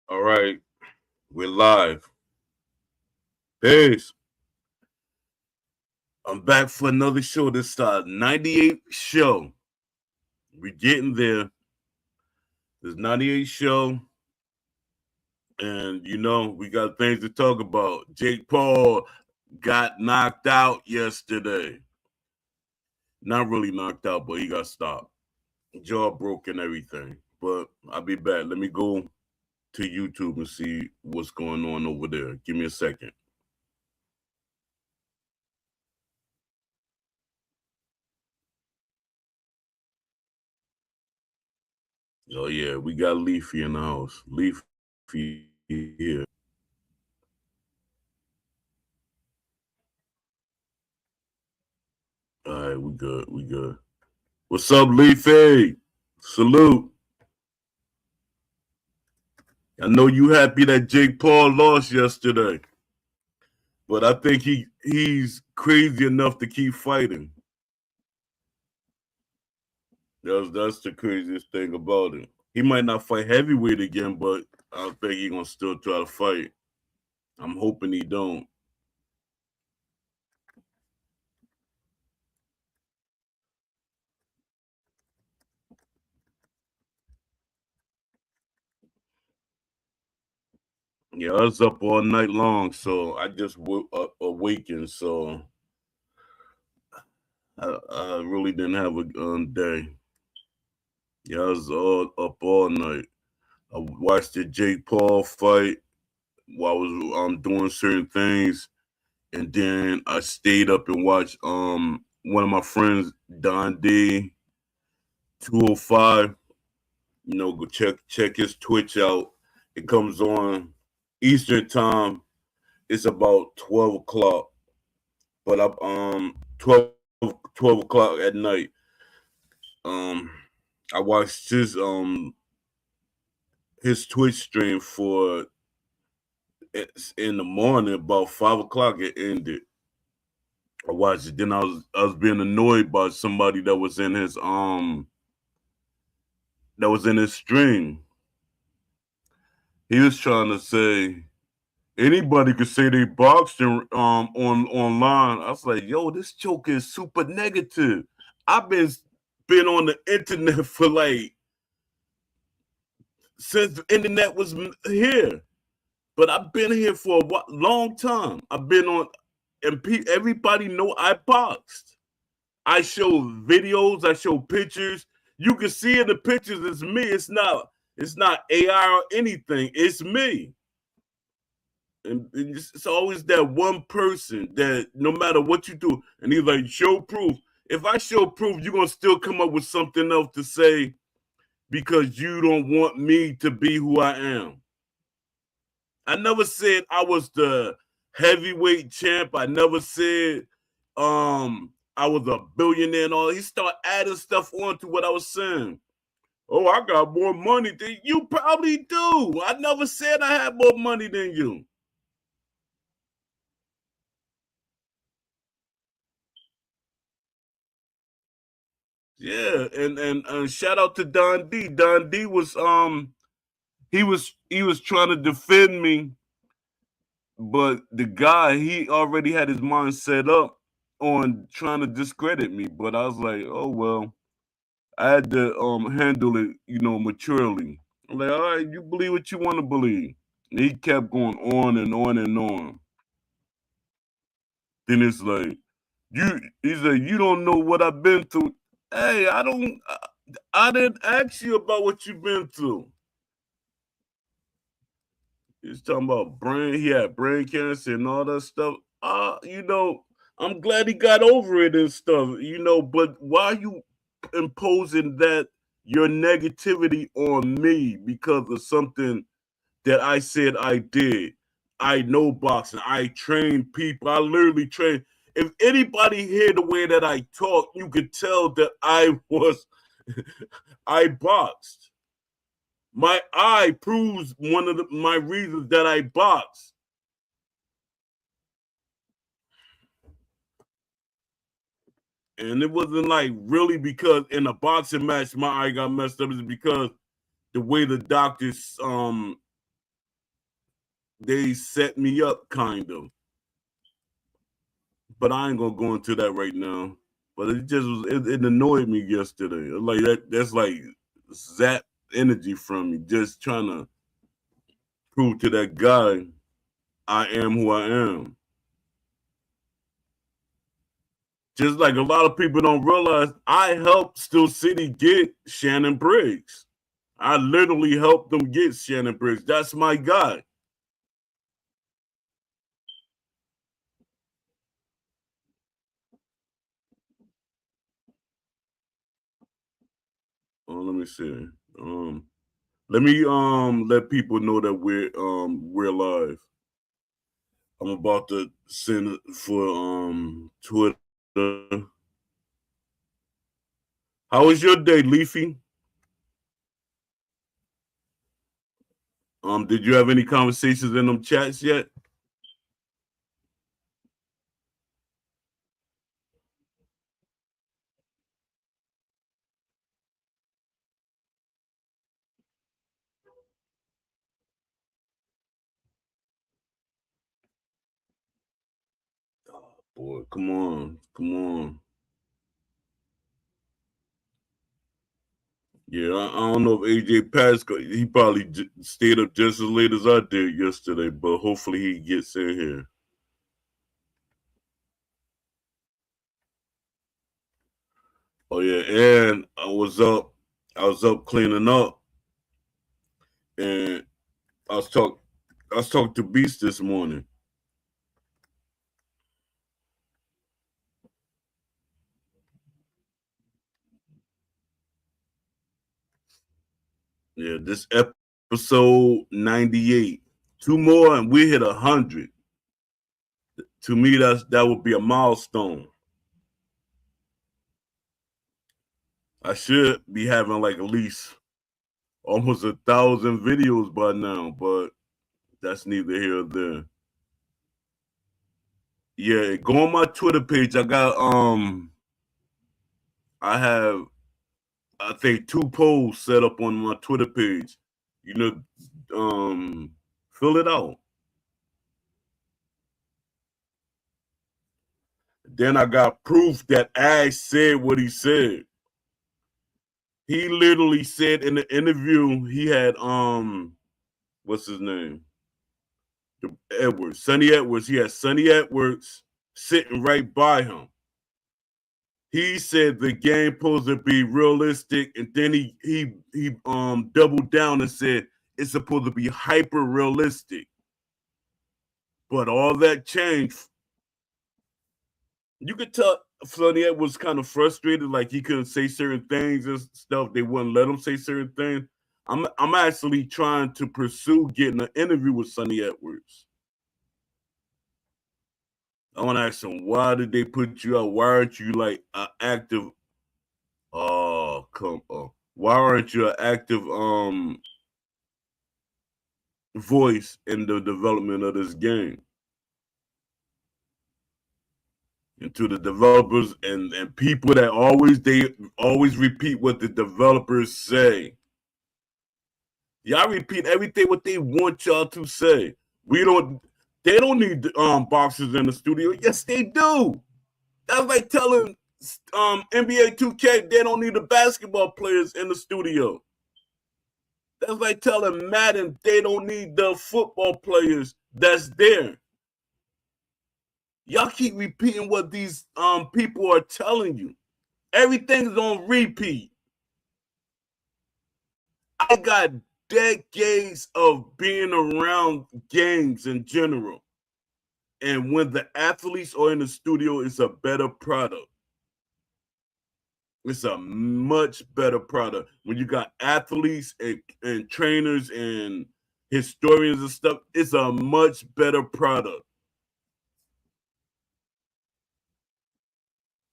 All right, we're live. Peace. I'm back for another show. This is our 98th show. We're getting there. This 98th show, and we got things to talk about. Jake Paul got knocked out yesterday. Not really knocked out, but he got stopped. Jaw broke and everything. But I'll be back. Let me go to YouTube and see what's going on over there. Give me a second. Oh yeah, we got Leafy in the house. Leafy here. All right, we good. We good. What's up, Leafy? Salute. I know you happy that Jake Paul lost yesterday, but I think he's crazy enough to keep fighting. That's the craziest thing about it. He might not fight heavyweight again, but I think he's gonna still try to fight. I'm hoping he don't. Yeah, I was up all night long, so I just awakened. So I really didn't have a day. Yeah, I was all up all night. I watched the Jake Paul fight while I was doing certain things, and then I stayed up and watched one of my friends, Don D 205. Go check his Twitch out. It comes on Eastern time. It's about 12 o'clock, but I 12 o'clock at night. Um, I watched his Twitch stream for it's in the morning, about 5 o'clock. It ended. I watched it. Then I was being annoyed by somebody that was in his stream. He was trying to say anybody could say they boxed on online. I was like, yo, this joke is super negative. I've been on the internet for like since the internet was here. But I've been here for a long time. I've been on, and everybody know I boxed. I show videos. I show pictures. You can see in the pictures it's me. It's not AI or anything. It's me. And it's always that one person that no matter what you do, and he's like, show proof. If I show proof, you're gonna still come up with something else to say because you don't want me to be who I am. I never said I was the heavyweight champ. I never said I was a billionaire and all. He started adding stuff on to what I was saying. Oh, I got more money than you probably do. I never said I had more money than you. Yeah, and shout out to Don D. Don D was he was trying to defend me, but the guy he already had his mind set up on trying to discredit me. But I was like, oh well, I had to handle it, maturely. I'm like, all right, you believe what you want to believe. And he kept going on and on and on. Then it's like, he's like, you don't know what I've been through. Hey, I didn't ask you about what you've been through. He's talking about he had brain cancer and all that stuff. I'm glad he got over it and stuff, but why are you imposing that your negativity on me because of something that I said I did? I know boxing. I train people. I literally train. If anybody hear the way that I talk, you could tell that I boxed. My eye proves one of my reasons that I box. And it wasn't like really because in a boxing match my eye got messed up. It's because the way the doctors they set me up, kind of. But I ain't gonna go into that right now. But it just was, it annoyed me yesterday. Like that's like zap energy from me, just trying to prove to that guy I am who I am. Just like a lot of people don't realize, I helped Steel City get Shannon Briggs. I literally helped them get Shannon Briggs. That's my guy. Let me see. Let me let people know that we're live. I'm about to send it for Twitter. How was your day, Leafy? Did you have any conversations in them chats yet? Boy, come on, come on. Yeah, I don't know if AJ Pascal, he probably stayed up just as late as I did yesterday, but hopefully he gets in here. Oh yeah, and I was up cleaning up, and I was talk, I was talking to Beast this morning. Yeah, this episode 98. Two more, and we hit 100. To me, that would be a milestone. I should be having like at least almost 1,000 videos by now, but that's neither here nor there. Yeah, go on my Twitter page. I have I think 2 polls set up on my Twitter page. You know, fill it out. Then I got proof that Ash said what he said. He literally said in the interview he had what's his name? Edwards, Sonny Edwards. He had Sonny Edwards sitting right by him. He said the game supposed to be realistic, and then he doubled down and said it's supposed to be hyper realistic. But all that changed. You could tell Sonny was kind of frustrated, like he couldn't say certain things and stuff. They wouldn't let him say certain things. I'm actually trying to pursue getting an interview with Sonny Edwards. I want to ask him, why did they put you out? Why aren't you like active? Oh, come on. Why aren't you an active voice in the development of this game? And to the developers and people that always repeat what the developers say. Y'all repeat everything what they want y'all to say. They don't need boxers in the studio. Yes, they do. That's like telling NBA 2K they don't need the basketball players in the studio. That's like telling Madden they don't need the football players that's there. Y'all keep repeating what these people are telling you. Everything's on repeat. I got decades of being around games in general. And when the athletes are in the studio, it's a better product. It's a much better product. When you got athletes and trainers and historians and stuff, it's a much better product.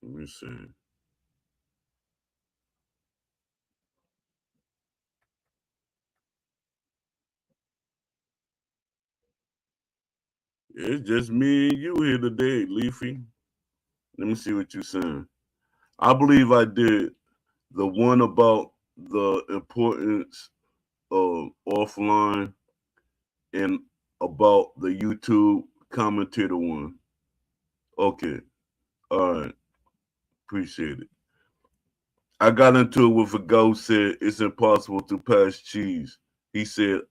Let me see. It's just me and you here today, Leafy. Let me see what you're saying. I believe I did the one about the importance of offline and about the YouTube commentator one. Okay. All right. Appreciate it. I got into it with a guy who said it's impossible to pass cheese. He said,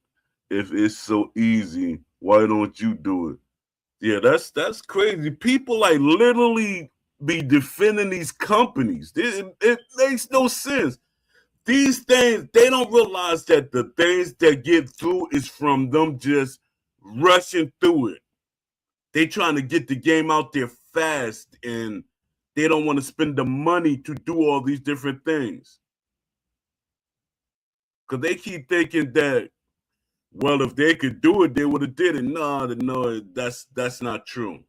if it's so easy, why don't you do it? Yeah, that's crazy. People like literally be defending these companies. It makes no sense. These things, they don't realize that the things that get through is from them just rushing through it. They trying to get the game out there fast, and they don't want to spend the money to do all these different things. Because they keep thinking that, well, if they could do it, they would have did it. No, that's not true.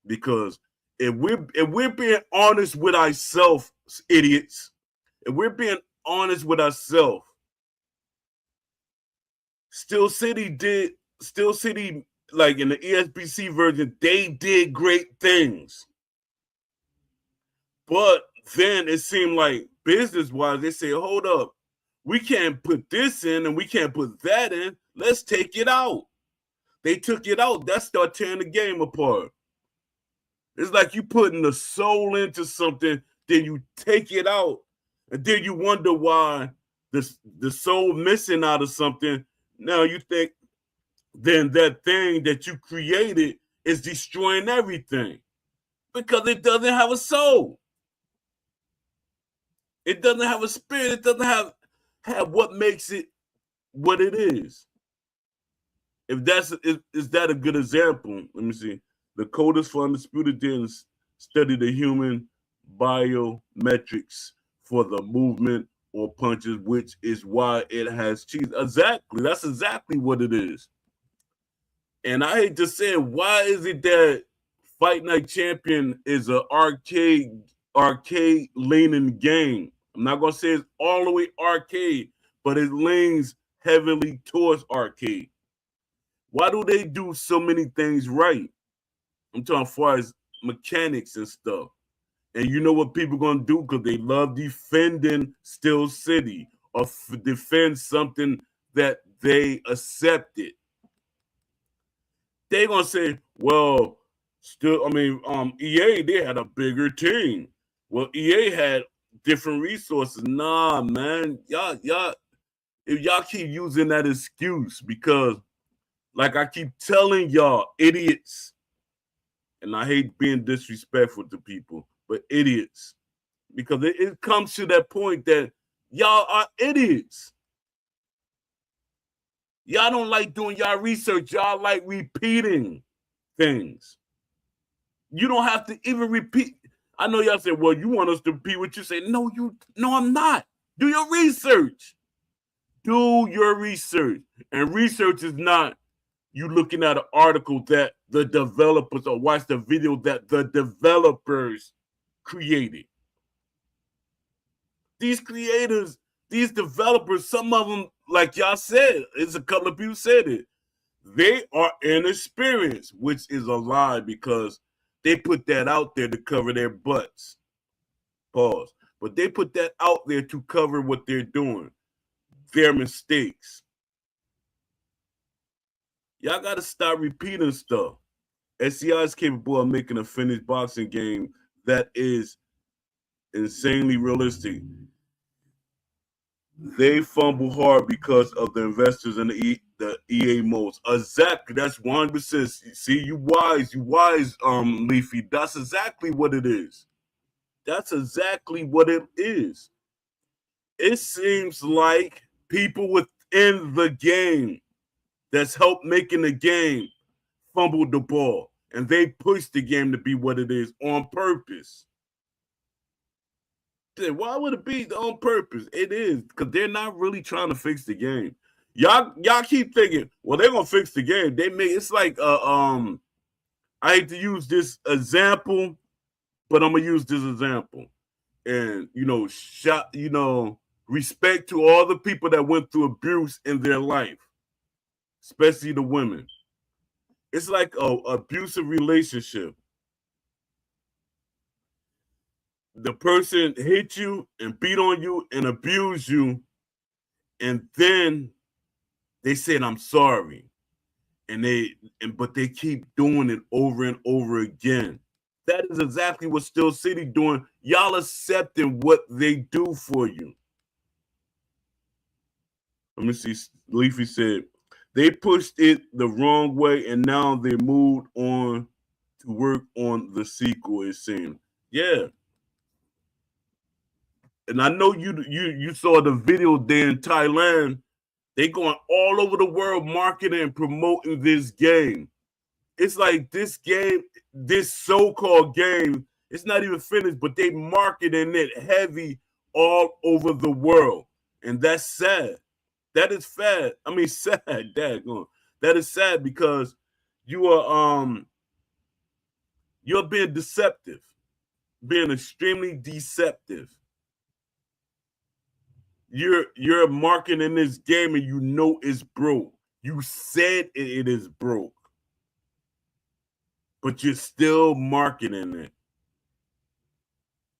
Because if we're being honest with ourselves, idiots, if we're being honest with ourselves, Steel City, like in the ESBC version, they did great things. But then it seemed like business-wise, they say, hold up, we can't put this in and we can't put that in. Let's take it out. They took it out. That started tearing the game apart. It's like you putting the soul into something, then you take it out, and then you wonder why the soul missing out of something. Now you think then that thing that you created is destroying everything because it doesn't have a soul. It doesn't have a spirit. It doesn't have what makes it what it is. If that's is that a good example? Let me see. The coders for Undisputed didn't study the human biometrics for the movement or punches, which is why it has cheese. Exactly. That's exactly what it is. And I hate to say it, why is it that Fight Night Champion is an arcade leaning game? I'm not gonna say it's all the way arcade, but it leans heavily towards arcade. Why do they do so many things right? I'm talking as far as mechanics and stuff. And you know what people gonna do because they love defending Steel City or defend something that they accepted. They gonna say, well, EA, they had a bigger team. Well, EA had different resources. Nah, man, if y'all keep using that excuse, because like I keep telling y'all, idiots, and I hate being disrespectful to people, but idiots, because it comes to that point that y'all are idiots. Y'all don't like doing y'all research. Y'all like repeating things. You don't have to even repeat. I know y'all say, well, you want us to repeat what you say. No, I'm not. Do your research. Do your research. And research is not you looking at an article that the developers or watch the video that the developers created. These creators, these developers, some of them, like y'all said, it's a couple of people said it. They are inexperienced, which is a lie because they put that out there to cover their butts. Pause. But they put that out there to cover what they're doing, their mistakes. Y'all got to stop repeating stuff. SCI is capable of making a finished boxing game that is insanely realistic. They fumble hard because of the investors and the EA modes. Exactly. That's 100%. See, you wise, Leafy. That's exactly what it is. That's exactly what it is. It seems like people within the game that's helped making the game fumbled the ball. And they pushed the game to be what it is on purpose. Why would it be on purpose? It is because they're not really trying to fix the game. Y'all keep thinking, well, they're gonna fix the game. They make it's like I hate to use this example, but I'm gonna use this example. And respect to all the people that went through abuse in their life, especially the women. It's like a abusive relationship. The person hit you and beat on you and abused you, and then they said, I'm sorry. but they keep doing it over and over again. That is exactly what Steel City doing. Y'all accepting what they do for you. Let me see. Leafy said they pushed it the wrong way, and now they moved on to work on the sequel. It seems, yeah. And I know you saw the video there in Thailand. They going all over the world marketing and promoting this game. It's like this game, this so-called game, it's not even finished, but they marketing it heavy all over the world. And that's sad. That is sad. I mean, sad, daggone. That is sad because you're being deceptive, being extremely deceptive. You're marketing this game and you know it's broke. You said it is broke, but you're still marketing it.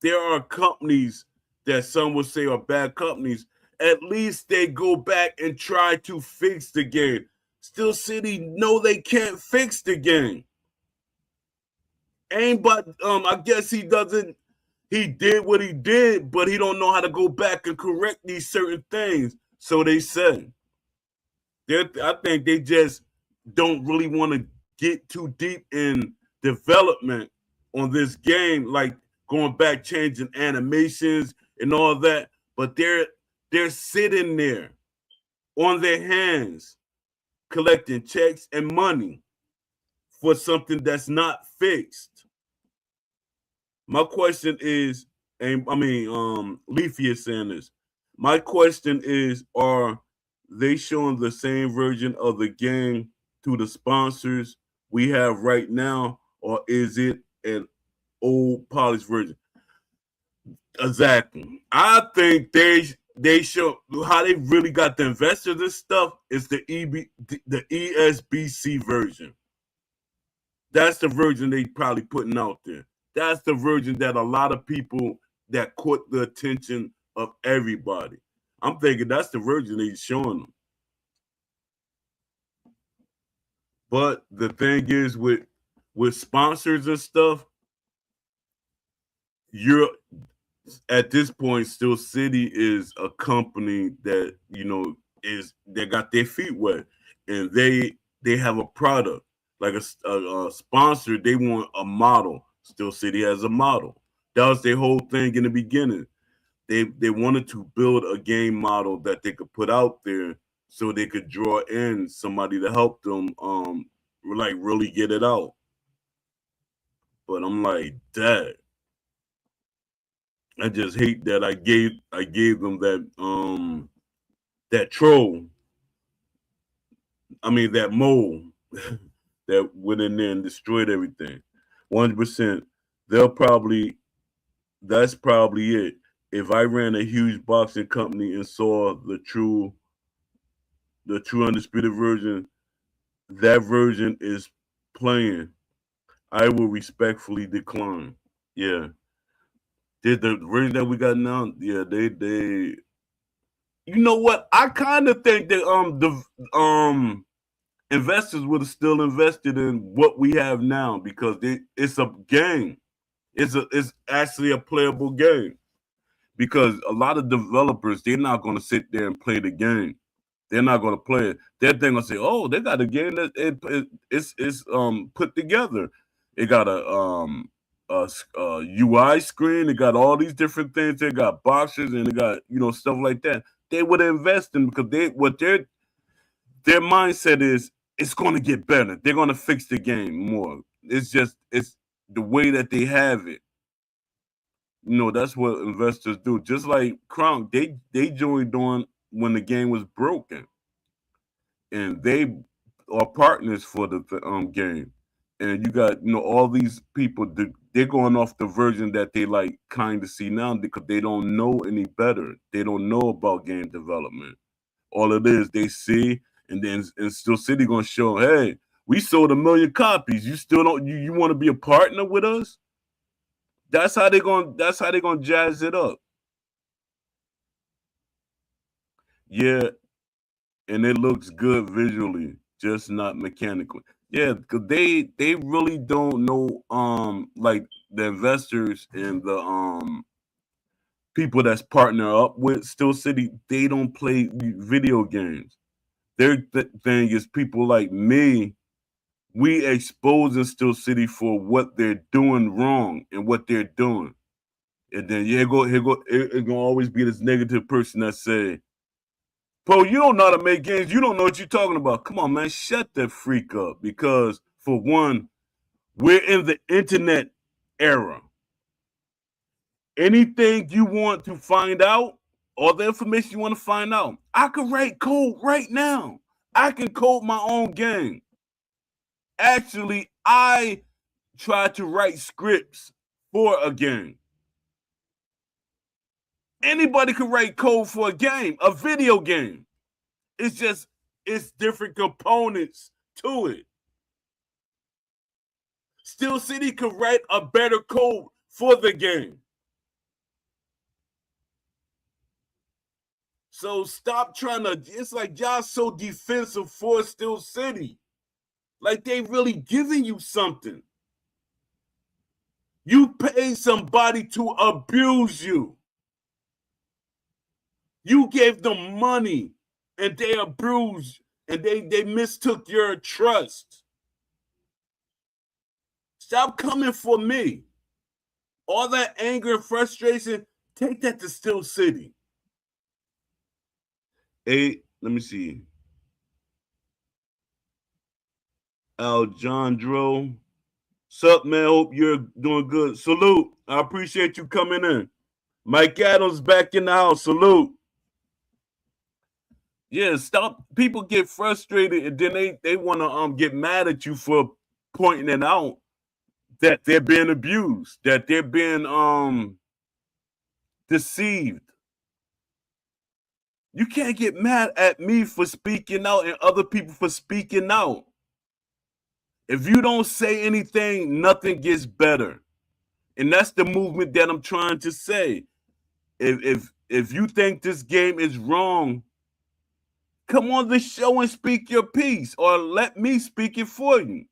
There are companies that some would say are bad companies. At least they go back and try to fix the game. Steel City, no, they can't fix the game. Ain't but I guess he doesn't. He did what he did, but he don't know how to go back and correct these certain things. So they say. I think they just don't really want to get too deep in development on this game, like going back, changing animations and all that. But they're sitting there on their hands, collecting checks and money for something that's not fixed. My question is, and I mean, Leafy is saying this. My question is, are they showing the same version of the game to the sponsors we have right now, or is it an old polished version? Exactly. I think they show how they really got the investors and stuff is the ESBC version. That's the version they probably putting out there. That's the version that a lot of people that caught the attention of everybody. I'm thinking that's the version they're showing them. But the thing is with sponsors and stuff, you're at this point, Steel City is a company that they got their feet wet, and they have a product like a sponsor. They want a model. Steel City has a model. That was their whole thing in the beginning. They wanted to build a game model that they could put out there so they could draw in somebody to help them like really get it out. But I'm like, Dad, I just hate that I gave them that troll. I mean that mole that went in there and destroyed everything. 100%. That's probably it. If I ran a huge boxing company and saw the true undisputed version, that version is playing, I will respectfully decline. Yeah. Did the version that we got now? Yeah, they. You know what? I kind of think that the investors would have still invested in what we have now because it's a game. It's actually a playable game because a lot of developers they're not going to sit there and play the game. They're not going to play it. They're going to say, "Oh, they got a game that it's put together. It got a UI screen. It got all these different things. They got boxes and they got stuff like that. They would invest in because their mindset is it's going to get better. They're going to fix the game more. It's the way that they have it. That's what investors do. Just like Kronk, they joined on when the game was broken, and they are partners for the game. And you got all these people. They're going off the version that they like kind of see now because they don't know any better. They don't know about game development. All it is they see, and then and Steel City gonna show, hey, we sold 1 million copies. You still don't you want to be a partner with us? That's how they're gonna jazz it up. Yeah, and it looks good visually. just not mechanically. Yeah, because they really don't know like the investors and the people that's partner up with Still City, they don't play video games. Their thing is people like me, we exposing Still City for what they're doing wrong and what they're doing. And then here go, it gonna always be this negative person that say, "Po, you don't know how to make games. You don't know what you're talking about." Come on, man, shut that freak up. Because for one, we're in the internet era. Anything you want to find out, all the information you want to find out, I can write code right now. I can code my own game. Actually, I try to write scripts for a game. Anybody can write code for a game, a video game. It's just, it's different components to it. Still City could write a better code for the game. So stop trying to, it's like y'all so defensive for Still City. Like they really giving you something. You pay somebody to abuse you. You gave them money and they abused and they mistook your trust. Stop coming for me. All that anger and frustration, take that to Still City. Let me see. Alejandro. Sup, man? Hope you're doing good. Salute. I appreciate you coming in. Mike Adams back in the house. Salute. Yeah, stop. People get frustrated and then they want to get mad at you for pointing it out that they're being abused, that they're being deceived. You can't get mad at me for speaking out and other people for speaking out. If you don't say anything, nothing gets better. And that's the movement that I'm trying to say. If you think this game is wrong, come on the show and speak your piece, or let me speak it for you.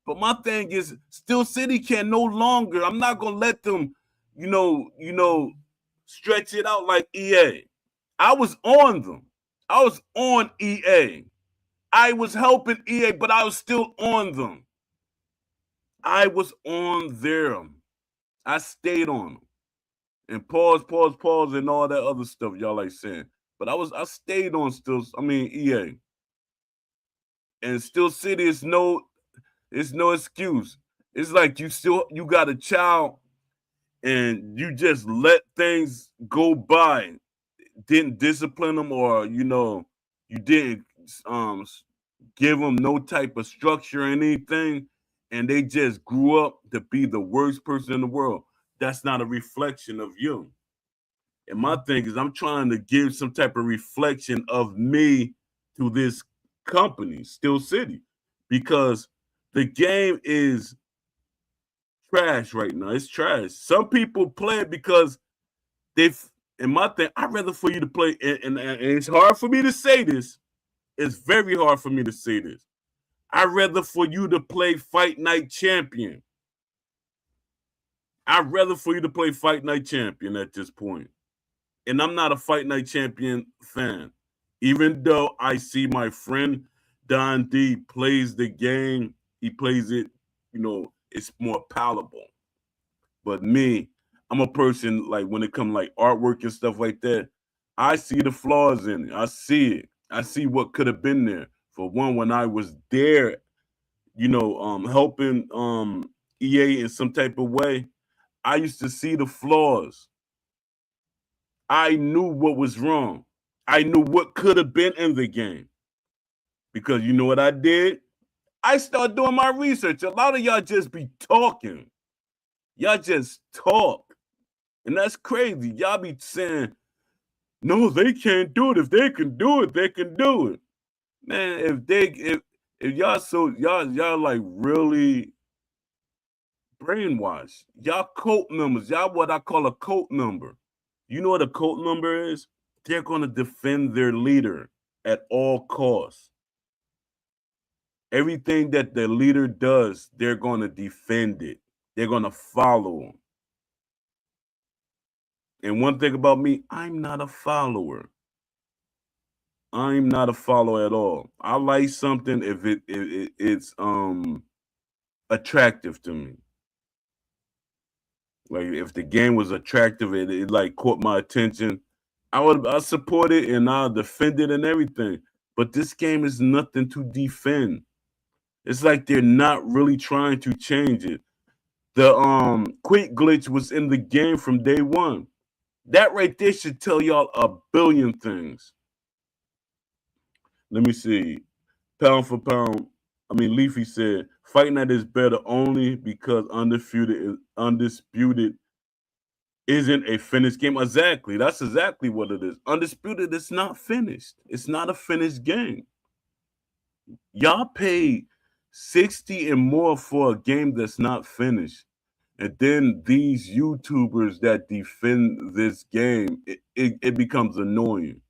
But my thing is, Still City can no longer. I'm not gonna let them, stretch it out like EA. I was on them. I was on EA. I was helping EA, but I was still on them. I was on them. I stayed on them. And pause, and all that other stuff y'all like saying. But I stayed on EA. And Still City is no excuse. It's like you got a child and you just let things go by, didn't discipline them, or you didn't give them no type of structure or anything, and they just grew up to be the worst person in the world. That's not a reflection of you. And my thing is, I'm trying to give some type of reflection of me to this company, Still City, because the game is trash right now. It's trash. Some people play it because they've. And my thing, I'd rather for you to play, and it's hard for me to say this. It's very hard for me to say this. I'd rather for you to play Fight Night Champion. I'd rather for you to play Fight Night Champion at this point. And I'm not a Fight Night Champion fan. Even though I see my friend Don D plays the game, he plays it, it's more palatable. But me, I'm a person, like, when it comes like artwork and stuff like that, I see the flaws in it. I see it. I see what could have been there. For one, when I was there, helping EA in some type of way, I used to see the flaws. I knew what was wrong. I knew what could have been in the game. Because you know what I did? I started doing my research. A lot of y'all just be talking. Y'all just talk. And that's crazy. Y'all be saying, no, they can't do it. If they can do it, they can do it. Man, if y'all like really brainwashed. Y'all cult members. Y'all what I call a cult member. You know what a cult member is? They're going to defend their leader at all costs. Everything that the leader does, they're going to defend it. They're going to follow him. And one thing about me, I'm not a follower. I'm not a follower at all. I like something if it's attractive to me. Like if the game was attractive, it like caught my attention, I support it and I'll defend it and everything. But this game is nothing to defend. It's like they're not really trying to change it. The quick glitch was in the game from day one. That right there should tell y'all a billion things. Let me see. Pound for pound. Leafy said, Fight Night is better only because undisputed isn't a finished game. Exactly. That's exactly what it is. Undisputed is not finished. It's not a finished game. Y'all paid 60 and more for a game that's not finished. And then these YouTubers that defend this game, it becomes annoying.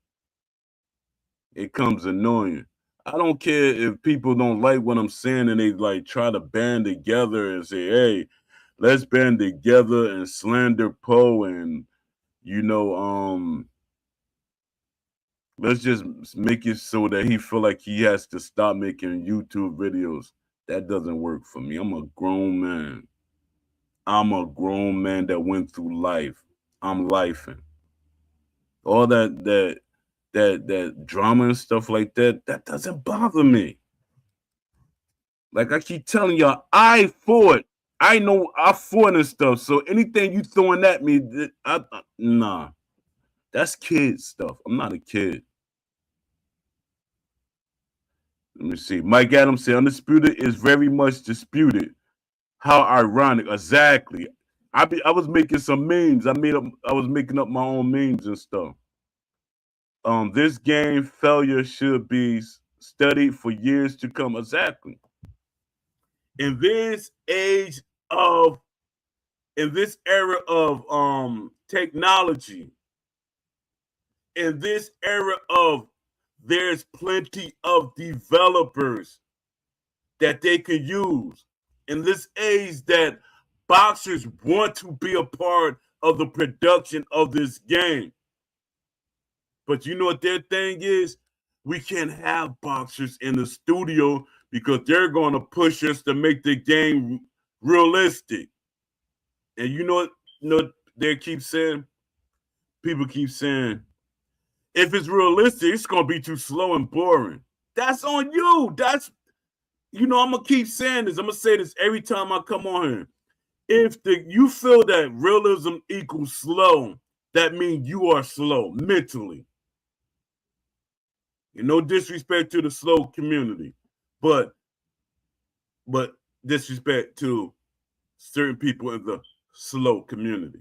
It comes annoying. I don't care if people don't like what I'm saying and they like try to band together and say, hey, let's band together and slander Poe and let's just make it so that he feel like he has to stop making YouTube videos. That doesn't work for me. I'm a grown man. I'm a grown man that went through life. I'm lifing. All that drama and stuff like that doesn't bother me. Like I keep telling y'all, I fought. I know I fought and stuff. So anything you throwing at me, nah. That's kid stuff. I'm not a kid. Let me see. Mike Adams said, Undisputed is very much disputed. How ironic. Exactly. I was making some memes. I was making up my own memes and stuff. This game failure should be studied for years to come. Exactly. In this era of technology, in this era of there's plenty of developers that they can use. In this age that boxers want to be a part of the production of this game. But you know what their thing is? We can't have boxers in the studio because they're going to push us to make the game realistic. And you know what they keep saying? People keep saying, if it's realistic, it's going to be too slow and boring. That's on you. I'm going to keep saying this. I'm going to say this every time I come on here. If you feel that realism equals slow, that means you are slow mentally. And no disrespect to the slow community, but disrespect to certain people in the slow community.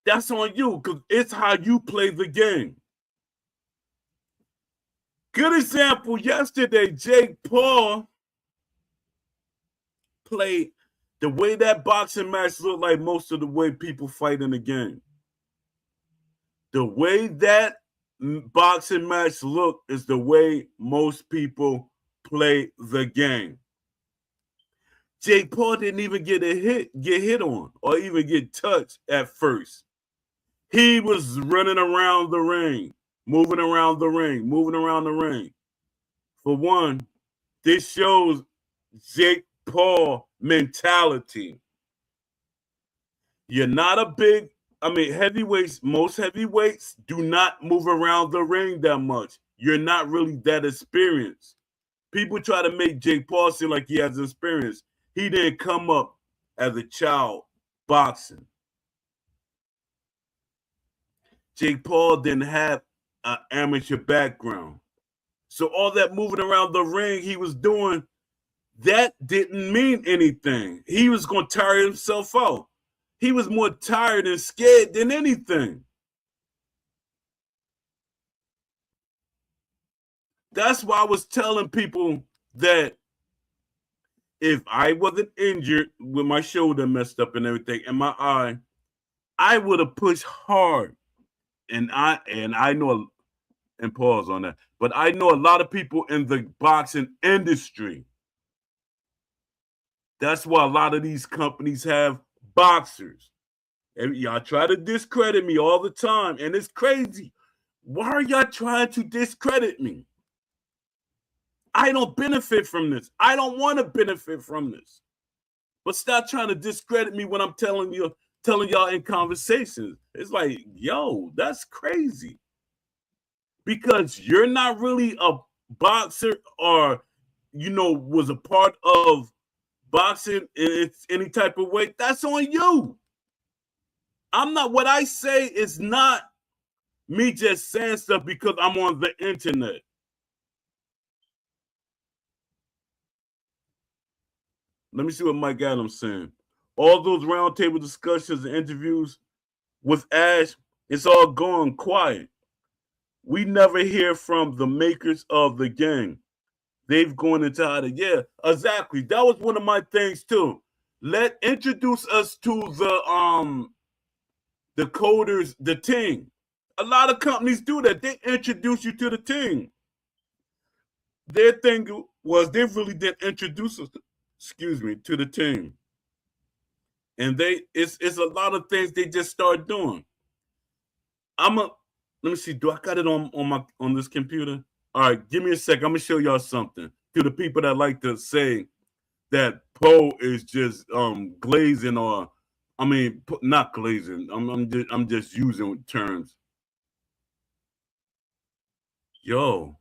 That's on you because it's how you play the game. Good example, yesterday, Jake Paul played the way that boxing match looked like most of the way people fight in the game. The way that boxing match look is the way most people play the game. Jake Paul didn't even get hit on or even get touched at first. He was running around the ring, moving around the ring. For one, this shows Jake Paul mentality. You're not a big, heavyweights, most heavyweights do not move around the ring that much. You're not really that experienced. People try to make Jake Paul seem like he has experience. He didn't come up as a child boxing. Jake Paul didn't have an amateur background. So all that moving around the ring he was doing, that didn't mean anything. He was going to tire himself out. He was more tired and scared than anything. That's why I was telling people that if I wasn't injured with my shoulder messed up and everything and my eye, I would have pushed hard. And I know and pause on that. But I know a lot of people in the boxing industry. That's why a lot of these companies have boxers. And y'all try to discredit me all the time, and it's crazy. Why are y'all trying to discredit me? I don't benefit from this. I don't want to benefit from this. But stop trying to discredit me when I'm telling y'all in conversations. It's like, yo, that's crazy. Because you're not really a boxer or, was a part of boxing in any type of way. That's on you. I'm not, what I say is not me just saying stuff because I'm on the internet. Let me see what Mike Adams saying. All those roundtable discussions and interviews with Ash, it's all gone quiet. We never hear from the makers of the game. They've gone into how to, yeah, exactly. That was one of my things too. Introduce us to the coders, the team. A lot of companies do that. They introduce you to the team. Their thing was they really didn't introduce us, to the team. And it's a lot of things they just start doing. Let me see, do I got it on this computer? All right, give me a sec. I'm gonna show y'all something. To the people that like to say that Poe is just glazing, or not glazing. I'm just using terms. Yo,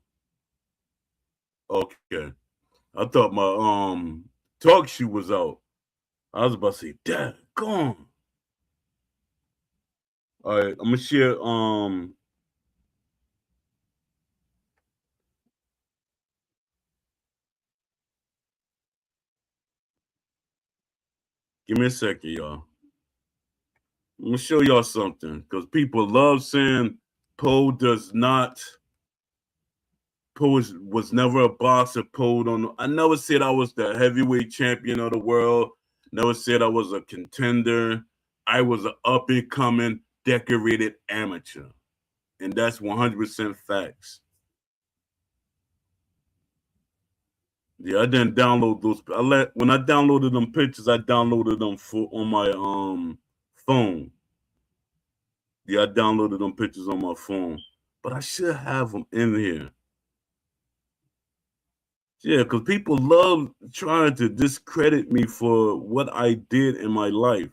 okay. I thought my talk shoe was out. I was about to say, Dad, gone. All right, I'm gonna share. Give me a second, y'all. I'm gonna show y'all something because people love saying Poe does not. Poe was never a boxer. Poe don't. I never said I was the heavyweight champion of the world. Never said I was a contender. I was an up and coming, decorated amateur, and that's 100% facts. Yeah, I didn't download those. When I downloaded them pictures, I downloaded them on my phone. Yeah, I downloaded them pictures on my phone, but I should have them in here. Yeah, because people love trying to discredit me for what I did in my life.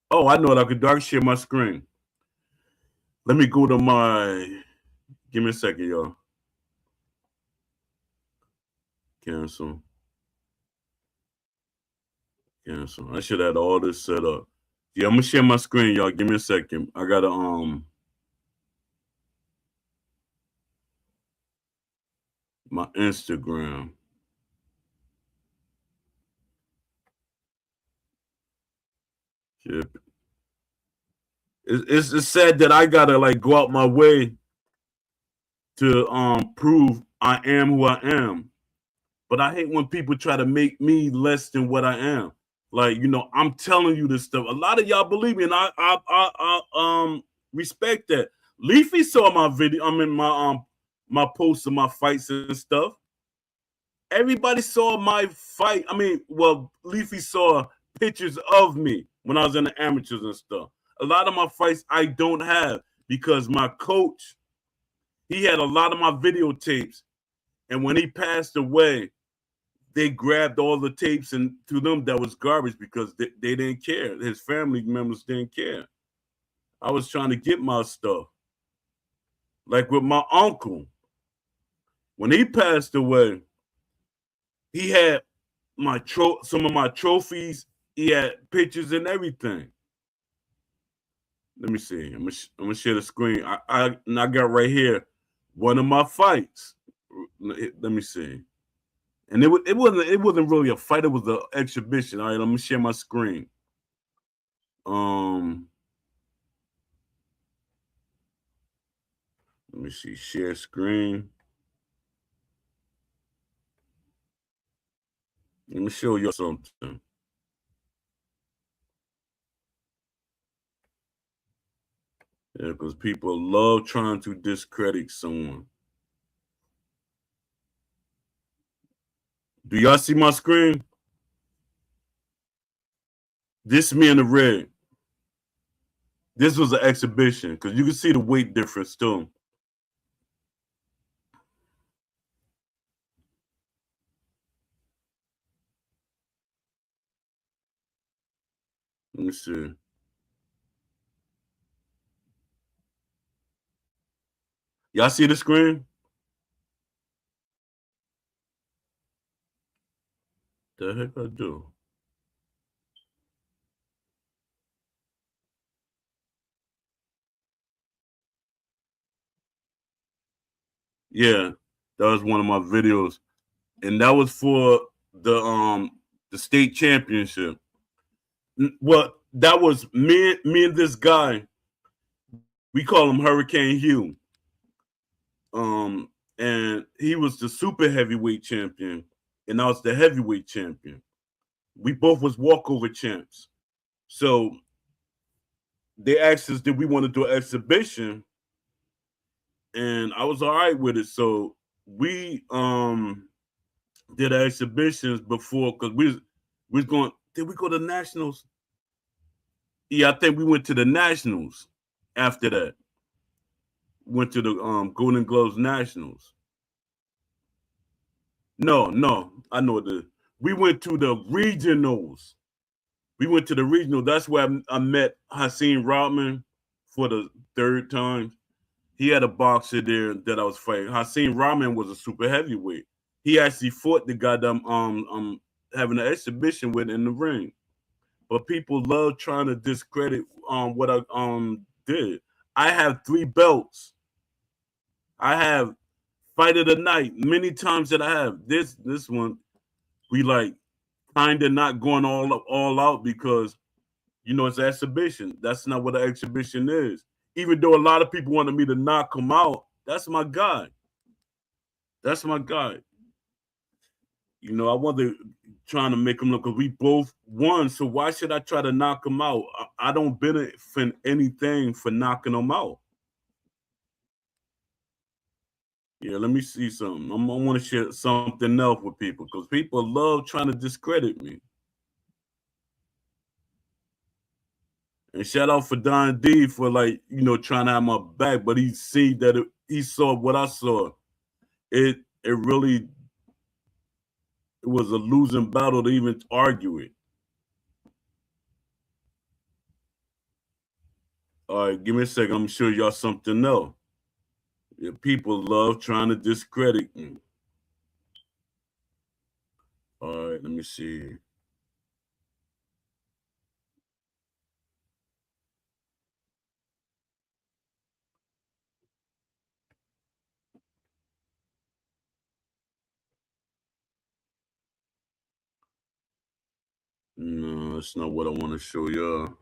Oh, I know what I could do. I can share my screen. Let me go to my. Give me a second, y'all. Cancel. Cancel. I should have all this set up. Yeah, I'm gonna share my screen, y'all. Give me a second. I gotta my Instagram. Yeah. It's sad that I gotta like go out my way to prove I am who I am. But I hate when people try to make me less than what I am. Like, I'm telling you this stuff. A lot of y'all believe me, and I respect that. Leafy saw my video. I mean my posts of my fights and stuff. Everybody saw my fight. Leafy saw pictures of me when I was in the amateurs and stuff. A lot of my fights I don't have because my coach, he had a lot of my videotapes. And when he passed away, they grabbed all the tapes, and to them that was garbage because they didn't care. His family members didn't care. I was trying to get my stuff. Like with my uncle, when he passed away, he had some of my trophies. He had pictures and everything. Let me see. I'm gonna share the screen. I got right here one of my fights. Let me see. And it wasn't really a fight. It was an exhibition. All right, let me share my screen. Um, Let me see. Share screen. Let me show you something. Yeah, because people love trying to discredit someone. Do y'all see my screen? This me in the red. This was an exhibition because you can see the weight difference too. Let me see. Y'all see the screen? The heck I do? Yeah, that was one of my videos, and that was for the state championship. Well, that was me and this guy. We call him Hurricane Hugh. Um, and he was the super heavyweight champion, and I was the heavyweight champion. We both was walkover champs. So they asked us did we want to do an exhibition, and I was all right with it. So we did exhibitions before because we was going. Did we go to nationals? Yeah, I think we went to the nationals after that. Went to the Golden Gloves Nationals. No, I know the. We went to the regionals. We went to the regional. That's where I met Hakeem Rodman for the third time. He had a boxer there that I was fighting. Hakeem Rodman was a super heavyweight. He actually fought the guy that I'm having an exhibition with in the ring. But people love trying to discredit what I did. I have 3 belts. I have fight of the night many times that I have. This one we like kind of not going all out because it's an exhibition. That's not what an exhibition is. Even though a lot of people wanted me to knock him out, that's my guy. That's my guy. I wasn't trying to make him look because we both won. So why should I try to knock him out? I don't benefit anything for knocking him out. Yeah, let me see something. I want to share something else with people because people love trying to discredit me. And shout out for Don D for trying to have my back, but he see that he saw what I saw. It really it was a losing battle to even argue it. All right, give me a second. I'm gonna show y'all something else. Yeah, people love trying to discredit me. All right, let me see. No, that's not what I want to show y'all.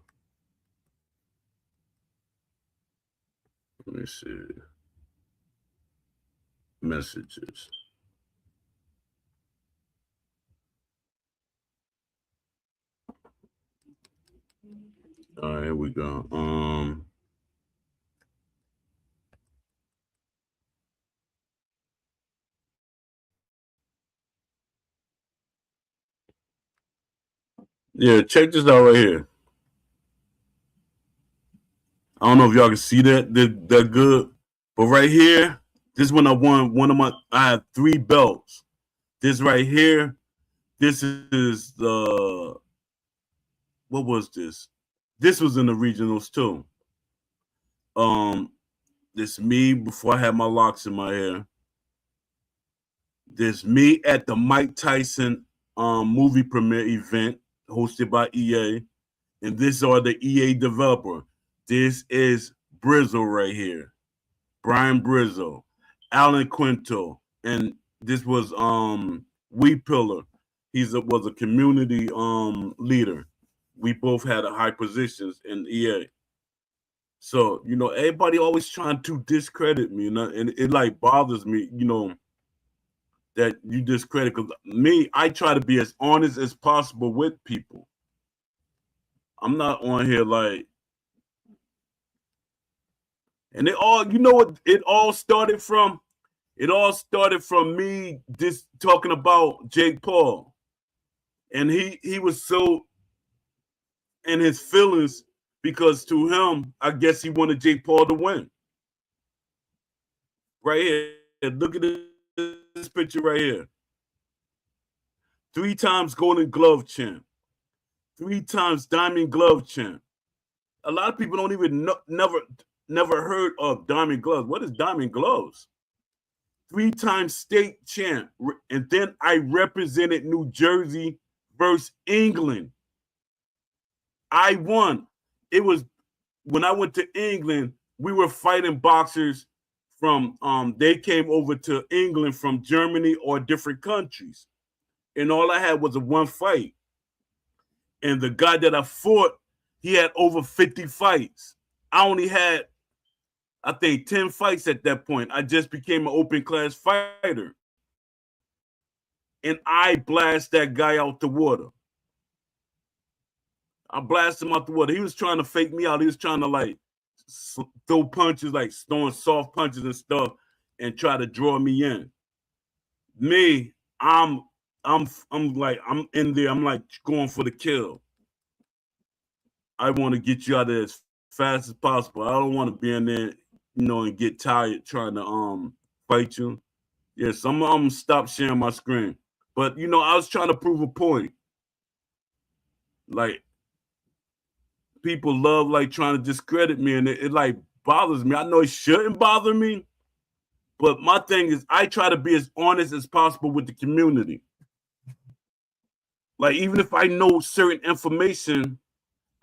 Let me see. Messages. All right, here we go. Yeah, check this out right here. I don't know if y'all can see that good, but right here, this is when I won one of my. I have 3 belts. This right here, this is the what was this? This was in the regionals too. Um, this me before I had my locks in my hair. This me at the Mike Tyson movie premiere event hosted by EA, and this are the EA developer. This is Brizzle right here, Brian Brizzle, Alan Quinto, and this was Wee Pillar. Was a community leader. We both had high positions in EA. So, everybody always trying to discredit me, and it like bothers me, that you discredit because me, I try to be as honest as possible with people. I'm not on here like And it all, you know what it all started from? It all started from me just talking about Jake Paul. And he was so in his feelings because to him, I guess he wanted Jake Paul to win. Right here. Look at this picture right here. 3 times Golden Glove champ. 3 times Diamond Glove champ. A lot of people don't even know, never heard of Diamond Gloves. What is Diamond Gloves? 3 times state champ. And then I represented New Jersey versus England. I won. It was when I went to England, we were fighting boxers from they came over to England from Germany or different countries. And all I had was a one fight. And the guy that I fought, he had over 50 fights. I only had, I think, 10 fights at that point. I just became an open class fighter. And I blast that guy out the water. I blasted him out the water. He was trying to fake me out. He was trying to like throw punches, like throwing soft punches and stuff, and try to draw me in. Me, I'm like, I'm in there. I'm like going for the kill. I want to get you out of there as fast as possible. I don't want to be in there, and get tired trying to fight you. Yes, I'm gonna stop sharing my screen. But I was trying to prove a point. Like, people love like trying to discredit me, and it like bothers me. I know it shouldn't bother me, but my thing is I try to be as honest as possible with the community. Like, even if I know certain information,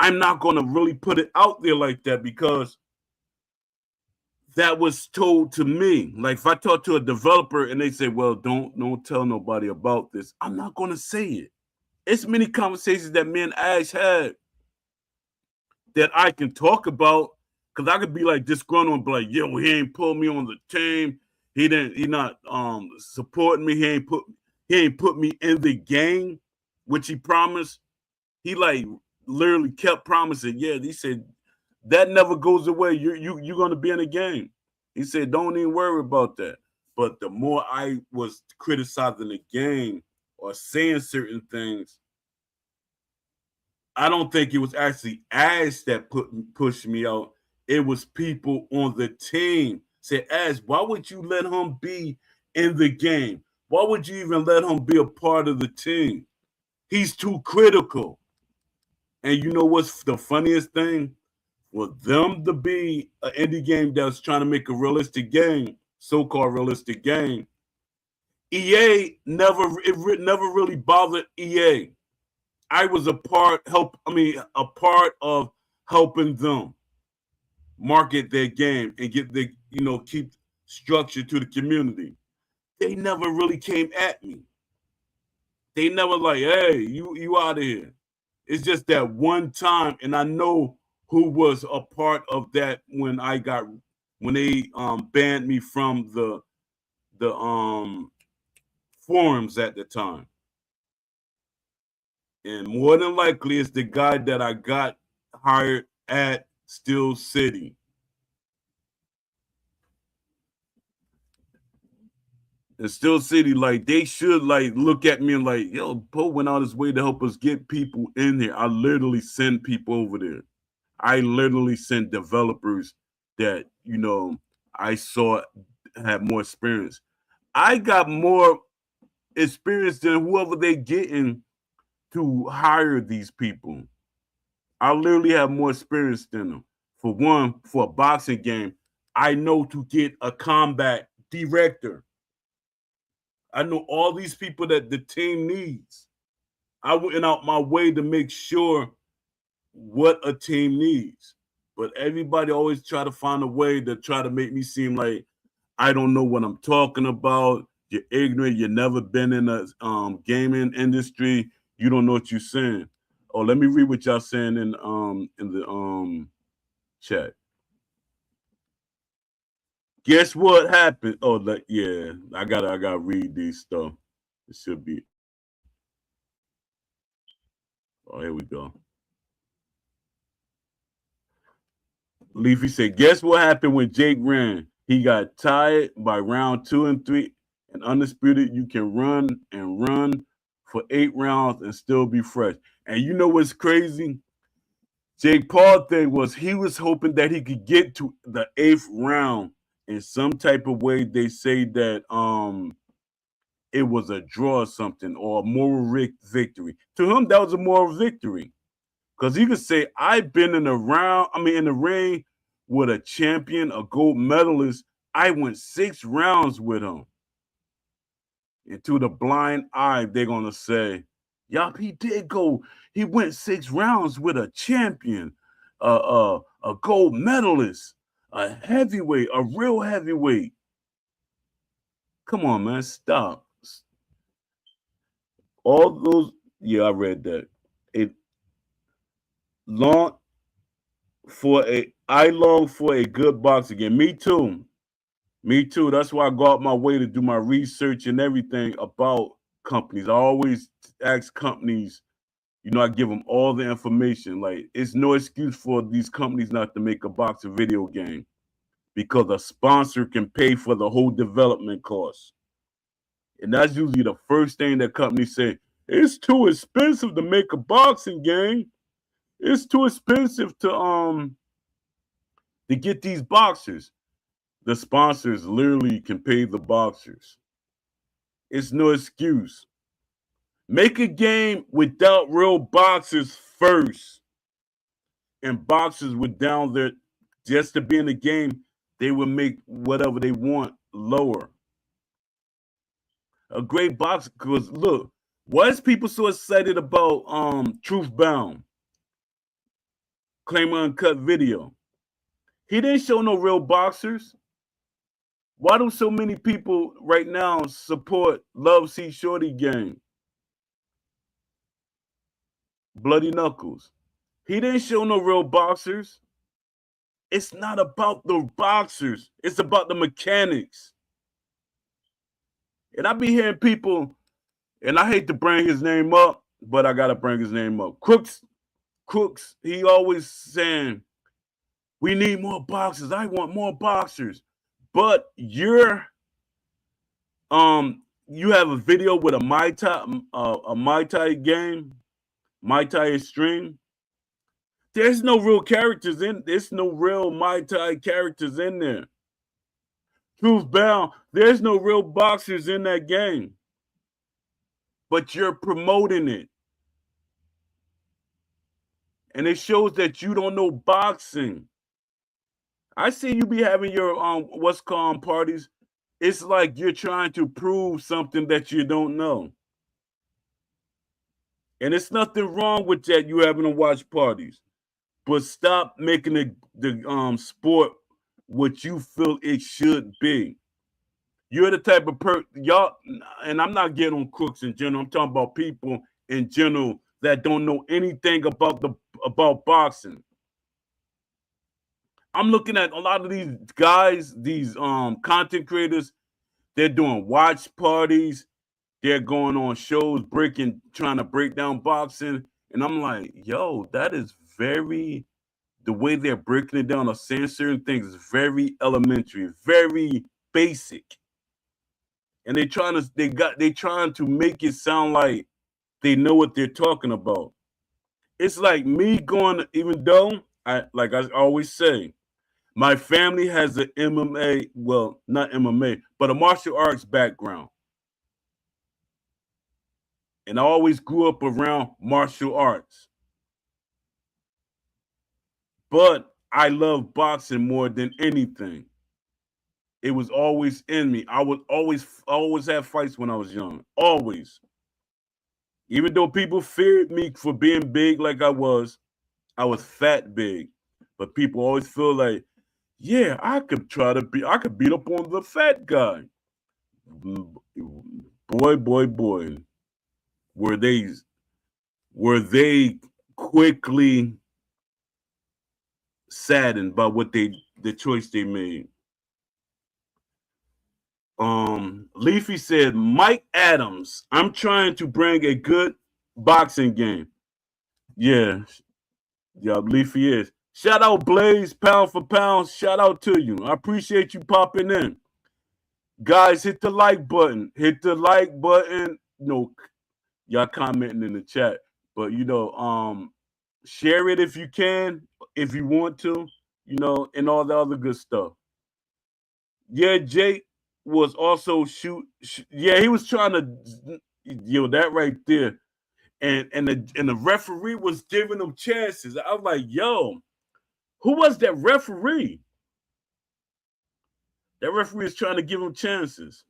I'm not going to really put it out there like that because that was told to me. Like, if I talk to a developer and they say, well, don't tell nobody about this, I'm not going to say it. It's many conversations that me and Ash had that I can talk about, because I could be like disgruntled and be like, yo, he ain't put me on the team. He not supporting me. He ain't put me in the game, which he promised. He like literally kept promising. Yeah, he said that never goes away. You're gonna be in the game. He said, don't even worry about that. But the more I was criticizing the game or saying certain things, I don't think it was actually Ash that pushed me out. It was people on the team said, Ash, why would you let him be in the game? Why would you even let him be a part of the team? He's too critical. And you know what's the funniest thing? For them to be an indie game that's trying to make a realistic game, so-called realistic game, EA never really bothered EA. I was a part of helping them market their game and get the, keep structure to the community. They never really came at me. They never like, hey, you out of here. It's just that one time, and I know who was a part of that when they banned me from the forums at the time. And more than likely, it's the guy that I got hired at Steel City. And Steel City, like, they should like look at me and like, yo, Poe went out his way to help us get people in here. I literally send people over there. I literally sent developers that, I saw had more experience. I got more experience than whoever they getting to hire these people. I literally have more experience than them. For one, for a boxing game, I know to get a combat director. I know all these people that the team needs. I went out my way to make sure what a team needs. But everybody always try to find a way to try to make me seem like I don't know what I'm talking about. You're ignorant. You've never been in a gaming industry. You don't know what you're saying. Oh, let me read what y'all saying in the chat. Guess what happened? Oh, yeah, I gotta read these stuff. It should be. Oh, here we go. Leafy said, guess what happened when Jake ran? He got tired by round 2 and 3. And undisputed, you can run and run for 8 rounds and still be fresh. And you know what's crazy? Jake Paul thing was he was hoping that he could get to the 8th round in some type of way. They say that it was a draw or something or a moral victory. To him, that was a moral victory. Because he could say, I've been in the ring with a champion, a gold medalist. I went 6 rounds with him. And to the blind eye, they're gonna say, yup, he went 6 rounds with a champion, a gold medalist, a heavyweight, a real heavyweight. Come on, man, stop. All those, yeah, I read that. It long I long for a good boxing game. Me too. Me too. That's why I go out my way to do my research and everything about companies. I always ask companies, I give them all the information. Like, it's no excuse for these companies not to make a boxing video game because a sponsor can pay for the whole development cost. And that's usually the first thing that companies say. It's too expensive to make a boxing game. It's too expensive to get these boxers. The sponsors literally can pay the boxers. It's no excuse. Make a game without real boxers first. And boxers would down there just to be in the game, they would make whatever they want lower. A great boxer, because look, why is people so excited about Truth Bound? Claim Uncut Video. He didn't show no real boxers. Why do so many people right now support Love See Shorty game? Bloody Knuckles. He didn't show no real boxers. It's not about the boxers. It's about the mechanics. And I be hearing people, and I hate to bring his name up, but I got to bring his name up. Crooks, he always saying, we need more boxers. I want more boxers. But you have a video with a Muay Thai game, Muay Thai Extreme. There's no real characters there's no real Muay Thai characters in there. Truth Bound, there's no real boxers in that game. But you're promoting it. And it shows that you don't know boxing. I see you be having your what's called parties. It's like you're trying to prove something that you don't know. And it's nothing wrong with that, you having to watch parties. But stop making the sport what you feel it should be. You're the type of y'all, and I'm not getting on crooks in general. I'm talking about people in general that don't know anything about boxing. I'm looking at a lot of these guys, these content creators. They're doing watch parties. They're going on shows, trying to break down boxing, and I'm like, yo, that is very. The way they're breaking it down or saying certain things is very elementary, very basic. And they're trying to make it sound like they know what they're talking about. It's like me going, even though I always say, my family has an MMA, well, not MMA, but a martial arts background. And I always grew up around martial arts. But I love boxing more than anything. It was always in me. I always have fights when I was young. Always. Even though people feared me for being big like I was fat big. But people always feel like, yeah, I could beat up on the fat guy. Boy. Were they quickly saddened by the choice they made. Leafy said, Mike Adams, I'm trying to bring a good boxing game. Yeah, Leafy is. Shout out Blaze, pound for pound. Shout out to you. I appreciate you popping in. Guys, hit the like button. Hit the like button. No, y'all commenting in the chat. But share it if you can, if you want to, and all the other good stuff. Yeah, Jake was also yeah, he was trying to that right there. And the referee was giving him chances. I was like, yo, who was that referee? That referee is trying to give him chances.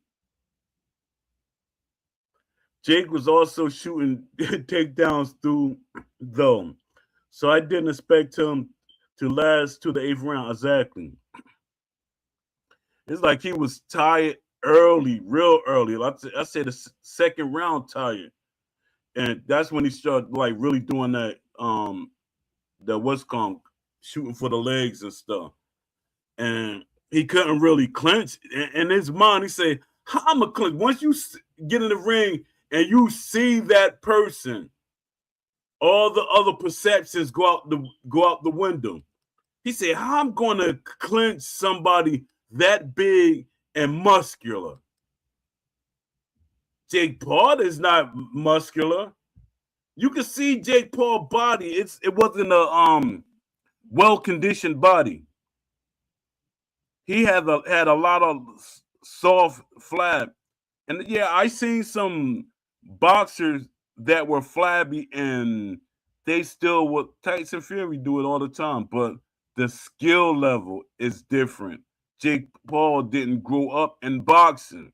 Jake was also shooting takedowns through though. So I didn't expect him to last to the 8th round. Exactly. It's like he was tired early, real early. I said the second round tired. And that's when he started like really doing that what's called shooting for the legs and stuff. And he couldn't really clinch. In his mind, he said, I'm a clinch. Once you get in the ring and you see that person, all the other perceptions go out the window. He said, how I'm going to clinch somebody that big and muscular? Jake Paul is not muscular. You can see Jake Paul's body. It wasn't a well-conditioned body. He had a lot of soft flab. And yeah, I seen some boxers that were flabby and they still would. Tyson Fury do it all the time, but the skill level is different. Jake Paul didn't grow up in boxing.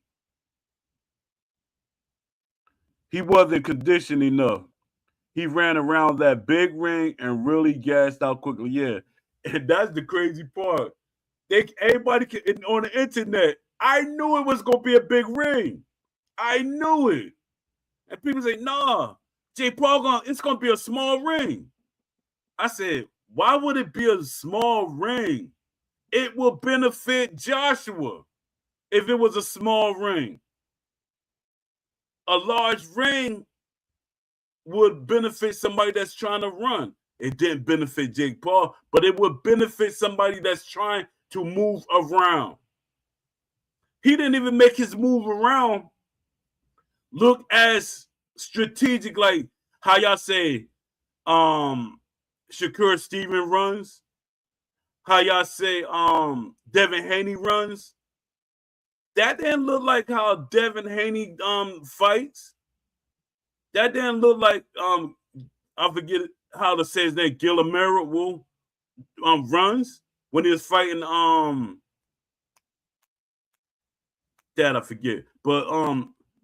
He wasn't conditioned enough. He ran around that big ring and really gassed out quickly. Yeah, and that's the crazy part. Everybody on the internet. I knew it was gonna be a big ring. I knew it. And people say, nah, Jake Paul it's gonna be a small ring. I said, why would it be a small ring? It will benefit Joshua if it was a small ring. A large ring would benefit somebody that's trying to run. It didn't benefit Jake Paul, but it would benefit somebody that's trying to move around. He didn't even make his move around look as strategic, like how y'all say Shakur Steven runs, how y'all say Devin Haney runs. That didn't look like how Devin Haney fights. That didn't look like I forget how to say his name, Guillermo runs when he was fighting that I forget. But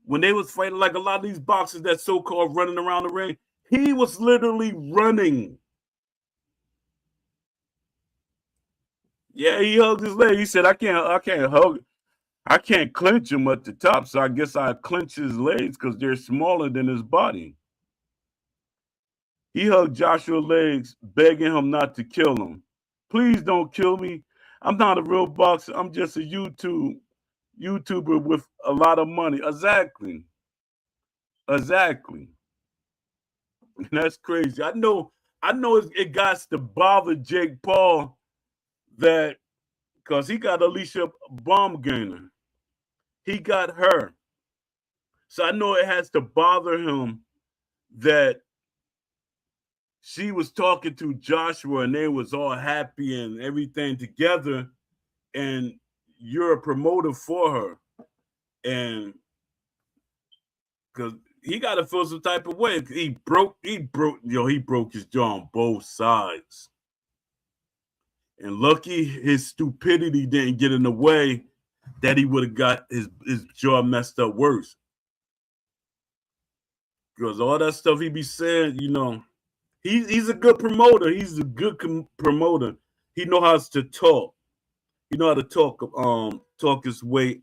when they was fighting like a lot of these boxers that so-called running around the ring, he was literally running. Yeah, he hugged his leg. He said, I can't clench him at the top, so I guess I clench his legs because they're smaller than his body. He hugged Joshua's legs, begging him not to kill him. Please don't kill me. I'm not a real boxer. I'm just a YouTuber with a lot of money. Exactly. That's crazy. I know it got to bother Jake Paul that because he got Alicia Baumgartner. He got her. So I know it has to bother him that she was talking to Joshua and they was all happy and everything together, and you're a promoter for her. And because he got to feel some type of way. He broke his jaw on both sides. And lucky his stupidity didn't get in the way that he would have got his jaw messed up worse. Because all that stuff he be saying, he's a good promoter. He's a good promoter. He know how to talk. He know how to talk his way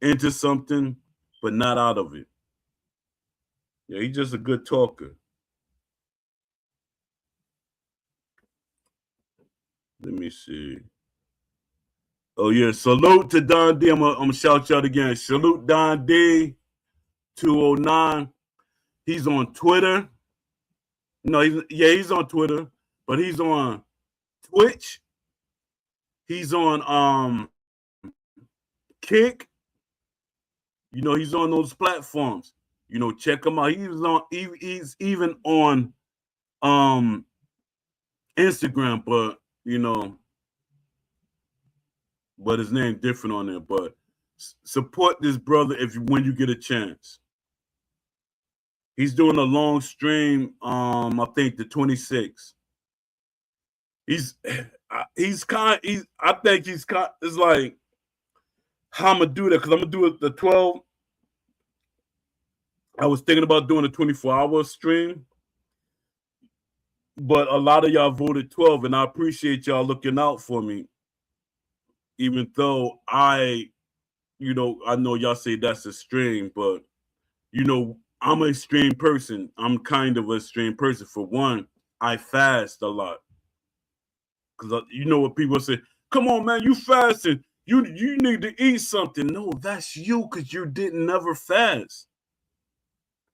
into something, but not out of it. Yeah, he's just a good talker. Let me see. Oh yeah, salute to Don D. I'm gonna shout you out again. Salute Don D. 209. He's on Twitter. No, he's on Twitter, but he's on Twitch. He's on Kick. He's on those platforms. Check him out. He's even on Instagram, but his name different on there. But support this brother when you get a chance. He's doing a long stream. I think the 26th. I think it's like how I'm gonna do that, because I'm gonna do it the 12. I was thinking about doing a 24-hour stream, but a lot of y'all voted 12, and I appreciate y'all looking out for me. Even though I know y'all say that's a stream, but I'm a extreme person. I'm kind of a extreme person. For one, I fast a lot. Because what people say, come on, man, you fasting. You need to eat something. No, that's you, because you didn't never fast.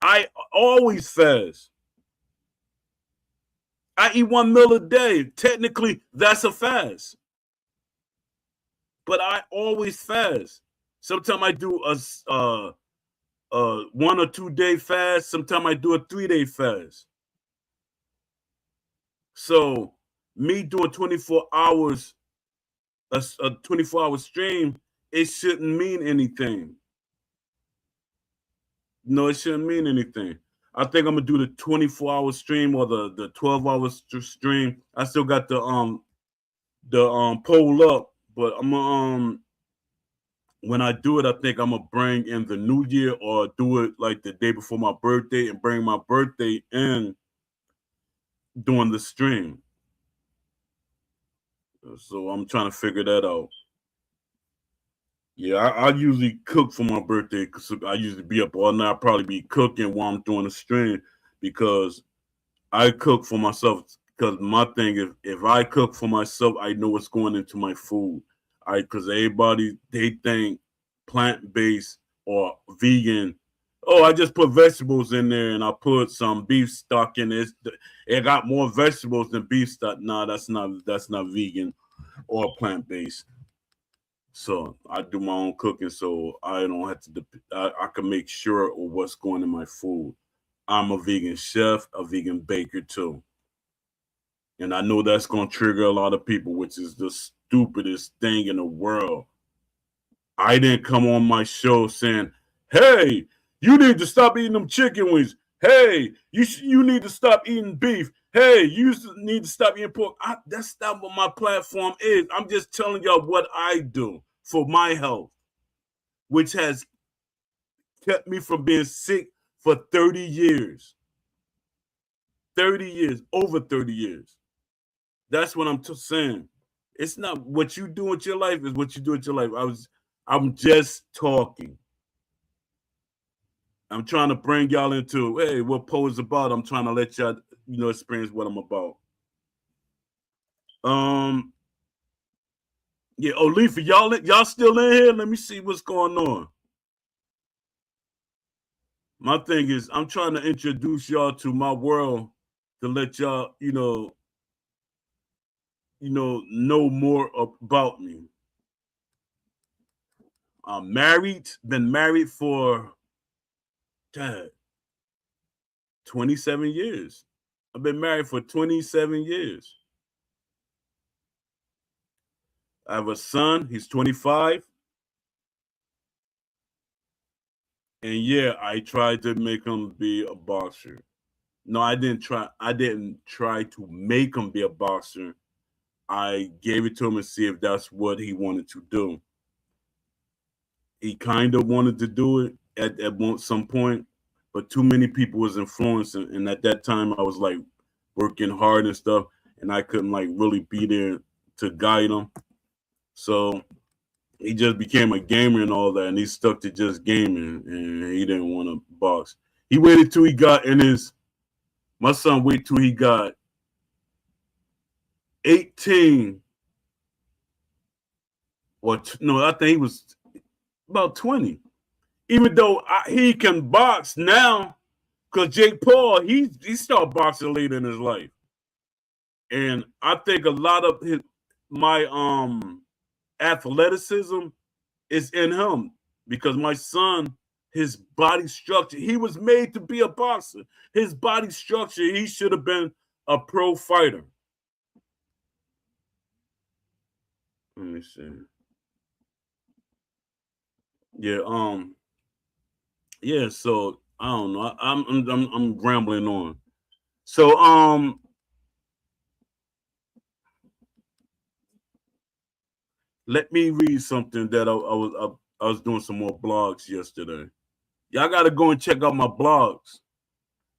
I always fast. I eat 1 meal a day. Technically, that's a fast. But I always fast. Sometimes I do a 1 or 2 day fast. Sometimes I do a 3-day fast. So me doing 24 hours, a 24-hour stream, it shouldn't mean anything. No, it shouldn't mean anything. I think I'm gonna do the 24-hour stream or the 12-hour stream. I still got the poll up, but I'm gonna when I do it, I think I'm gonna bring in the new year, or do it like the day before my birthday and bring my birthday in during the stream. So I'm trying to figure that out. Yeah, I usually cook for my birthday, because I usually be up all night. I'll probably be cooking while I'm doing the stream, because I cook for myself. Because my thing is, if I cook for myself, I know what's going into my food. Because everybody, they think plant-based or vegan. Oh, I just put vegetables in there and I put some beef stock in it. It got more vegetables than beef stock. Nah, that's not vegan or plant-based. So I do my own cooking, so I don't have to. I can make sure of what's going in my food. I'm a vegan chef, a vegan baker too, and I know that's going to trigger a lot of people, which is the stupidest thing in the world. I didn't come on my show saying, "Hey, you need to stop eating them chicken wings. Hey, you need to stop eating beef. Hey, you need to stop eating pork." That's not what my platform is. I'm just telling y'all what I do for my health, which has kept me from being sick for 30 years. 30 years, over 30 years. That's what I'm saying. It's not what you do with your life is what you do with your life. I'm just talking. I'm trying to bring y'all into, hey, what Poe is about. I'm trying to let y'all, experience what I'm about. Yeah, Leafy, y'all still in here? Let me see what's going on. My thing is, I'm trying to introduce y'all to my world, to let y'all, know more about me. I'm married, been married for 27 years. I've been married for 27 years. I have a son, he's 25. And yeah, I tried to make him be a boxer. No, I didn't try to make him be a boxer. I gave it to him and see if that's what he wanted to do. He kind of wanted to do it at some point, but too many people was influencing. And at that time, I was like working hard and stuff, and I couldn't like really be there to guide him. So he just became a gamer and all that, and he stuck to just gaming, and he didn't want to box. He waited till he got my son waited till he got 18, I think he was about 20. Even though he can box now, because Jake Paul, he started boxing later in his life. And I think a lot of my athleticism is in him because my son, his body structure, he was made to be a boxer. His body structure, he should have been a pro fighter. Let me see. Yeah, yeah. So I don't know. I'm rambling on. So let me read something that I was doing some more blogs yesterday. Y'all got to go and check out my blogs.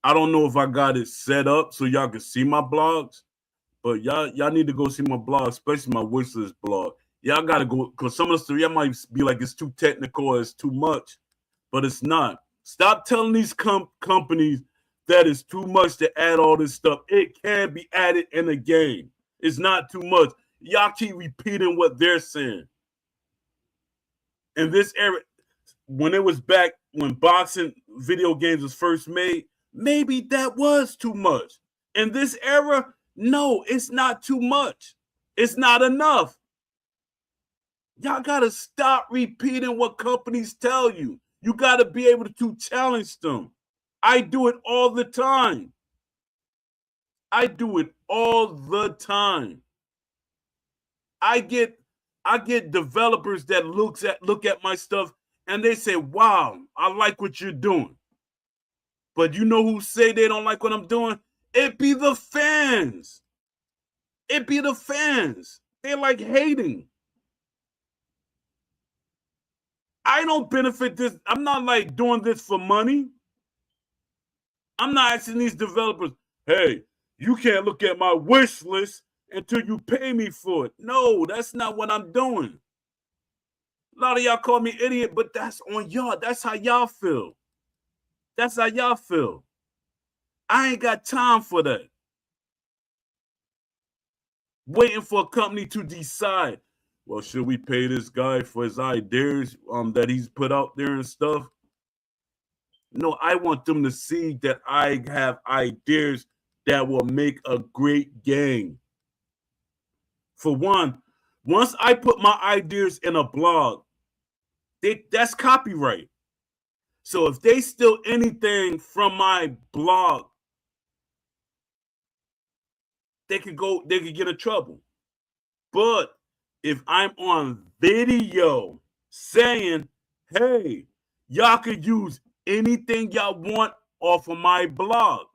I don't know if I got it set up so y'all can see my blogs, but y'all need to go see my blog, especially my Wishlist blog. Y'all got to go because some of the stuff y'all might be like it's too technical or it's too much, but it's not. Stop telling these companies that it's too much to add all this stuff. It can be added in a game. It's not too much. Y'all keep repeating what they're saying. In this era, when it was back when boxing video games was first made, maybe that was too much. In this era, no, it's not too much. It's not enough. Y'all gotta stop repeating what companies tell you. You gotta be able to challenge them. I do it all the time. I do it all the time. I get developers that look at my stuff and they say, "Wow, I like what you're doing." But you know who say they don't like what I'm doing? It be the fans. It be the fans. They like hating. I don't benefit this. I'm not like doing this for money. I'm not asking these developers, "Hey, you can't look at my wish list until you pay me for it." No, that's not what I'm doing. A lot of y'all call me idiot, but that's on y'all. That's how y'all feel. That's how y'all feel. I ain't got time for that. Waiting for a company to decide, well, should we pay this guy for his ideas that he's put out there and stuff? No, I want them to see that I have ideas that will make a great game. For one, once I put my ideas in a blog, that's copyright. So if they steal anything from my blog, they could get in trouble. But if I'm on video saying, "Hey, y'all could use anything y'all want off of my blog,"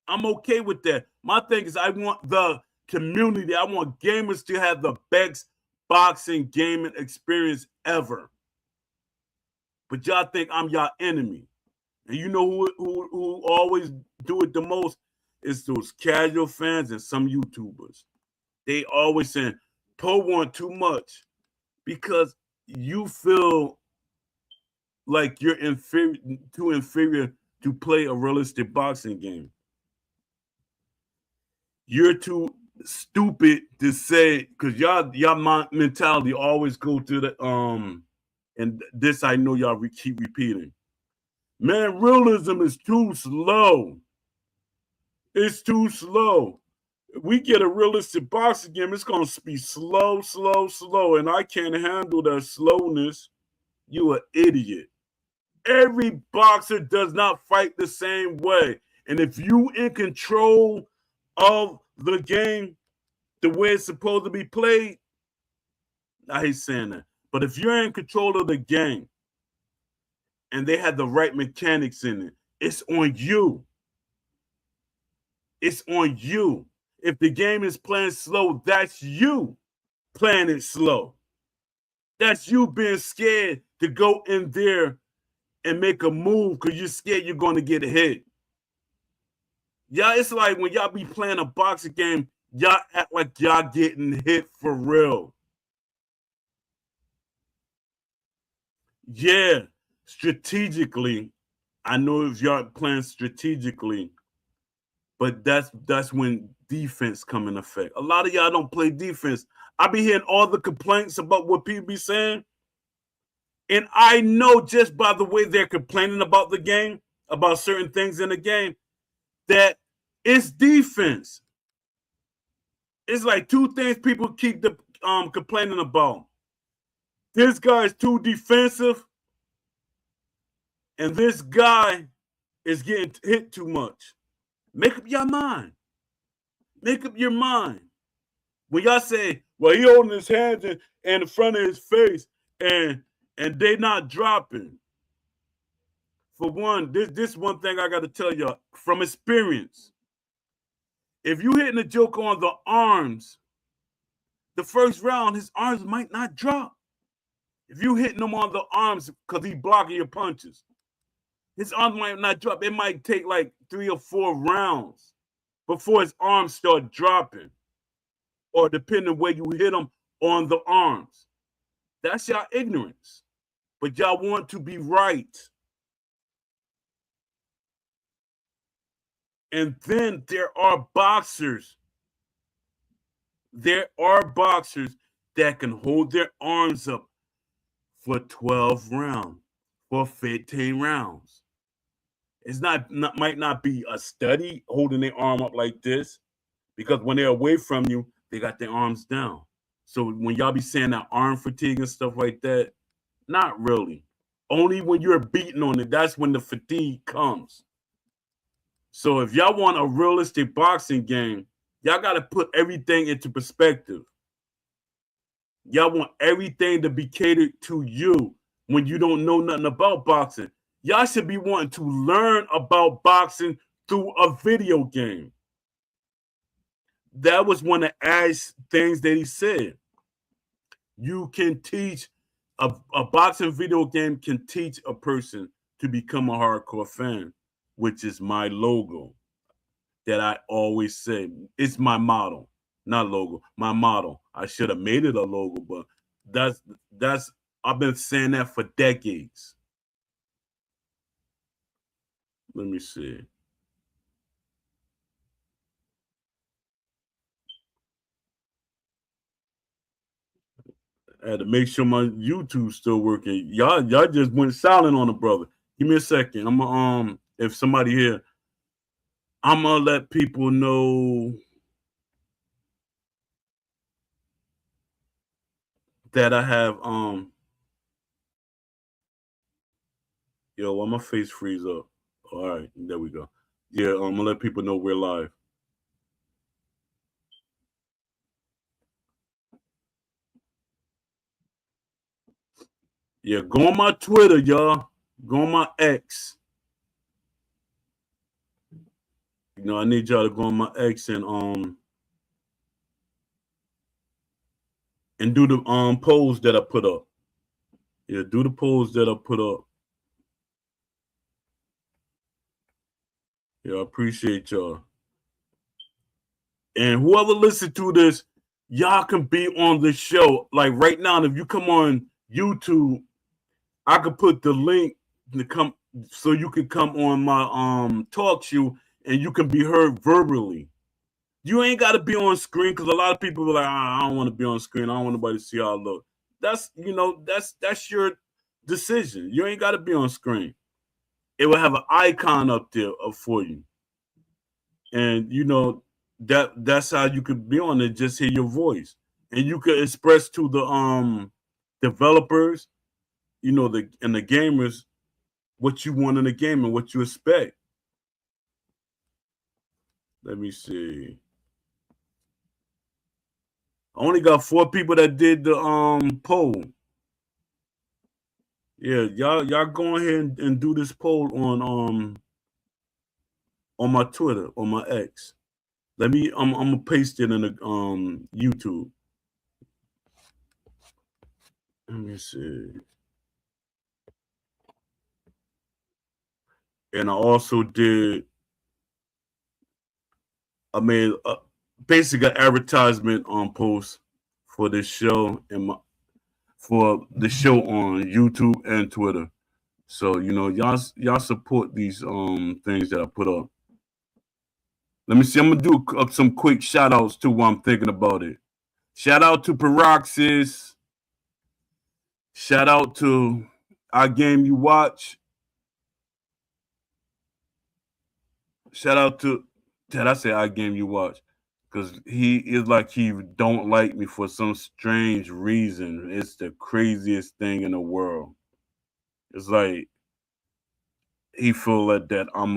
I'm okay with that. My thing is I want the community, I want gamers to have the best boxing gaming experience ever. But y'all think I'm y'all enemy. And you know who always do it the most? It's those casual fans and some YouTubers. They always saying, "Poe want too much," because you feel like you're too inferior to play a realistic boxing game. You're too stupid to say because y'all mentality always go to the and this I know y'all keep repeating. Man, realism is too slow. It's too slow. We get a realistic boxing game, it's gonna be slow, slow, slow, and I can't handle that slowness. You an idiot. Every boxer does not fight the same way. And if you in control of the game the way it's supposed to be played, I hate saying that. But if you're in control of the game and they have the right mechanics in it, it's on you. It's on you. If the game is playing slow, that's you playing it slow. That's you being scared to go in there and make a move because you're scared you're going to get hit. Y'all, it's like when y'all be playing a boxing game, y'all act like y'all getting hit for real. Yeah, strategically. I know if y'all playing strategically, but that's when defense come in effect. A lot of y'all don't play defense. I be hearing all the complaints about what people be saying, and I know just by the way they're complaining about the game, about certain things in the game, that it's defense. It's like two things people keep complaining about. This guy is too defensive, and this guy is getting hit too much. Make up your mind. Make up your mind. When y'all say, well, he holding his hands in the front of his face and they not dropping. For one, this one thing I got to tell y'all from experience. If you hitting a joker on the arms, the first round, his arms might not drop. If you hitting him on the arms because he's blocking your punches, his arms might not drop. It might take like 3 or 4 rounds before his arms start dropping, or depending where you hit him on the arms. That's y'all ignorance. But y'all want to be right. And then there are boxers. There are boxers that can hold their arms up for 12 rounds, for 15 rounds. It's might not be a study holding their arm up like this, because when they're away from you, they got their arms down. So when y'all be saying that arm fatigue and stuff like that, not really. Only when you're beating on it, that's when the fatigue comes. So if y'all want a realistic boxing game, y'all got to put everything into perspective. Y'all want everything to be catered to you when you don't know nothing about boxing. Y'all should be wanting to learn about boxing through a video game. That was one of Ash's things that he said. You can teach, a boxing video game can teach a person to become a hardcore fan, which is my logo that I always say. It's my motto, not logo, my motto. I should have made it a logo, but that's I've been saying that for decades. Let me see. I had to make sure my YouTube's still working. Y'all just went silent on the brother. Give me a second. I'm gonna if somebody here, I'm gonna let people know that I have yo, why my face freeze up? All right, there we go. Yeah, I'm gonna let people know we're live. Yeah, go on my Twitter, y'all. Go on my X. You know, I need y'all to go on my X and do the polls that I put up. Yeah, do the polls that I put up. Yeah, I appreciate y'all. And whoever listens to this, y'all can be on the show. Like right now, if you come on YouTube, I could put the link to come so you can come on my talk show and you can be heard verbally. You ain't got to be on screen, because a lot of people are like, I don't want to be on screen. I don't want nobody to see how I look. That's that's your decision. You ain't got to be on screen. It will have an icon up there for you, and that's how you could be on it. Just hear your voice, and you could express to the developers, the gamers, what you want in the game and what you expect. Let me see. I only got 4 people that did the poll. Yeah, y'all go ahead and do this poll on my Twitter, on my X. I'm gonna paste it in the YouTube. Let me see. And I also I made basically an advertisement on post for this show for the show on YouTube and Twitter. So y'all support these things that I put up. Let me see. I'm gonna do some quick shout outs too while I'm thinking about it. Shout out to Peroxis. Shout out to Our Game You Watch. Shout out to, did I say Our Game You Watch? because he is like he don't like me for some strange reason. It's the craziest thing in the world. It's like he feel like that I'm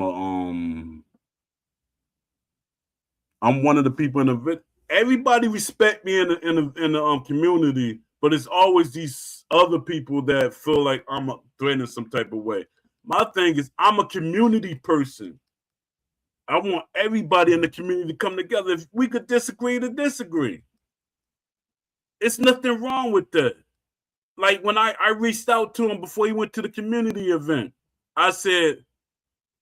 one of the people in the everybody respect me in the community, but it's always these other people that feel like I'm threatening some type of way. My thing is I'm a community person. I want everybody in the community to come together. If we could disagree to disagree, it's nothing wrong with that. Like when I reached out to him before he went to the community event, I said,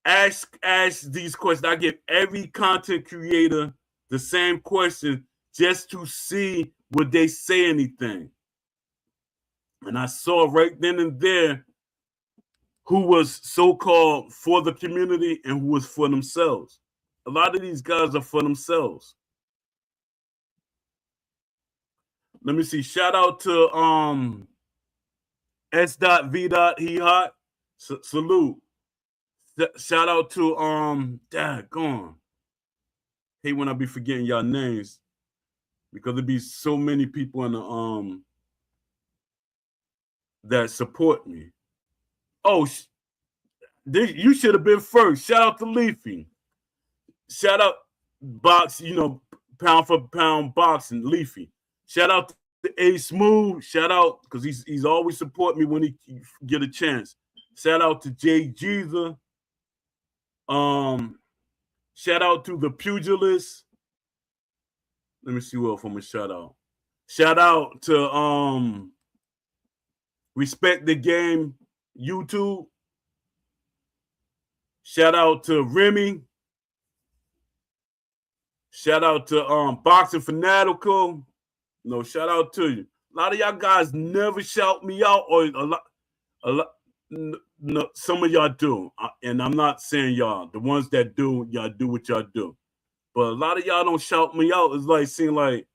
ask these questions. I give every content creator the same question just to see would they say anything. And I saw right then and there who was so-called for the community and who was for themselves. A lot of these guys are for themselves. Let me see. Shout out to S.V. He hot. Salute. Shout out to daggone. Hey, when I be forgetting y'all names because there be so many people in the that support me. Oh, you should have been first. Shout out to Leafy. Shout out box, pound for pound boxing, Leafy. Shout out to A Smooth. Shout out because he's always support me when he get a chance. Shout out to Jay Jeezer. Shout out to the Pugilist. Let me see what else I'm gonna shout out. Shout out to Respect the Game YouTube. Shout out to Remy. Shout out to Boxing Fanatical. No, shout out to you. A lot of y'all guys never shout me out, or a lot. No, some of y'all do, and I'm not saying y'all. The ones that do, y'all do what y'all do. But a lot of y'all don't shout me out. It's like seeing like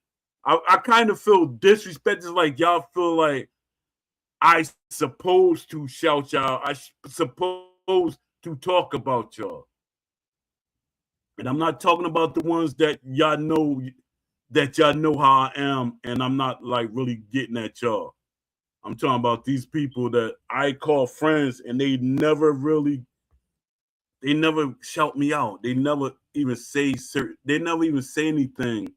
I kind of feel disrespected. It's like y'all feel like I supposed to shout y'all. I supposed to talk about y'all. And I'm not talking about the ones that y'all know how I am, and I'm not like really getting at y'all. I'm talking about these people that I call friends, and they never shout me out. They never even say anything.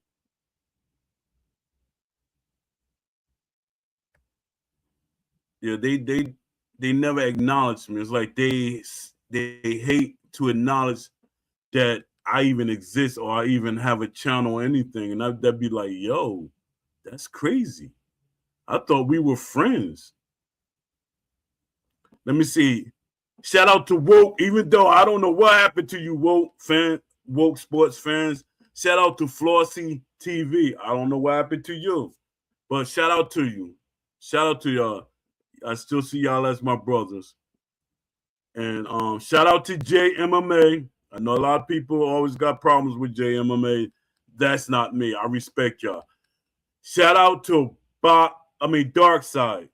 Yeah, they never acknowledge me. It's like they hate to acknowledge that I even exist or I even have a channel or anything. And that'd be like, yo, that's crazy. I thought we were friends. Let me see. Shout out to Woke, even though I don't know what happened to you, Woke sports fans. Shout out to Flossy TV. I don't know what happened to you, but shout out to you. Shout out to y'all. I still see y'all as my brothers. And shout out to JMMA. I know a lot of people always got problems with JMMA. That's not me. I respect y'all. Shout out to Dark Side.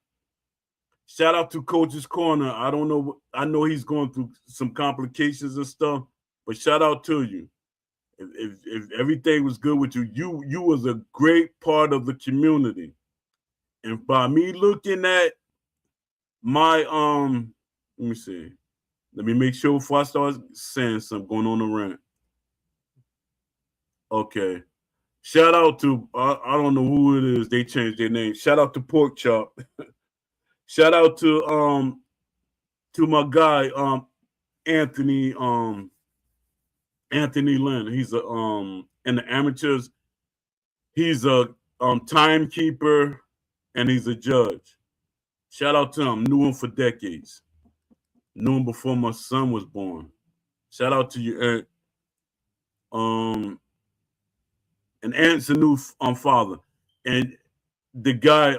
Shout out to Coach's Corner. I don't know. I know he's going through some complications and stuff, but shout out to you. If everything was good with you, you was a great part of the community. And by me looking at my let me see. Let me make sure before I start saying something going on the rant. Okay. Shout out to I don't know who it is. They changed their name. Shout out to Pork Chop. Shout out to my guy Anthony Lynn. He's a in the amateurs. He's a timekeeper and he's a judge. Shout out to him. Knew him for decades. Knew him before my son was born. Shout out to you, Ant. And Ant's a new father. And the guy,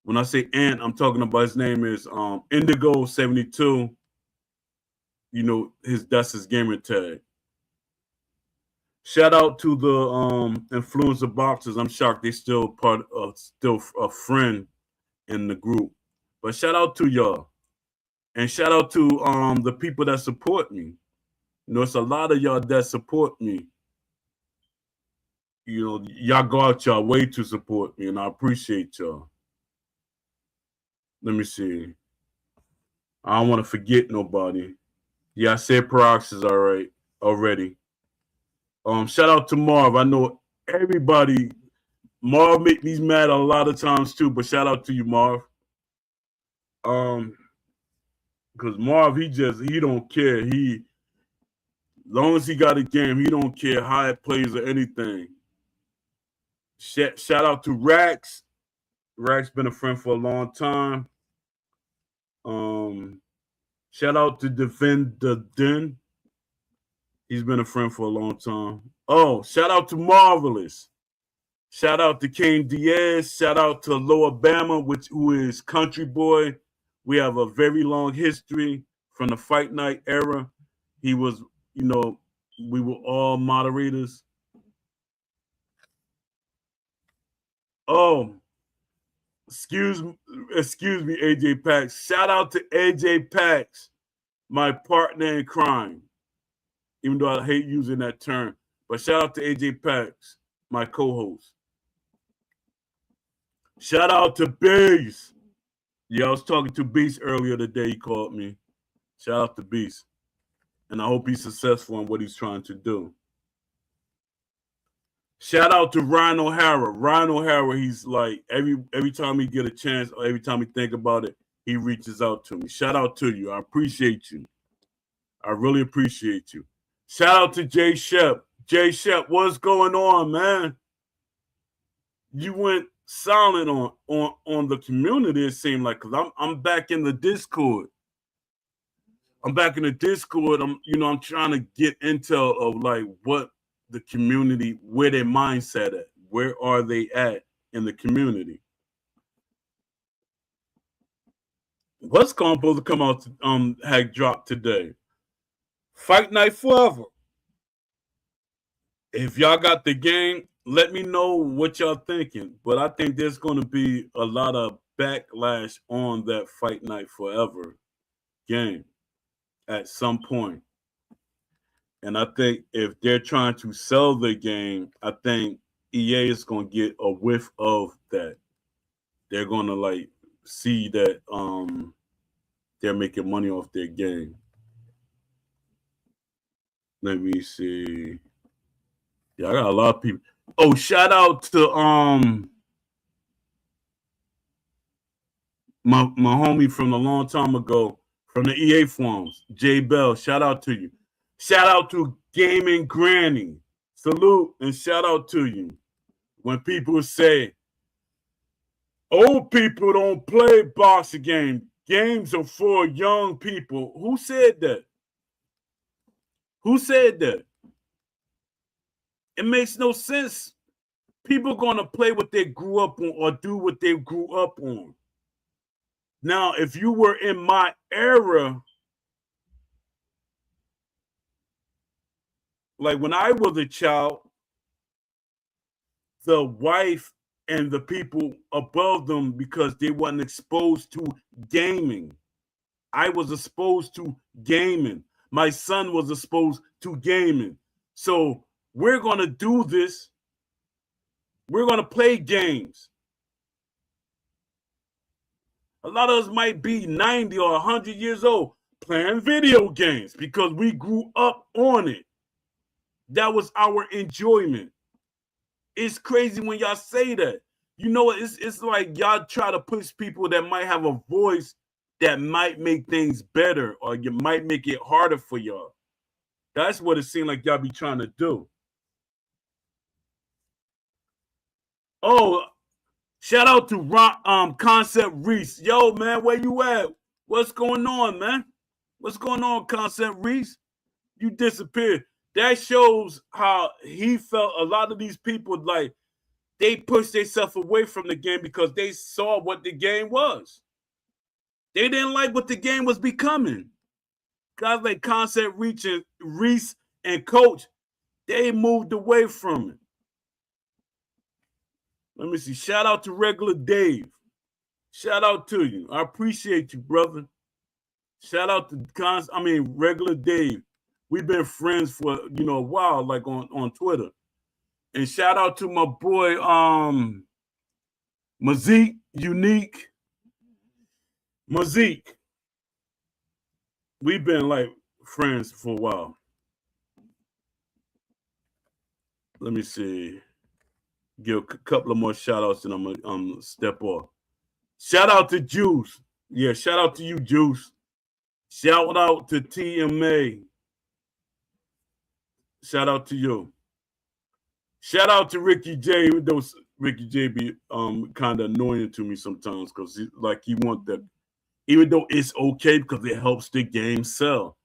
when I say Ant, I'm talking about his name is Indigo72. You know, that's his gamer tag. Shout out to the influencer boxers. I'm shocked they still still a friend in the group. But shout out to y'all. And shout out to the people that support me. You know, it's a lot of y'all that support me. y'all go out y'all way to support me, and I appreciate y'all. Let me see. I don't want to forget nobody. Yeah, I said Parox is all right already. Shout out to Marv. I know everybody. Marv make me mad a lot of times too, but shout out to you, Marv. Because Marv, he don't care. Long as he got a game, he don't care how it plays or anything. Shout out to Rax. Rax been a friend for a long time. Shout out to Defend the Den. He's been a friend for a long time. Oh, shout out to Marvelous. Shout out to Kane Diaz. Shout out to Low Alabama, who is Country Boy. We have a very long history from the Fight Night era. He was, we were all moderators. Oh, excuse me, AJ Pax. Shout out to AJ Pax, my partner in crime. Even though I hate using that term, but shout out to AJ Pax, my co-host. Shout out to Beast. Yeah, I was talking to Beast earlier today. He called me. Shout out to Beast. And I hope he's successful in what he's trying to do. Shout out to Ryan O'Hara. Ryan O'Hara, he's like, every time he get a chance or every time he think about it, he reaches out to me. Shout out to you. I appreciate you. I really appreciate you. Shout out to Jay Shep. Jay Shep, what's going on, man? You went silent on the community, it seemed like, because I'm back in the Discord. I'm back in the Discord. I'm trying to get intel of like what the community, where their mindset at. Where are they at in the community? What's supposed to come out had dropped today? Fight Night Forever. If y'all got the game, let me know what y'all thinking. But I think there's going to be a lot of backlash on that Fight Night Forever game at some point. And I think if they're trying to sell the game, I think EA is going to get a whiff of that. They're going to like see that they're making money off their game. Let me see. Yeah, I got a lot of people. Oh, shout out to my homie from a long time ago from the EA forums, Jay Bell. Shout out to you. Shout out to Gaming Granny. Salute and shout out to you. When people say old people don't play boxing games, games are for young people. Who said that? Who said that? It makes no sense. People are going to play what they grew up on or do what they grew up on. Now, if you were in my era, like when I was a child, the wife and the people above them, because they weren't exposed to gaming. I was exposed to gaming. My son was exposed to gaming. So we're going to do this. We're going to play games. A lot of us might be 90 or 100 years old playing video games because we grew up on it. That was our enjoyment. It's crazy when y'all say that. You know, it's like y'all try to push people that might have a voice that might make things better or you might make it harder for y'all. That's what it seemed like y'all be trying to do. Oh, shout out to Concept Reese. Yo, man, where you at? What's going on, man? What's going on, Concept Reese? You disappeared. That shows how he felt. A lot of these people, like, they pushed themselves away from the game because they saw what the game was. They didn't like what the game was becoming. Guys like Concept Reese and Coach, they moved away from it. Let me see. Shout out to Regular Dave. Shout out to you. I appreciate you, brother. Shout out to Regular Dave. We've been friends for a while, like on Twitter. And shout out to my boy Mazik Unique. Mazik. We've been like friends for a while. Let me see. Give a couple of more shout outs and I'm gonna step off. Shout out to Juice. Yeah, shout out to you, Juice. Shout out to TMA. Shout out to you. Shout out to Ricky J. Those Ricky J be kind of annoying to me sometimes because he want that, even though it's okay because it helps the game sell.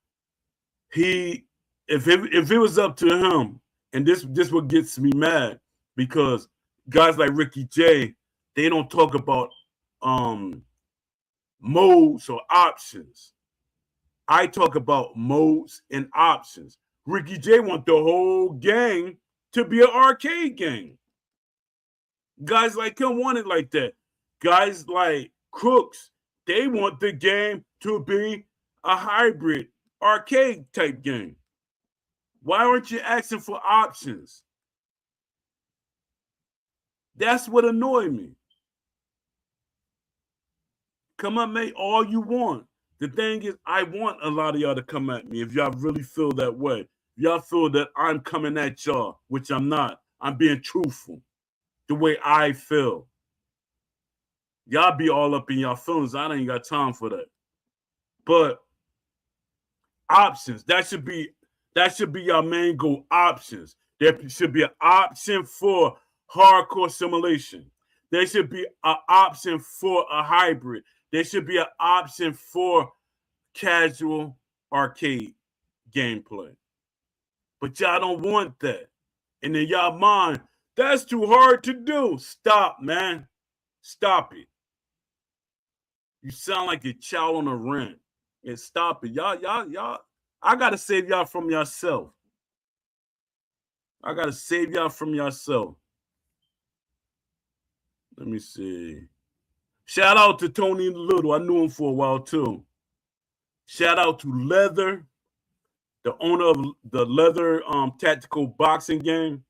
If it was up to him, and this what gets me mad because guys like Ricky J, they don't talk about modes or options. I talk about modes and options. Ricky J want the whole game to be an arcade game. Guys like him want it like that. Guys like Crooks, they want the game to be a hybrid arcade type game. Why aren't you asking for options? That's what annoyed me. Come at me all you want. The thing is, I want a lot of y'all to come at me if y'all really feel that way. If y'all feel that I'm coming at y'all, which I'm not. I'm being truthful. The way I feel. Y'all be all up in y'all feelings. I ain't got time for that. But options, that should be your main goal. Options. There should be an option for hardcore simulation. There should be an option for a hybrid. There should be an option for casual arcade gameplay. But y'all don't want that. And in y'all mind, that's too hard to do. Stop, man. Stop it. You sound like a child on a rant. And stop it. Y'all. I gotta save y'all from yourself. I gotta save y'all from yourself. Let me see. Shout out to Tony Little. I knew him for a while too. Shout out to Leather, the owner of the Leather tactical boxing game.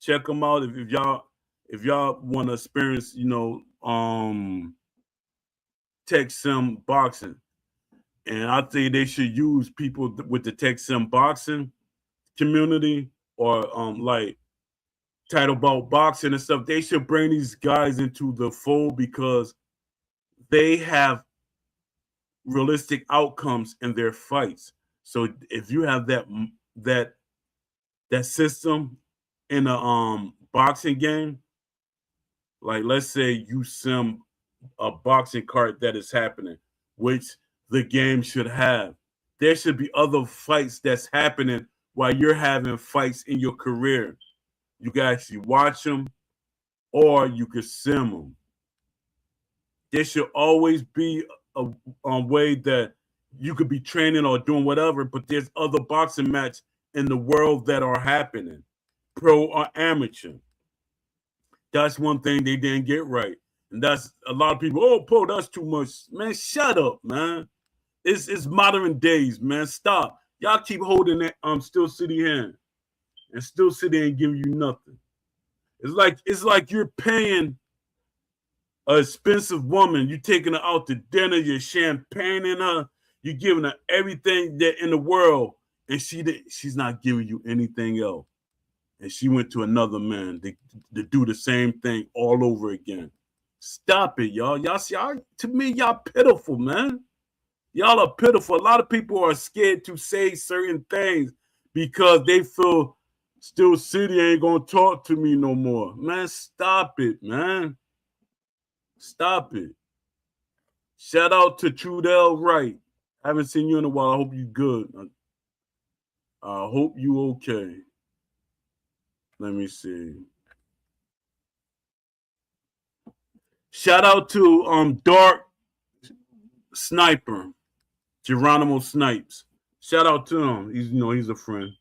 Check them out if y'all want to experience, tech sim boxing. And I think they should use people with the tech sim boxing community or like title bout boxing and stuff. They should bring these guys into the fold because they have realistic outcomes in their fights. So if you have that system in a boxing game, like let's say you sim a boxing card that is happening, which the game should have. There should be other fights that's happening while you're having fights in your career. You can actually watch them or you could sim them. There should always be a way that you could be training or doing whatever, but there's other boxing matches in the world that are happening, pro or amateur. That's one thing they didn't get right. And that's a lot of people, oh, Poe, that's too much. Man, shut up, man. It's modern days, man. Stop. Y'all keep holding that Still City hand. And Still City ain't giving you nothing. It's like you're paying an expensive woman. You taking her out to dinner, you're champagning her, you're giving her everything that in the world, and she's not giving you anything else. And she went to another man to do the same thing all over again. Stop it, y'all. Y'all, to me, y'all pitiful, man. Y'all are pitiful. A lot of people are scared to say certain things because they feel Still City ain't gonna talk to me no more. Man, stop it, man. Stop it. Shout out to Trudell Wright. I haven't seen you in a while. I hope you good. I hope you okay. Let me see. Shout out to Dark Sniper, Geronimo Snipes. Shout out to him. He's a friend.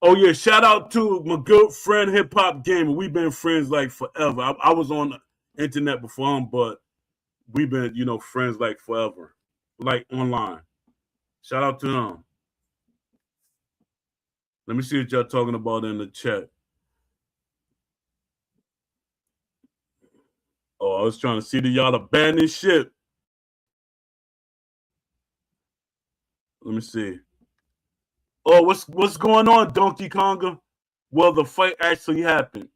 Oh yeah, shout out to my good friend Hip Hop Gamer. We've been friends like forever. I was on the internet before him, but we've been, friends like forever, like online. Shout out to him. Let me see what y'all talking about in the chat. Oh, I was trying to see that y'all abandon ship. Let me see. Oh, what's going on, Donkey Konga? Well, the fight actually happened.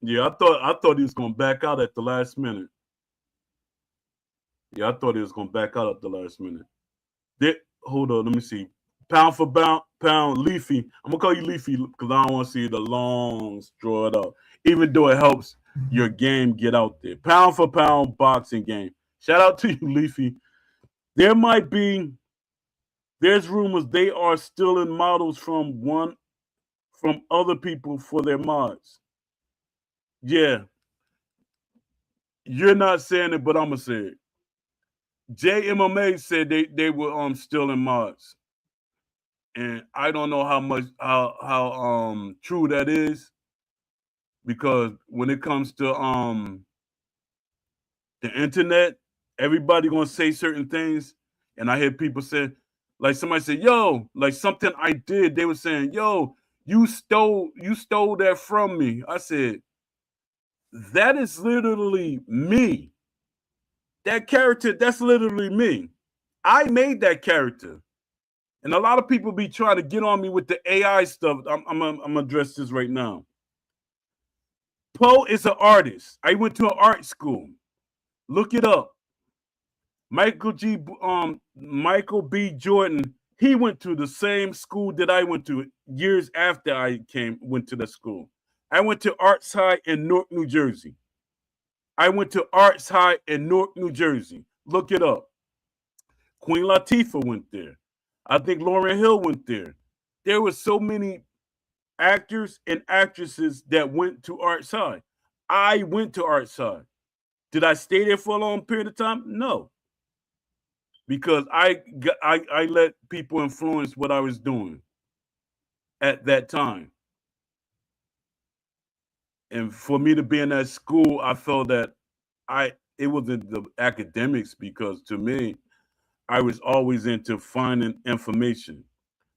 Yeah, I thought he was gonna back out at the last minute. Yeah, I thought he was gonna back out at the last minute. Hold on, let me see. Pound for pound, Leafy. I'm gonna call you Leafy because I don't want to see the long draw it out. Even though it helps your game get out there. Pound for pound boxing game. Shout out to you, Leafy. There's rumors they are stealing models from other people for their mods. Yeah, you're not saying it, but I'm gonna say it. JMMA said they were stealing mods, and I don't know how true that is, because when it comes to the internet, everybody gonna say certain things, and I hear people say, like somebody said, "Yo," like something I did, they were saying, "Yo, you stole that from me." I said, "That is literally me. That character, that's literally me. I made that character." And a lot of people be trying to get on me with the AI stuff. I'm gonna address this right now. Poe is an artist. I went to an art school. Look it up. Michael B. Jordan, he went to the same school that I went to years after I went to the school. I went to Arts High in Newark, New Jersey. Look it up. Queen Latifah went there. I think Lauryn Hill went there. There were so many actors and actresses that went to Arts High. I went to Arts High. Did I stay there for a long period of time? No, because I let people influence what I was doing at that time. And for me to be in that school, I felt that it wasn't the academics, because to me, I was always into finding information.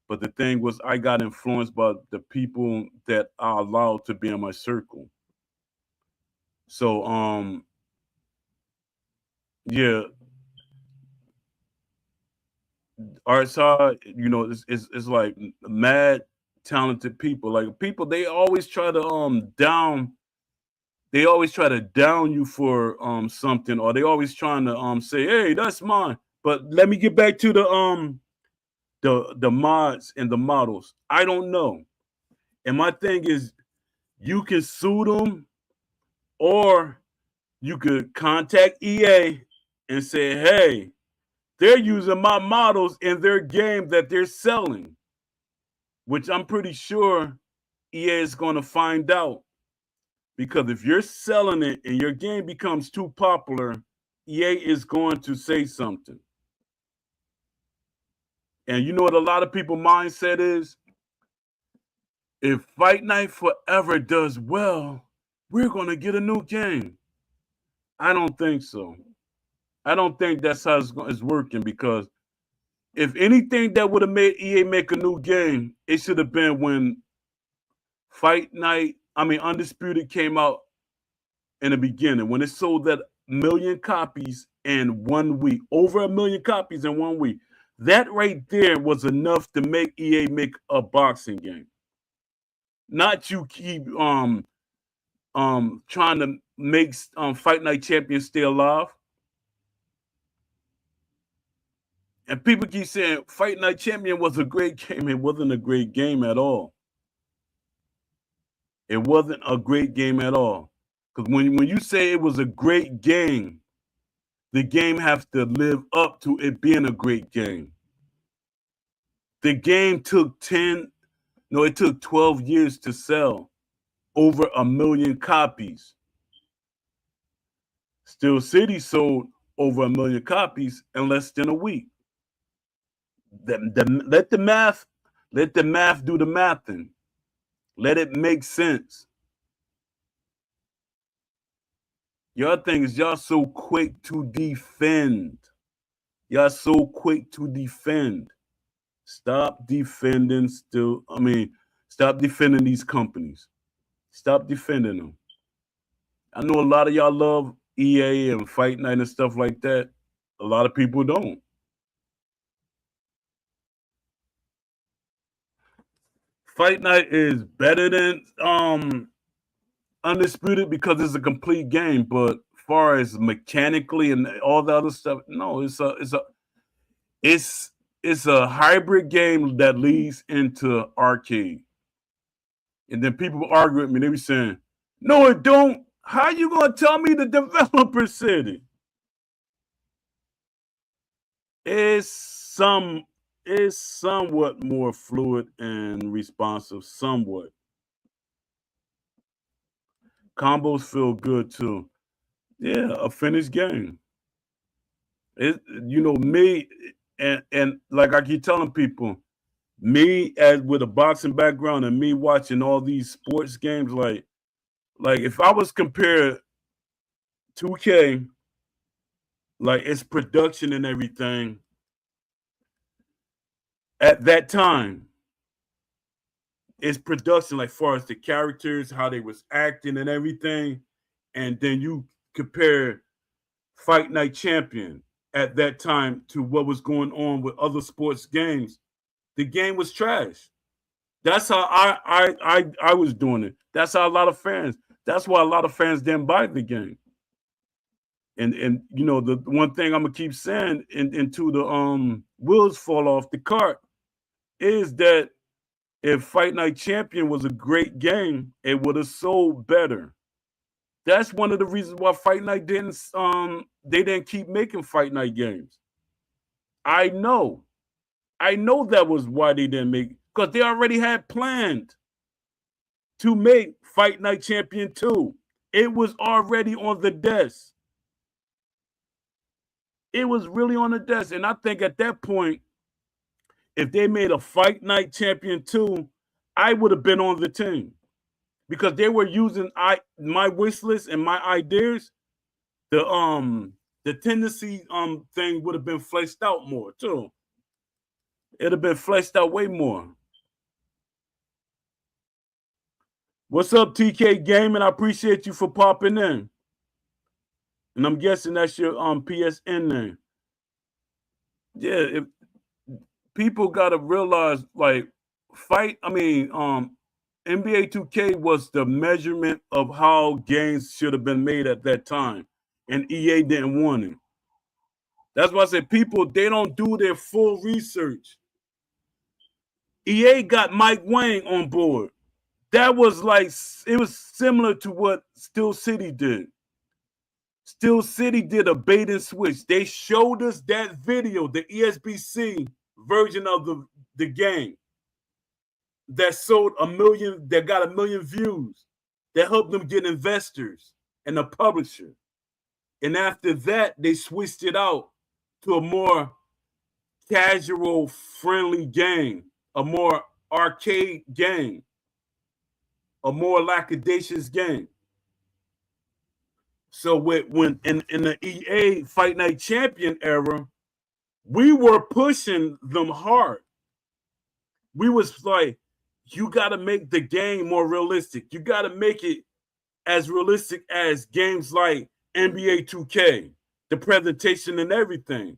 But the thing was, I got influenced by the people that I allowed to be in my circle. So yeah, art side, it's like mad talented people. Like people, they always try to down you for something, or they always trying to say, "Hey, that's mine." But let me get back to the mods and the models. I don't know. And my thing is, you can sue them, or you could contact EA and say, "Hey, they're using my models in their game that they're selling," which I'm pretty sure EA is going to find out, because if you're selling it and your game becomes too popular, EA is going to say something. And you know what a lot of people mindset is? If Fight Night Forever does well, we're going to get a new game. I don't think so. I don't think that's how it's working, because if anything that would have made EA make a new game, it should have been when Undisputed came out in the beginning, when it sold that million copies in 1 week, over a million copies in 1 week. That right there was enough to make EA make a boxing game. Not you keep trying to make Fight Night Champions stay alive. And people keep saying Fight Night Champion was a great game. It wasn't a great game at all. It wasn't a great game at all. Because when you say it was a great game, the game has to live up to it being a great game. The game took 12 years to sell over a million copies. Steel City sold over a million copies in less than a week. Let the math do the mathing. Let it make sense. Y'all thing is y'all so quick to defend. Y'all so quick to defend. Stop defending stop defending these companies. Stop defending them. I know a lot of y'all love EA and Fight Night and stuff like that. A lot of people don't. Fight Night is better than Undisputed because it's a complete game, but far as mechanically and all the other stuff, no, it's a hybrid game that leads into arcade. And then people argue with me, they be saying, no, it don't. How you gonna tell me the developer said it? It's somewhat more fluid and responsive, somewhat. Combos feel good too. Yeah, a finished game. Me and like I keep telling people, me as with a boxing background and me watching all these sports games, like if I was compare 2K, like its production and everything at that time, its production, like far as the characters, how they was acting and everything, and then you compare Fight Night Champion at that time to what was going on with other sports games, the game was trash. That's how I was doing it. That's how a lot of fans. That's why a lot of fans didn't buy the game. And the one thing I'm gonna keep saying into the wheels fall off the cart is that if Fight Night Champion was a great game, it would have sold better. That's one of the reasons why Fight Night they didn't keep making Fight Night games. I know that was why they didn't make, because they already had planned to make Fight Night Champion 2. It was already on the desk. It was really on the desk. And I think at that point, if they made a Fight Night Champion 2, I would have been on the team. Because they were using my wish list and my ideas, the tendency thing would have been fleshed out more too. It'd have been fleshed out way more. What's up, TK Gaming? I appreciate you for popping in. And I'm guessing that's your PSN name. Yeah, people gotta realize, like, NBA 2K was the measurement of how games should have been made at that time, and EA didn't want it. That's why I said people, they don't do their full research. EA got Mike Wang on board. That was like, it was similar to what Steel City did. Steel City did a bait and switch. They showed us that video, the ESBC version of the game that sold that got 1 million views, that helped them get investors and a publisher. And after that, they switched it out to a more casual, friendly game, a more arcade game, a more lackadaisious game. So when in the EA Fight Night Champion era, we were pushing them hard. We was like, you got to make the game more realistic. You got to make it as realistic as games like NBA 2K, the presentation and everything.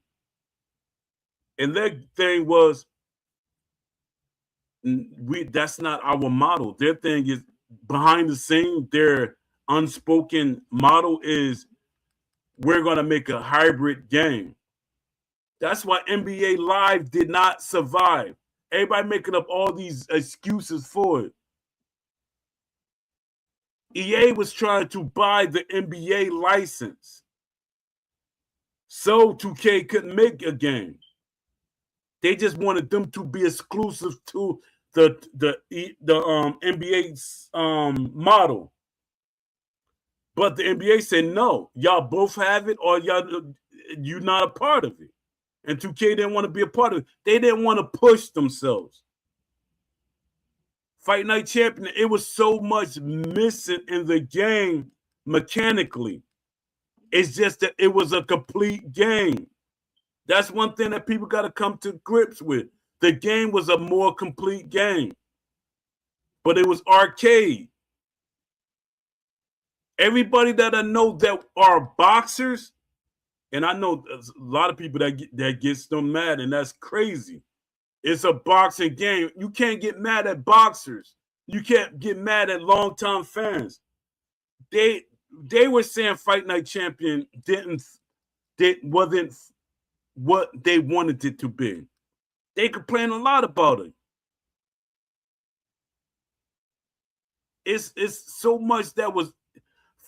And their thing was, that's not our model. Their thing is behind the scene, their unspoken model is, we're going to make a hybrid game. That's why NBA Live did not survive. Everybody making up all these excuses for it. EA was trying to buy the NBA license, so 2K couldn't make a game. They just wanted them to be exclusive to the NBA's model. But the NBA said, no, y'all both have it, or you're not a part of it. And 2K didn't want to be a part of it. They didn't want to push themselves. Fight Night Champion, it was so much missing in the game mechanically. It's just that it was a complete game. That's one thing that people got to come to grips with. The game was a more complete game, but it was arcade. Everybody that I know that are boxers, and I know a lot of people that gets them mad, and that's crazy. It's a boxing game. You can't get mad at boxers. You can't get mad at longtime fans. They they were saying Fight Night Champion wasn't what they wanted it to be. They complain a lot about it. It's so much that was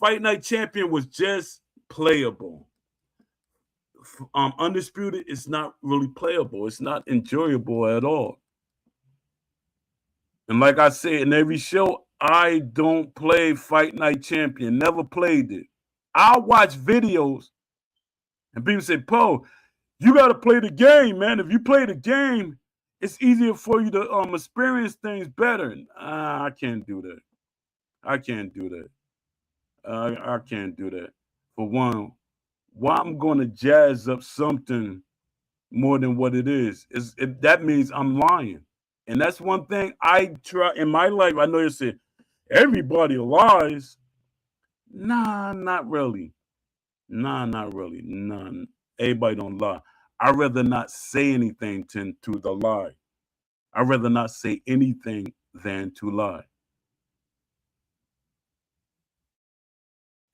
Fight Night Champion was just playable. Undisputed is not really playable. It's not enjoyable at all. And like I said in every show, I don't play Fight Night Champion. Never played it. I'll watch videos and people say, Poe, you got to play the game, man. If you play the game, it's easier for you to experience things better. I can't do that. I can't do that. I can't do that. For one, why I'm going to jazz up something more than what it is? That means I'm lying. And that's one thing I try in my life. I know you say everybody lies. Nah, not really. Nah, not really. Nah, everybody don't lie. I'd rather not say anything to the lie. I'd rather not say anything than to lie.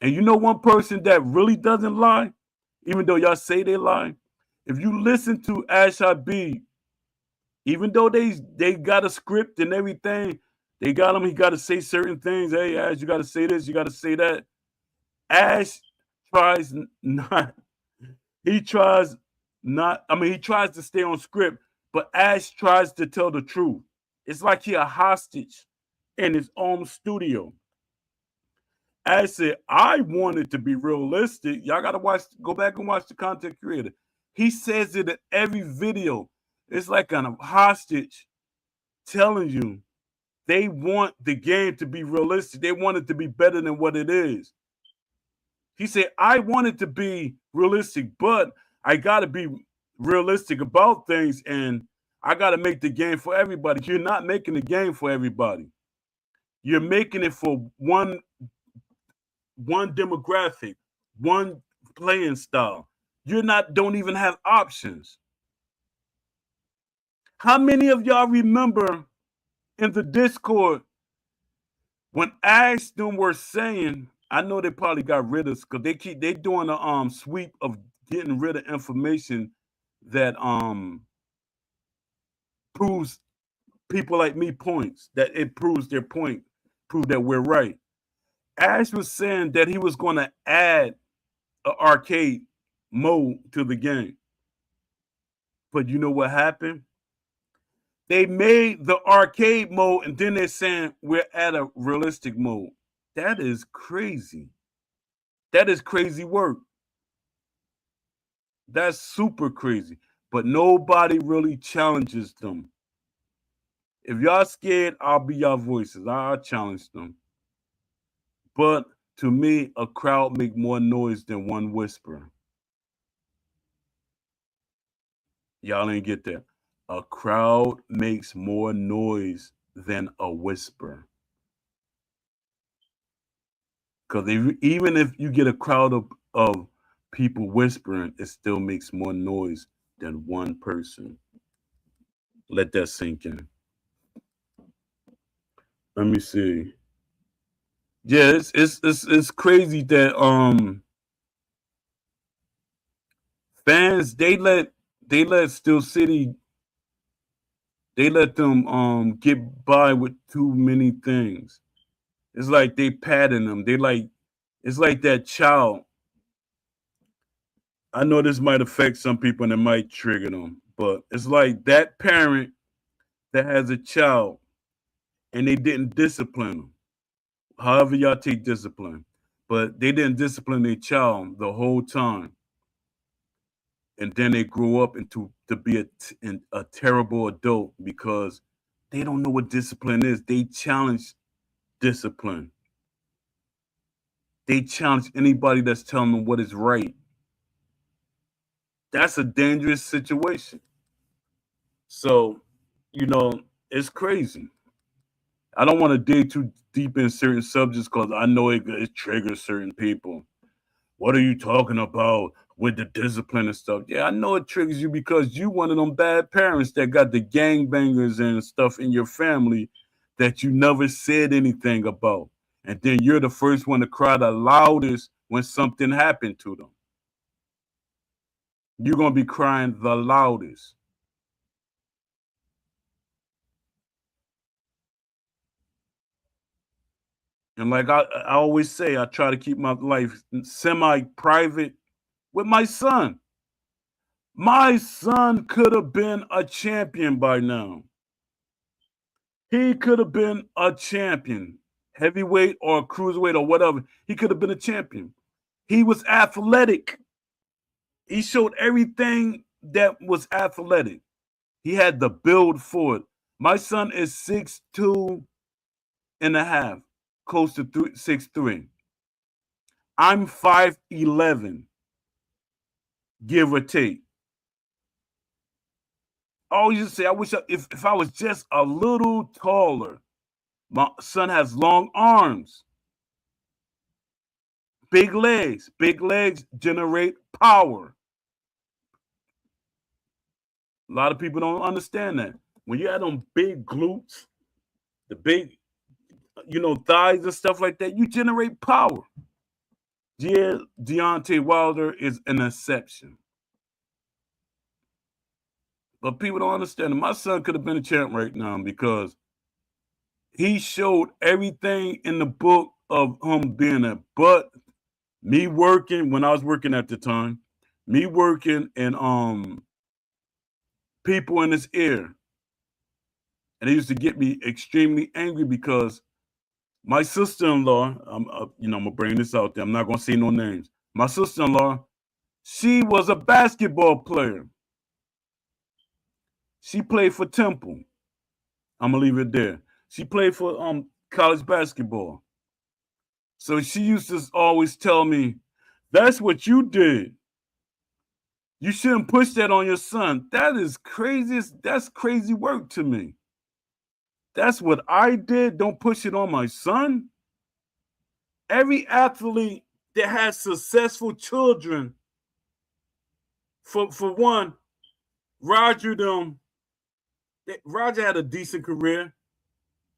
And you know one person that really doesn't lie, even though y'all say they lie? If you listen to Ash B, even though they got a script and everything, they got him, he got to say certain things. Hey, Ash, you got to say this, you got to say that. Ash tries not, he tries not, I mean, he tries to stay on script, but Ash tries to tell the truth. It's like he a hostage in his own studio. Ash said, I want it to be realistic. Y'all got to go back and watch the content creator. He says it in every video. It's like a hostage telling you they want the game to be realistic. They want it to be better than what it is. He said, I want it to be realistic, but I got to be realistic about things, and I got to make the game for everybody. You're not making the game for everybody. You're making it for one demographic, one playing style. Don't even have options. How many of y'all remember in the Discord when Ash them were saying, I know they probably got rid of us because they doing a sweep of getting rid of information that proves people like me points, that it proves their point, prove that we're right. Ash was saying that he was going to add an arcade mode to the game. But you know what happened? They made the arcade mode and then they're saying we're at a realistic mode. That is crazy. That is crazy work. That's super crazy. But nobody really challenges them. If y'all scared, I'll be your voices. I'll challenge them. But to me, a crowd make more noise than one whisper. Y'all ain't get that. A crowd makes more noise than a whisper. Because even if you get a crowd of people whispering, it still makes more noise than one person. Let that sink in. Let me see. Yeah, it's crazy that fans they let Steel City, they let them get by with too many things. It's like they patting them. It's like that child. I know this might affect some people and it might trigger them, but it's like that parent that has a child and they didn't discipline them. However, y'all take discipline, but they didn't discipline their child the whole time. And then they grow up to be a terrible adult because they don't know what discipline is. They challenge discipline. They challenge anybody that's telling them what is right. That's a dangerous situation. So, it's crazy. I don't want to dig too deep in certain subjects because I know it triggers certain people. What are you talking about with the discipline and stuff? Yeah, I know it triggers you because you one of them bad parents that got the gangbangers and stuff in your family that you never said anything about. And then you're the first one to cry the loudest when something happened to them. You're going to be crying the loudest. And like I always say, I try to keep my life semi-private with my son. My son could have been a champion by now. He could have been a champion, heavyweight or cruiserweight or whatever. He could have been a champion. He was athletic. He showed everything that was athletic. He had the build for it. My son is 6'2" and a half, close to 6'3". I'm 5'11", give or take. I always used to say, I wish if I was just a little taller. My son has long arms, big legs. Big legs generate power. A lot of people don't understand that. When you have them big glutes, the big, thighs and stuff like that, you generate power. Yeah, Deontay Wilder is an exception. But people don't understand it. My son could have been a champ right now because he showed everything in the book of him being a but me working when I was working at the time, me working and people in his ear. And it used to get me extremely angry because my sister-in-law, I'm gonna bring this out there. I'm not gonna say no names. My sister-in-law, she was a basketball player. She played for Temple. I'm gonna leave it there. She played for college basketball. So she used to always tell me, "That's what you did. You shouldn't push that on your son." That is crazy. That's crazy work to me. That's what I did. Don't push it on my son. Every athlete that has successful children, for one, Roger had a decent career.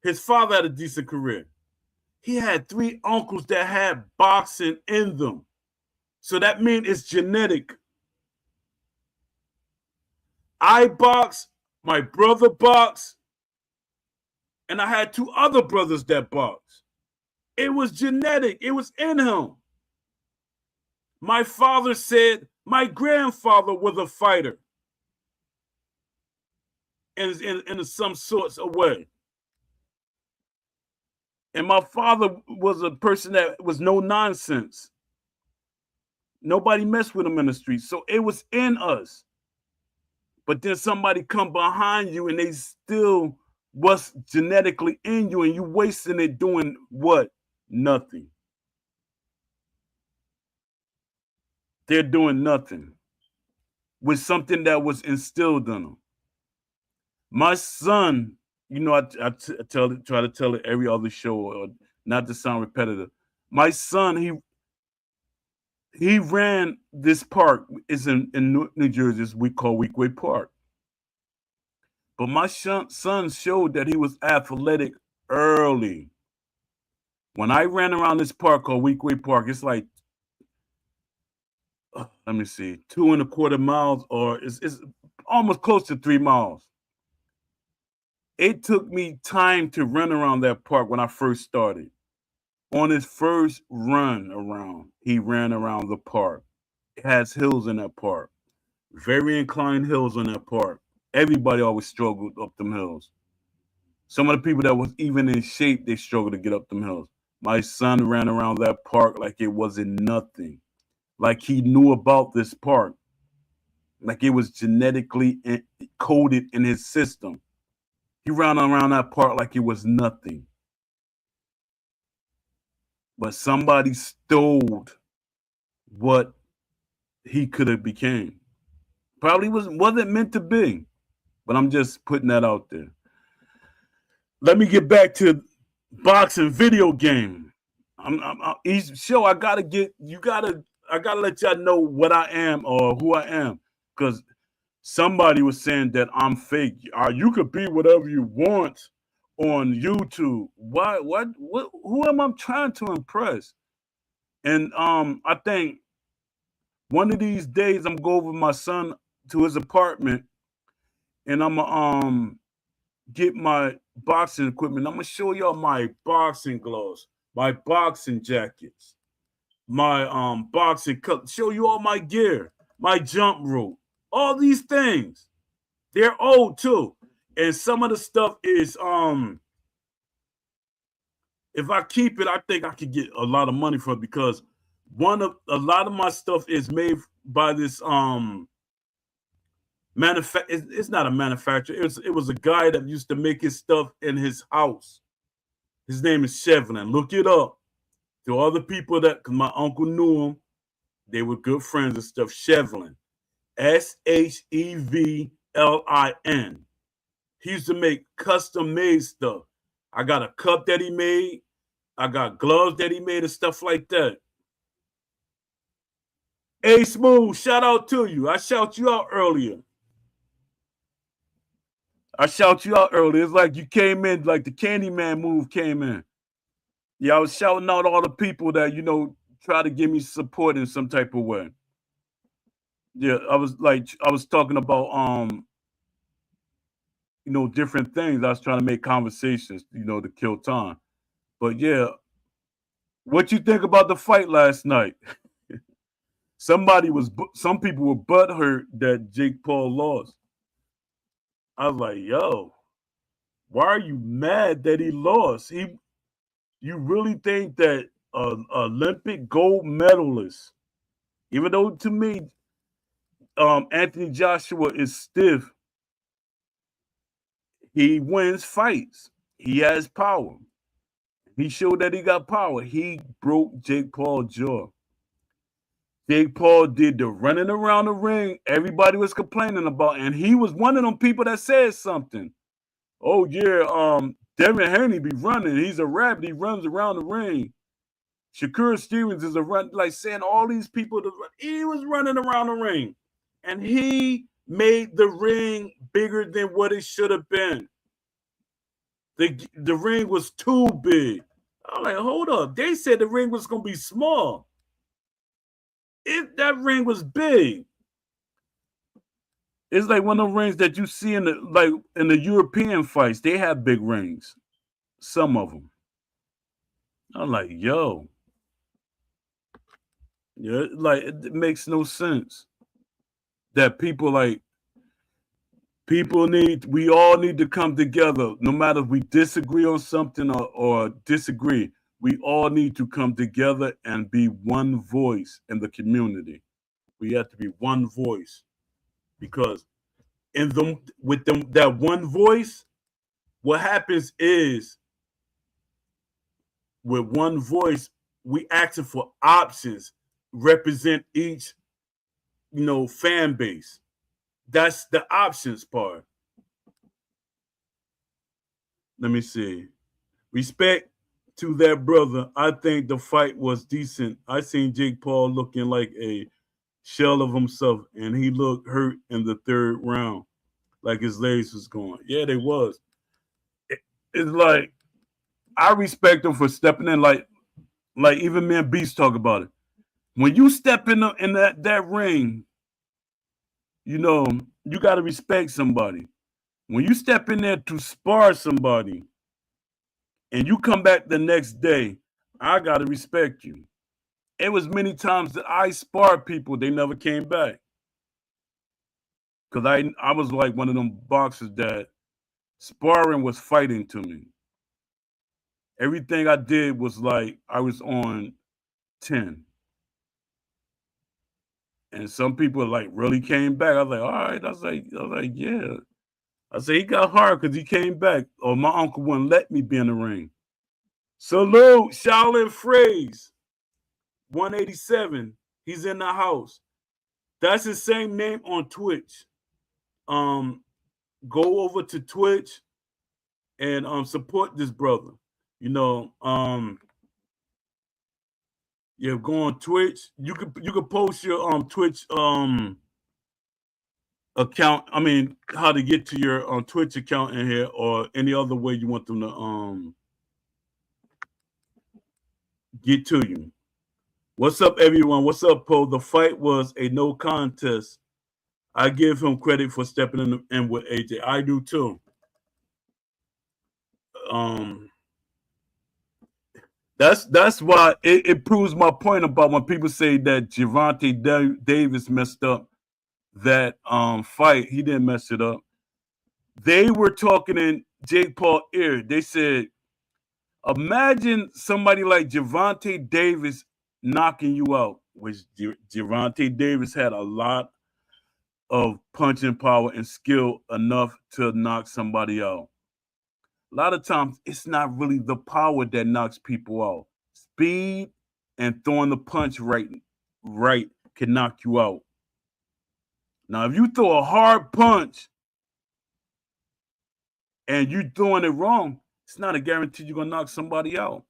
His father had a decent career. He had 3 uncles that had boxing in them. So that means it's genetic. I box, my brother boxed, and I had 2 other brothers that boxed. It was genetic. It was in him. My father said my grandfather was a fighter in some sorts of way. And my father was a person that was no nonsense. Nobody messed with him in the street. So it was in us. But then somebody come behind you and they still what's genetically in you and you wasting it doing what? Nothing. They're doing nothing with something that was instilled in them. My son, I try to tell it every other show, or not to sound repetitive. My son, he ran this park. It's in New Jersey. We call Weekway Park. But my son showed that he was athletic early. When I ran around this park called Weekway Park, it's like, let me see, 2.25 miles, or it's almost close to 3 miles. It took me time to run around that park when I first started. On his first run around, he ran around the park. It has hills in that park, very inclined hills in that park. Everybody always struggled up them hills. Some of the people that was even in shape, they struggled to get up them hills. My son ran around that park like it wasn't nothing, like he knew about this park, like it was genetically coded in his system. He ran around that park like it was nothing. But somebody stole what he could have became. Probably wasn't meant to be, but I'm just putting that out there. Let me get back to boxing video game. Each show I gotta let y'all know what I am or who I am, because somebody was saying that I'm fake. You could be whatever you want on YouTube. What? Who am I trying to impress? And I think one of these days I'm going with my son to his apartment, and I'm gonna get my boxing equipment. I'm gonna show y'all my boxing gloves, my boxing jackets, my boxing cup. Show you all my gear, my jump rope, all these things. They're old too, and some of the stuff is if I keep it, I think I could get a lot of money for it, because a lot of my stuff is made by this it's not a manufacturer. It was a guy that used to make his stuff in his house. His name is Shevlin. Look it up. To other people cause my uncle knew him, they were good friends and stuff. Shevlin, Shevlin. He used to make custom made stuff. I got a cup that he made. I got gloves that he made and stuff like that. Hey, Smooth, shout out to you. I shout you out earlier. It's like you came in, like the Candyman move came in. Yeah, I was shouting out all the people that, try to give me support in some type of way. Yeah, I was talking about different things. I was trying to make conversations, to kill time. But yeah, what you think about the fight last night? Some people were butthurt that Jake Paul lost. I was like, yo, why are you mad that he lost? You really think that Olympic gold medalist, even though to me, Anthony Joshua is stiff, he wins fights. He has power. He showed that he got power. He broke Jake Paul's jaw. Jake Paul did the running around the ring everybody was complaining about, and he was one of them people that said something. Oh yeah, Devin Haney be running. He's a rabbit. He runs around the ring. Shakur Stevens is like saying all these people. He was running around the ring, and he made the ring bigger than what it should have been. The ring was too big. I'm like, hold up. They said the ring was gonna be small. If that ring was big, it's like one of the rings that you see in the European fights. They have big rings, some of them. I'm like, yo, yeah, like it makes no sense that we all need to come together, no matter if we disagree on something or disagree. We all need to come together and be one voice in the community. We have to be one voice, because that one voice, what happens is with one voice, we asking for options, represent each, fan base. That's the options part. Let me see. Respect to that brother. I think the fight was decent. I seen Jake Paul looking like a shell of himself, and he looked hurt in the third round, like his legs was going. Yeah, they was. It's like I respect him for stepping in. Like even me and Beast talk about it. When you step in that ring, you got to respect somebody. When you step in there to spar somebody, and you come back the next day, I got to respect you. It was many times that I sparred people, they never came back. Because I was like one of them boxers that sparring was fighting to me. Everything I did was like I was on 10. And some people like really came back. I was like, all right. I was like, yeah. I said he got hard because he came back. Or my uncle wouldn't let me be in the ring. Salute, Shaolin Phrase, 187. He's in the house. That's his same name on Twitch. Go over to Twitch and support this brother. Yeah, go on Twitch. You could post your Twitch account. I mean, how to get to your Twitch account in here, or any other way you want them to get to you. What's up, everyone? What's up, Poe? The fight was a no contest. I give him credit for stepping in with AJ. I do too. Um, that's why it proves my point about when people say that Gervonta Davis messed up that fight. He didn't mess it up. They were talking in Jake Paul ear. They said, imagine somebody like Gervonta Davis knocking you out, which Gervonta Davis had a lot of punching power and skill enough to knock somebody out. A lot of times it's not really the power that knocks people out. Speed and throwing the punch right can knock you out. Now, if you throw a hard punch and you're throwing it wrong, it's not a guarantee you're gonna knock somebody out.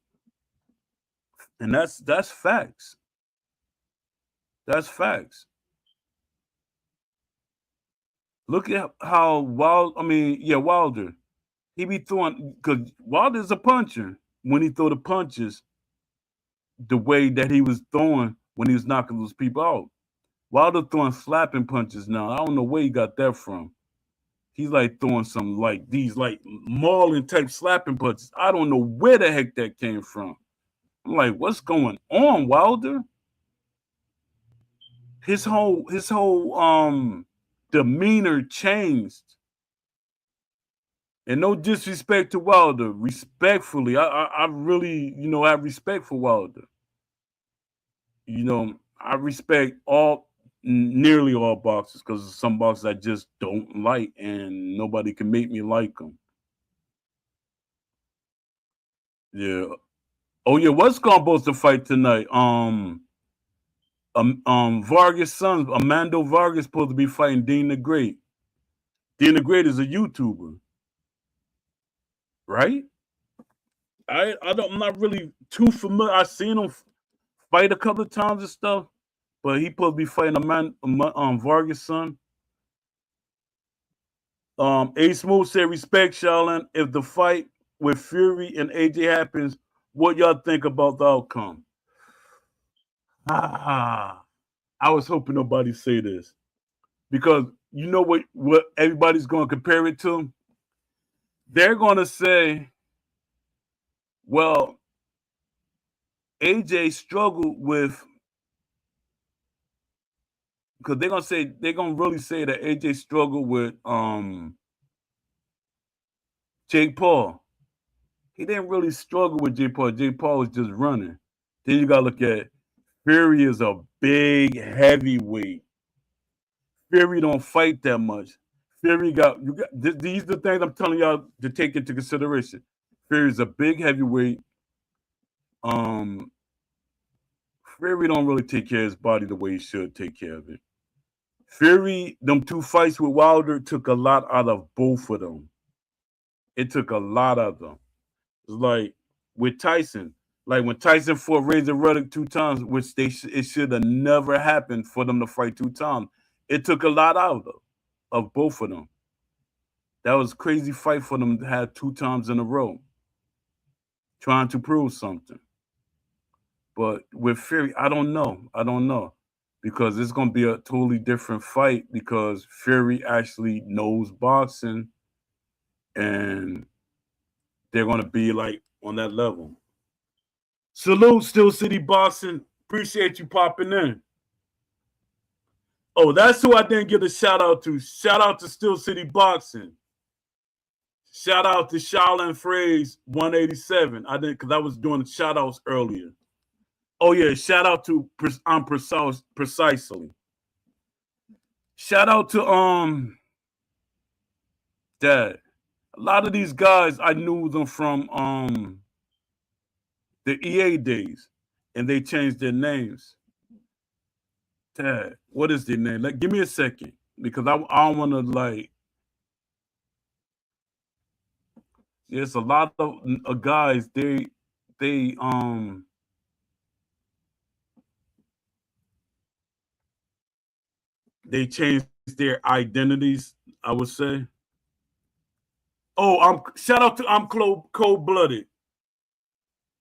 And that's facts. That's facts. Look at how Wilder. He be throwing, because Wilder's a puncher. When he throw the punches, the way that he was throwing when he was knocking those people out. Wilder throwing slapping punches now. I don't know where he got that from. He's like throwing some like these like mauling type slapping punches. I don't know where the heck that came from. I'm like, what's going on, Wilder? His whole demeanor changed. And no disrespect to Wilder, respectfully, I really, have respect for Wilder. I respect nearly all boxers, because some boxers I just don't like, and nobody can make me like them. Yeah. Oh yeah, what's supposed to fight tonight? Vargas' son, Amando Vargas, supposed to be fighting Dean the Great. Dean the Great is a YouTuber, right? I'm not really too familiar. I've seen him fight a couple of times and stuff, but he supposed to be fighting Vargas' son. A Smooth said, respect, Shaolin. If the fight with Fury and AJ happens, what y'all think about the outcome? I was hoping nobody say this, because you know what everybody's going to compare it to? They're going to say, well, AJ struggled with, because they're gonna really say that AJ struggled with Jake Paul. He didn't really struggle with Jake Paul. Jake Paul was just running. Then you gotta look at Fury is a big heavyweight. Fury don't fight that much. Fury these are the things I'm telling y'all to take into consideration. Fury's a big heavyweight. Fury don't really take care of his body the way he should take care of it. Fury, them two fights with Wilder took a lot out of both of them. It took a lot of them. It's like with Tyson, like when Tyson fought Razor Ruddock 2 times, which it should have never happened for them to fight 2 times. It took a lot out of both of them. That was a crazy fight for them to have 2 times in a row, trying to prove something. But with Fury, I don't know. Because it's going to be a totally different fight, because Fury actually knows boxing, and they're going to be like on that level. Salute, Steel City Boxing. Appreciate you popping in. Oh, that's who I didn't give a shout out to. Shout out to Steel City Boxing. Shout out to Shaolin Phrase 187. I didn't, because I was doing shout outs earlier. Oh yeah, shout out to precisely. Shout out to Dad. A lot of these guys, I knew them from the EA days, and they changed their names. Dad, what is their name? Like, give me a second, because I don't want to like. There's a lot of guys. They they changed their identities, I would say. Oh, I'm shout out to I'm cold blooded.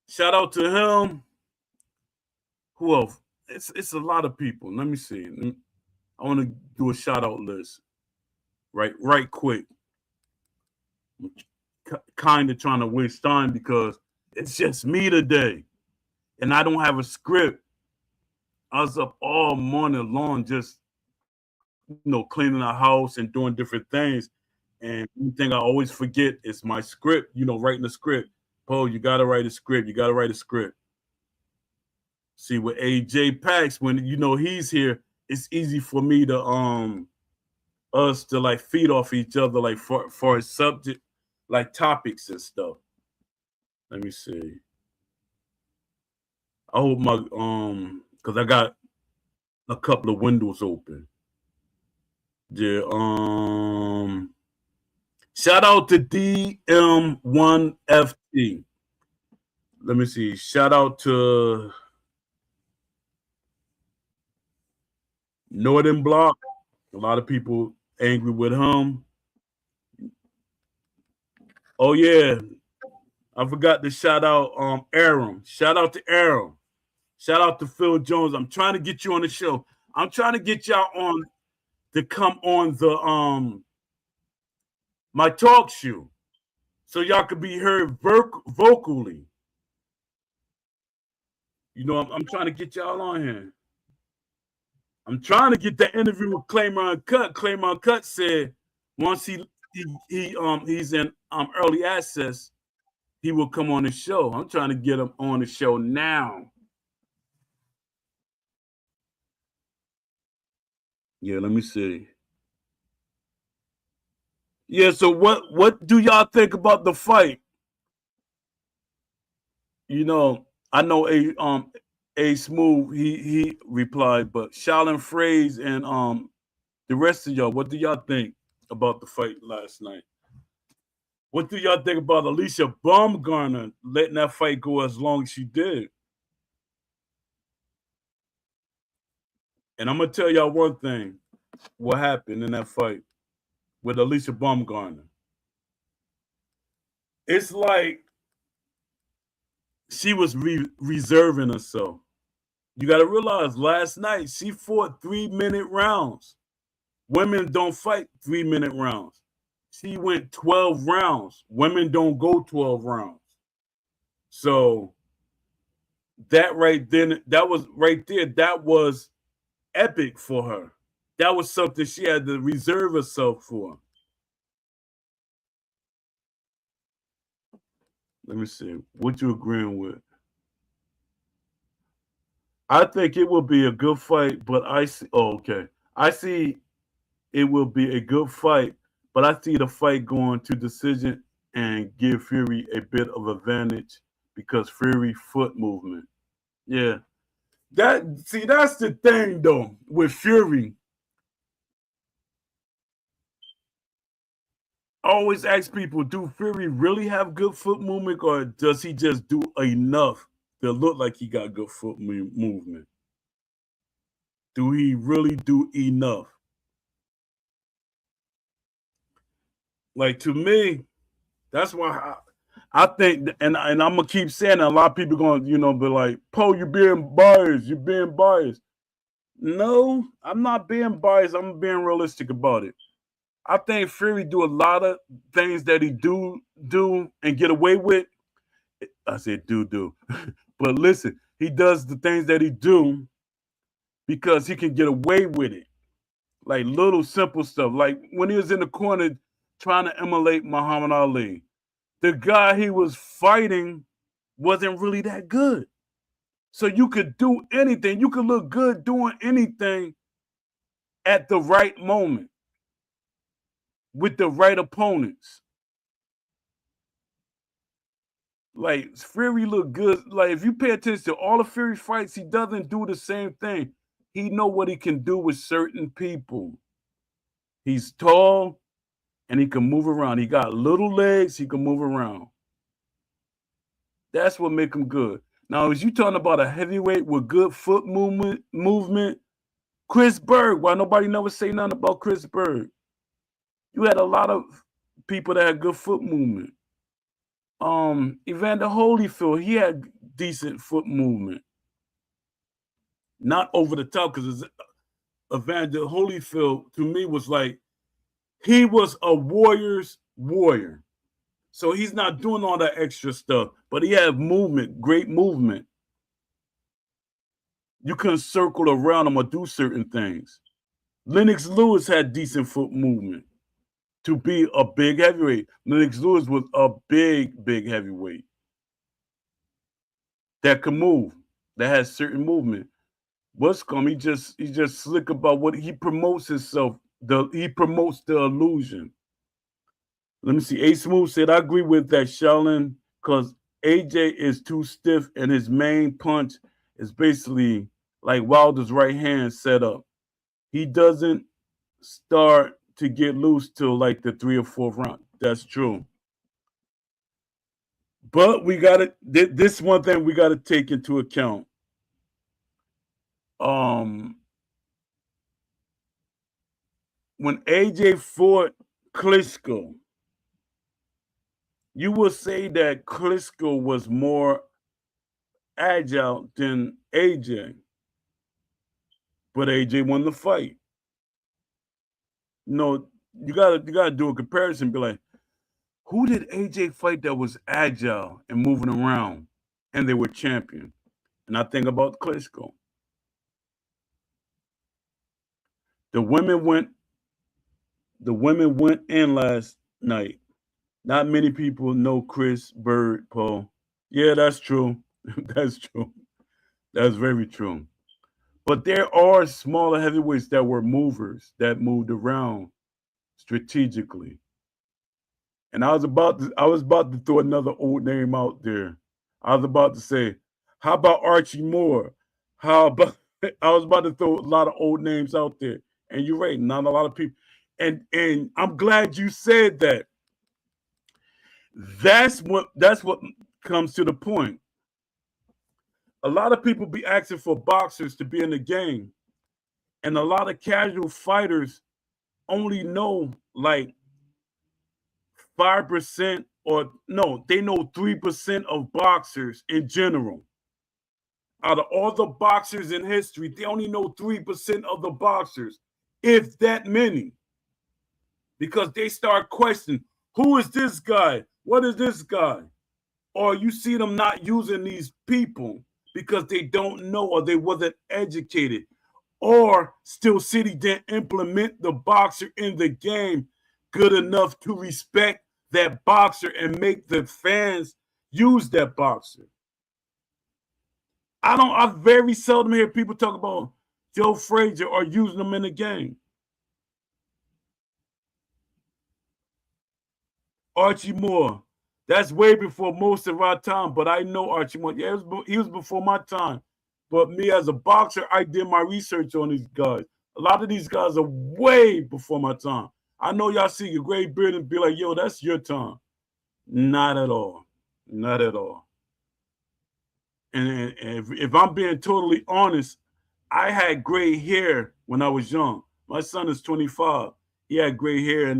Shout out to him. Who else? It's a lot of people. Let me see. I want to do a shout out list right quick. Kind of trying to waste time because it's just me today, and I don't have a script. I was up all morning long, just cleaning the house and doing different things. And one thing I always forget is my script. Writing the script. Paul, you gotta write a script. You gotta write a script. See, with AJ Pax, when he's here, it's easy for me to us to like feed off each other, like for a subject, like topics and stuff. Let me see. I hope my because I got a couple of windows open. Yeah. Shout out to DM1FT. Let me see. Shout out to Northern Block. A lot of people angry with him. Oh yeah, I forgot to shout out Aaron. Shout out to Aaron. Shout out to Phil Jones. I'm trying to get you on the show. I'm trying to get y'all on to come on the my talk show so y'all could be heard vocally. I'm trying to get y'all on here. I'm trying to get that interview with Claimer Uncut. Claimer Uncut said once he's in early access, he will come on the show. I'm trying to get him on the show now. Yeah, let me see. Yeah, so what do y'all think about the fight? I know a smooth he replied, but Shaolin Phrase and the rest of y'all, what do y'all think about the fight last night? What do y'all think about Alicia Baumgartner letting that fight go as long as she did? And I'm gonna tell y'all one thing: what happened in that fight with Alicia Baumgartner. It's like she was reserving herself. You got to realize last night she fought 3-minute rounds. Women don't fight 3-minute rounds. She went 12 rounds. Women don't go 12 rounds. So that right then, that was right there. That was epic for her. That was something she had to reserve herself for. Let me see. What you agreeing with? I think it will be a good fight, but I see. Oh, okay. I see it will be a good fight, but I see the fight going to decision and give Fury a bit of advantage because Fury foot movement. Yeah. That's the thing though with Fury. I always ask people, do Fury really have good foot movement or does he just do enough to look like he got good foot movement? Do he really do enough? Like to me, that's why I think, and I'm gonna keep saying that. A lot of people going, be like, "Poe, you're being biased. You're being biased." No, I'm not being biased. I'm being realistic about it. I think Fury do a lot of things that he do and get away with. I said do, but listen, he does the things that he do because he can get away with it. Like little simple stuff. Like when he was in the corner trying to emulate Muhammad Ali, the guy he was fighting wasn't really that good. So you could do anything. You could look good doing anything at the right moment with the right opponents. Like Fury look good. Like if you pay attention to all the Fury fights, he doesn't do the same thing. He know what he can do with certain people. He's tall. and he can move around. He got little legs, he can move around. That's what make him good. Now, as you talking about a heavyweight with good foot movement, Chris Berg. Why nobody never say nothing about Chris Berg? You had a lot of people that had good foot movement. Evander Holyfield, he had decent foot movement. Not over the top, because Evander Holyfield, to me, was like, he was a warrior's warrior. So he's not doing all that extra stuff, but he had movement, great movement. You couldn't circle around him or do certain things. Lennox Lewis had decent foot movement to be a big heavyweight. Lennox Lewis was a big heavyweight that could move, that has certain movement. He's just slick about what he promotes himself. He promotes the illusion. Let me see. A Smooth said, I agree with that, Shaolin, because AJ is too stiff and his main punch is basically like Wilder's right hand set up. He doesn't start to get loose till like the 3rd or 4th round. That's true. But we got to, this one thing we got to take into account. When AJ fought Klitschko, you will say that Klitschko was more agile than AJ, but AJ won the fight. No, you gotta do a comparison. Be like, who did AJ fight that was agile and moving around, and they were champion? And I think about Klitschko. The women went in last night. Not many people know Chris Bird, Paul. Yeah, that's true. That's true. That's very true. But there are smaller heavyweights that were movers that moved around strategically. And I was about to throw another old name out there. I was about to say, how about Archie Moore? How about I was about to throw a lot of old names out there. And you're right, not a lot of people. And I'm glad you said that. That's what comes to the point. A lot of people be asking for boxers to be in the game, and a lot of casual fighters only know like 5%, or no, they know 3% of boxers in general. Out of all the boxers in history, they only know 3% of the boxers, if that many, because they start questioning, who is this guy? What is this guy? Or you see them not using these people because they don't know, or they wasn't educated, or Steel City didn't implement the boxer in the game good enough to respect that boxer and make the fans use that boxer. I very seldom hear people talk about Joe Frazier or using them in the game. Archie Moore, that's way before most of our time, but I know Archie Moore. Yeah, he was before my time. But me as a boxer, I did my research on these guys. A lot of these guys are way before my time. I know y'all see a gray beard and be like, yo, that's your time. Not at all. Not at all. And if I'm being totally honest, I had gray hair when I was young. My son is 25. He had gray hair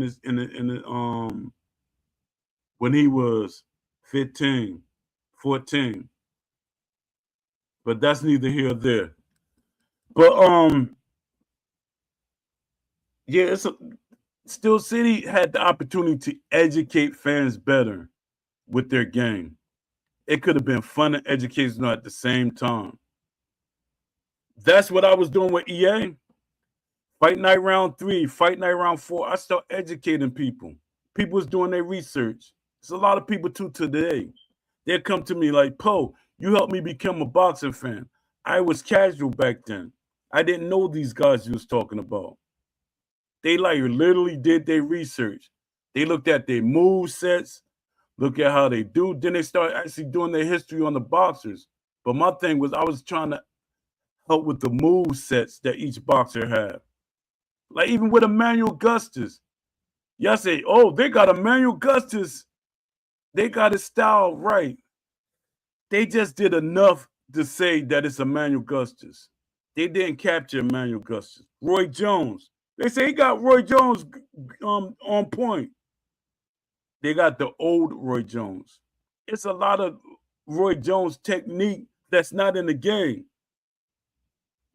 when he was 15, 14. But that's neither here nor there. But yeah, Steel City had the opportunity to educate fans better with their game. It could have been fun and educational at the same time. That's what I was doing with EA. Fight Night Round 3, Fight Night Round 4. I start educating people. People was doing their research. There's a lot of people too today. They'll come to me like, Poe, you helped me become a boxing fan. I was casual back then. I didn't know these guys you was talking about. They like literally did their research. They looked at their move sets, look at how they do. Then they start actually doing their history on the boxers. But my thing was I was trying to help with the move sets that each boxer had. Like even with Emmanuel Augustus, Y'all say, oh, they got Emmanuel Augustus. They got his style right. They just did enough to say that it's Emmanuel Augustus. They didn't capture Emmanuel Augustus. Roy Jones. They say he got Roy Jones on point. They got the old Roy Jones. It's a lot of Roy Jones technique that's not in the game.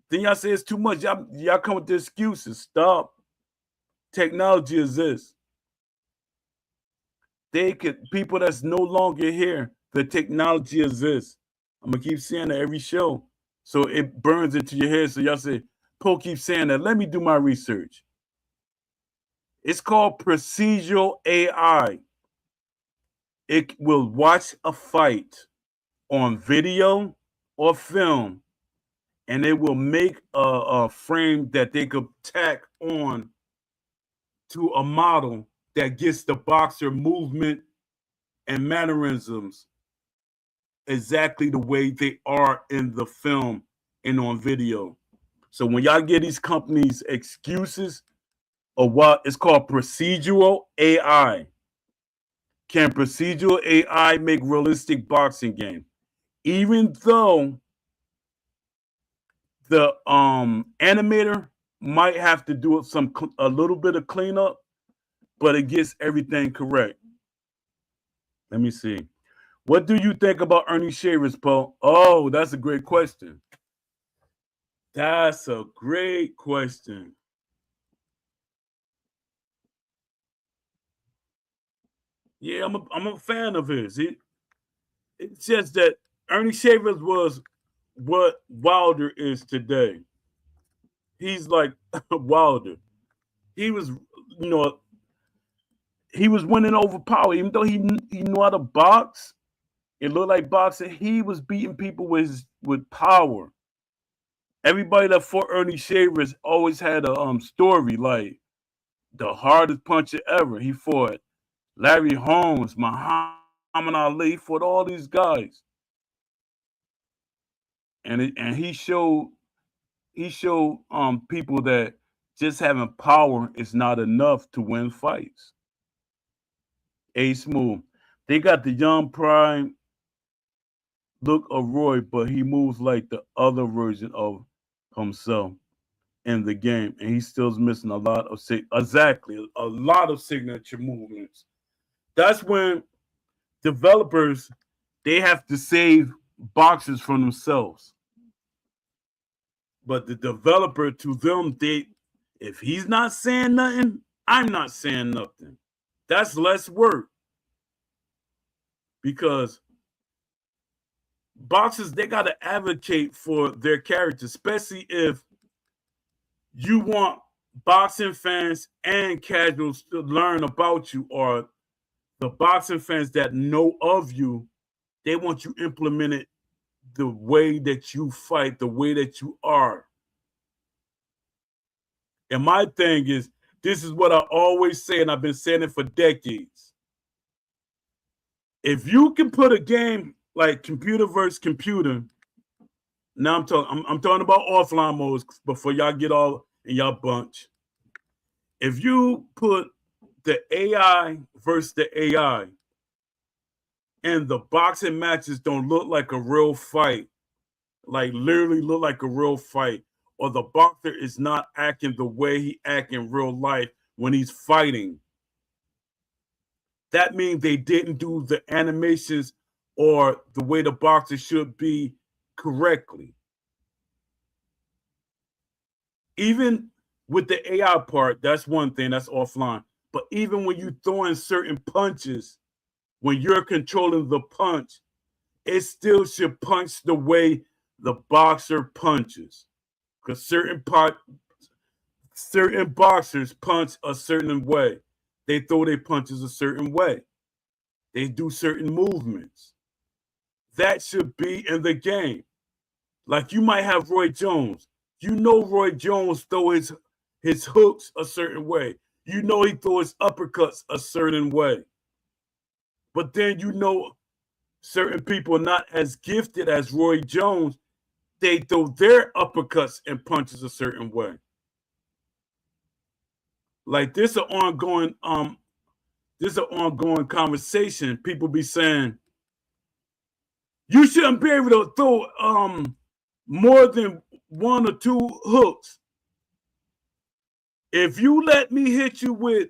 Then y'all say it's too much. Y'all come with the excuses. Stop. Technology exists. People that's no longer here, the technology exists. I'm gonna keep saying that every show. So it burns into your head. So y'all say, Poe keeps saying that. Let me do my research. It's called procedural AI. It will watch a fight on video or film, and it will make a frame that they could tack on to a model that gets the boxer movement and mannerisms exactly the way they are in the film and on video. So when y'all get these companies excuses of what it's called procedural AI, can procedural AI make realistic boxing game? Even though the animator might have to do a little bit of cleanup, but it gets everything correct. Let me see. What do you think about Ernie Shavers, Paul? Oh, that's a great question. That's a great question. Yeah, I'm a fan of his. It's just that Ernie Shavers was what Wilder is today. He's like Wilder. He was, you know, he was winning over power, even though he knew how to box. It looked like boxing. He was beating people with power. Everybody that fought Ernie Shavers always had a story like the hardest puncher ever. He fought Larry Holmes, Muhammad Ali, he fought all these guys, and he showed people that just having power is not enough to win fights. A Smooth. They got the young prime look of Roy, but he moves like the other version of himself in the game, and he still's missing a lot of a lot of signature movements. That's when developers they have to save boxes from themselves. But the developer to them, if he's not saying nothing, I'm not saying nothing. That's less work because boxers they gotta advocate for their character, especially if you want boxing fans and casuals to learn about you, or the boxing fans that know of you, they want you implemented the way that you fight, the way that you are. And my thing is, this is what I always say, and I've been saying it for decades. If you can put a game like computer versus computer, now I'm talking about offline modes before y'all get all in y'all bunch. If you put the AI versus the AI, and the boxing matches don't look like a real fight, like literally look like a real fight, or the boxer is not acting the way he act in real life when he's fighting, that means they didn't do the animations or the way the boxer should be correctly. Even with the AI part, that's one thing, that's offline. But even when you throw in certain punches, when you're controlling the punch, it still should punch the way the boxer punches. Because certain boxers punch a certain way. They throw their punches a certain way. They do certain movements. That should be in the game. Like you might have Roy Jones. You know Roy Jones throw his hooks a certain way. You know he throws his uppercuts a certain way. But then you know certain people not as gifted as Roy Jones, they throw their uppercuts and punches a certain way. Like this is an ongoing conversation. People be saying you shouldn't be able to throw more than 1 or 2 hooks. If you let me hit you with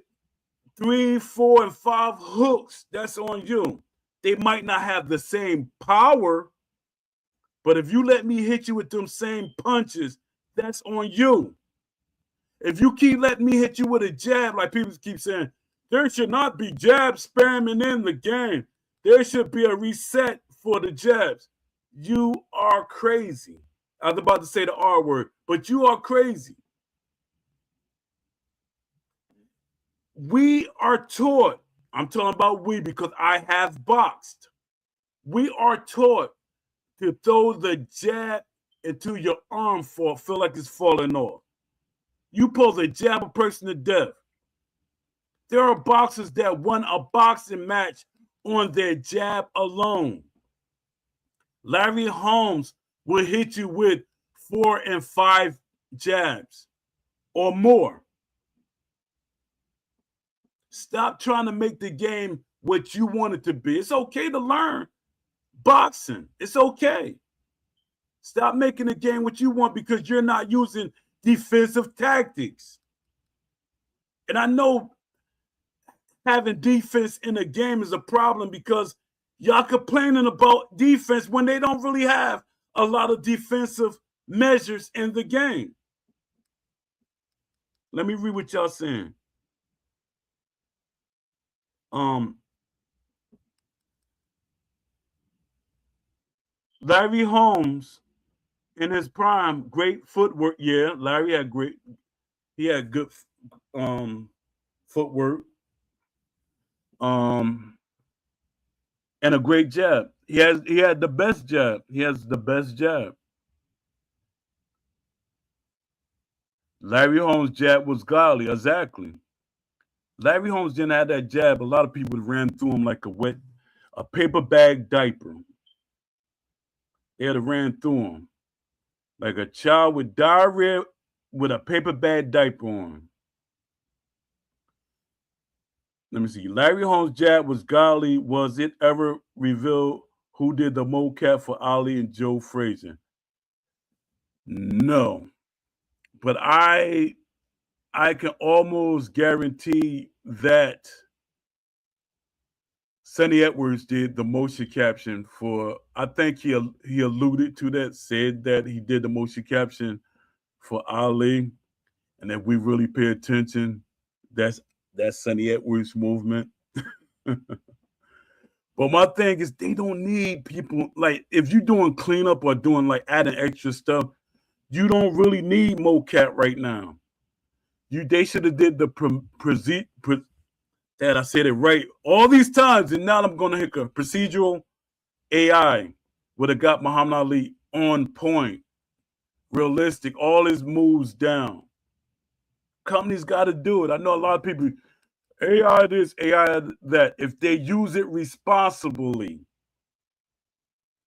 3, 4, and 5 hooks, that's on you. They might not have the same power, but if you let me hit you with them same punches, that's on you. If you keep letting me hit you with a jab, like people keep saying, there should not be jab spamming in the game. There should be a reset for the jabs. You are crazy. I was about to say the R word, but you are crazy. We are taught, I'm talking about we because I have boxed. We are taught to throw the jab until your arm feel like it's falling off. You supposed to jab a person to death. There are boxers that won a boxing match on their jab alone. Larry Holmes will hit you with 4 and 5 jabs or more. Stop trying to make the game what you want it to be. It's okay to learn boxing. It's okay. Stop making the game what you want because you're not using defensive tactics. And I know having defense in a game is a problem because y'all complaining about defense when they don't really have a lot of defensive measures in the game. Let me read what y'all saying. Larry Holmes in his prime, great footwork. Yeah, Larry had good footwork. And a great jab. He had the best jab. He has the best jab. Larry Holmes' jab was godly, exactly. Larry Holmes didn't have that jab. A lot of people ran through him like a paper bag diaper. They had ran through him like a child with diarrhea with a paper bag diaper on. Let me see. Larry Holmes' jab was godly. Was it ever revealed who did the mocap for Ali and Joe Frazier? No, but I can almost guarantee that Sonny Edwards did the motion caption for. I think he alluded to that, said that he did the motion caption for Ali, and if we really pay attention, that's Sonny Edwards' movement. But my thing is, they don't need people like if you're doing cleanup or doing like adding extra stuff, you don't really need mocap right now. They should have did the that I said it right all these times, and now I'm gonna hit a procedural AI would have got Muhammad Ali on point, realistic, all his moves down. Companies got to do it. I know a lot of people, AI this, AI that. If they use it responsibly,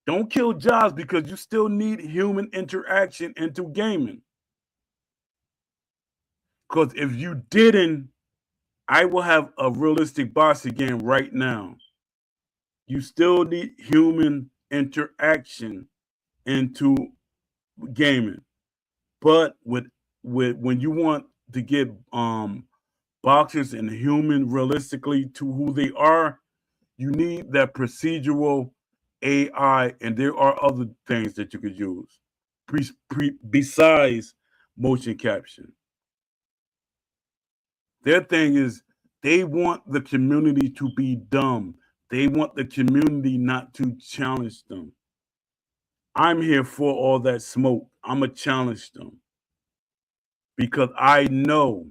don't kill jobs because you still need human interaction into gaming. Because if you didn't, I will have a realistic boxing game right now. You still need human interaction into gaming. But with when you want to get boxers and human realistically to who they are, you need that procedural AI, and there are other things that you could use besides motion caption. Their thing is they want the community to be dumb. They want the community not to challenge them. I'm here for all that smoke. I'm going to challenge them because I know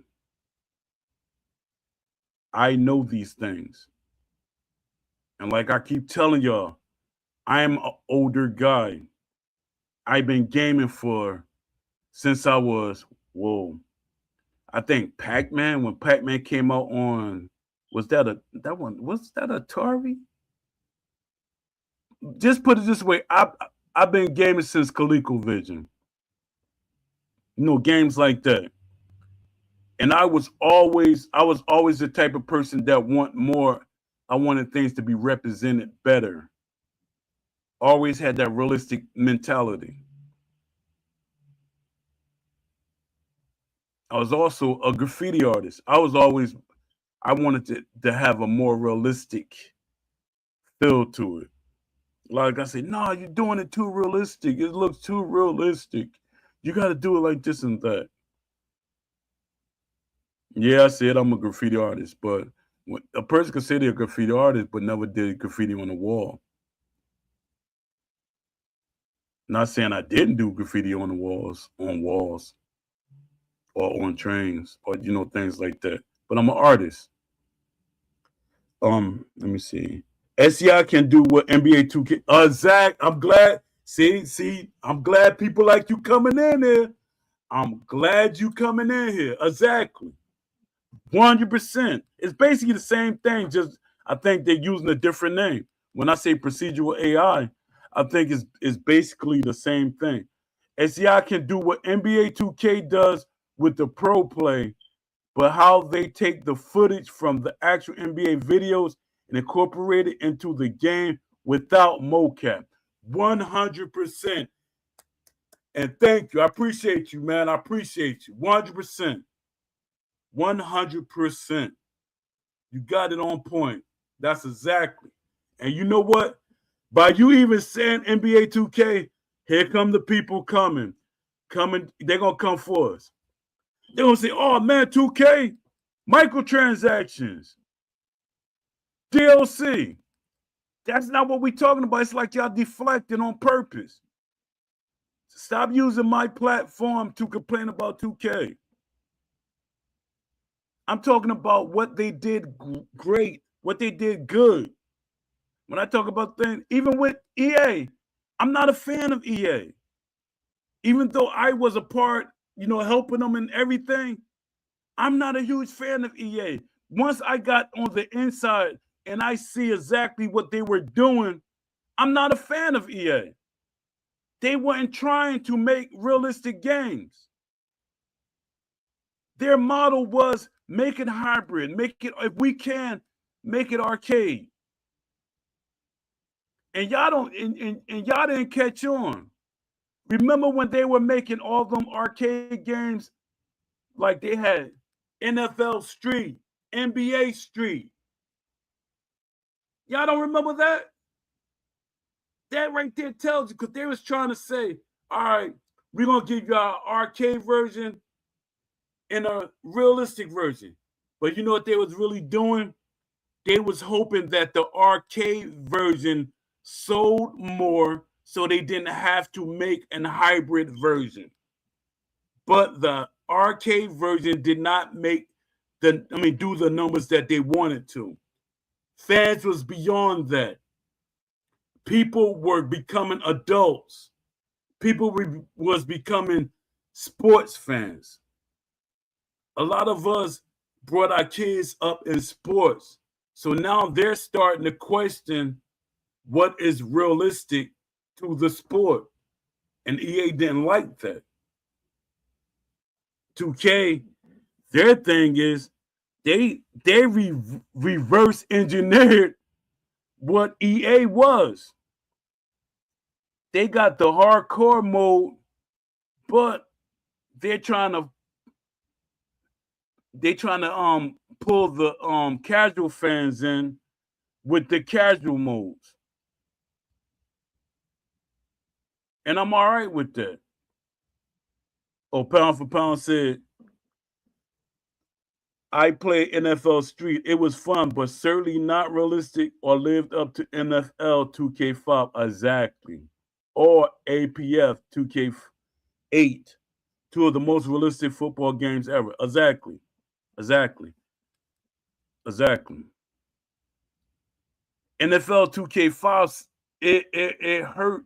these things. And like I keep telling y'all, I am an older guy. I've been gaming since I was, I think Pac-Man, when Pac-Man came out on, was that Atari? Just put it this way, I've been gaming since ColecoVision. Games like that. And I was always the type of person that want more. I wanted things to be represented better. Always had that realistic mentality. I was also a graffiti artist. I wanted to have a more realistic feel to it. Like I said, no, you're doing it too realistic. It looks too realistic. You got to do it like this and that. Yeah, I said I'm a graffiti artist, but a person could say they're a graffiti artist, but never did graffiti on the wall. Not saying I didn't do graffiti on walls, or on trains, or things like that. But I'm an artist. Let me see. SCI can do what NBA 2K. Zach, I'm glad. See, I'm glad people like you coming in here. I'm glad you coming in here. Exactly. 100%. It's basically the same thing, just I think they're using a different name. When I say procedural AI, I think it's basically the same thing. SCI can do what NBA 2K does with the pro play, but how they take the footage from the actual NBA videos and incorporate it into the game without mocap. 100%. And thank you. I appreciate you, man. I appreciate you. 100%. 100%. You got it on point. That's exactly. And you know what? By you even saying NBA 2K, here come the people coming. They're going to come for us. They're going to say, oh, man, 2K, microtransactions, DLC. That's not what we're talking about. It's like y'all deflecting on purpose. Stop using my platform to complain about 2K. I'm talking about what they did great, what they did good. When I talk about things, even with EA, I'm not a fan of EA. Even though I was a part, helping them in everything, I'm not a huge fan of EA. Once I got on the inside and I see exactly what they were doing, I'm not a fan of EA. They weren't trying to make realistic games. Their model was make it hybrid, make it, if we can, make it arcade. And y'all y'all didn't catch on. Remember when they were making all them arcade games? Like they had NFL Street, NBA Street. Y'all don't remember that? That right there tells you, because they was trying to say, all right, we're going to give you our arcade version and a realistic version. But you know what they was really doing? They was hoping that the arcade version sold more so they didn't have to make an hybrid version. But the arcade version did not do the numbers that they wanted to. Fans was beyond that. People were becoming adults. People was becoming sports fans. A lot of us brought our kids up in sports. So now they're starting to question what is realistic to the sport. And EA didn't like that. 2K, their thing is they reverse engineered what EA was. They got the hardcore mode, but they're trying to pull the casual fans in with the casual modes. And I'm all right with that. Oh, Pound for Pound said, I played NFL Street. It was fun, but certainly not realistic or lived up to NFL 2K5 exactly. Or APF 2K8. Two of the most realistic football games ever. Exactly. NFL 2K5, it hurt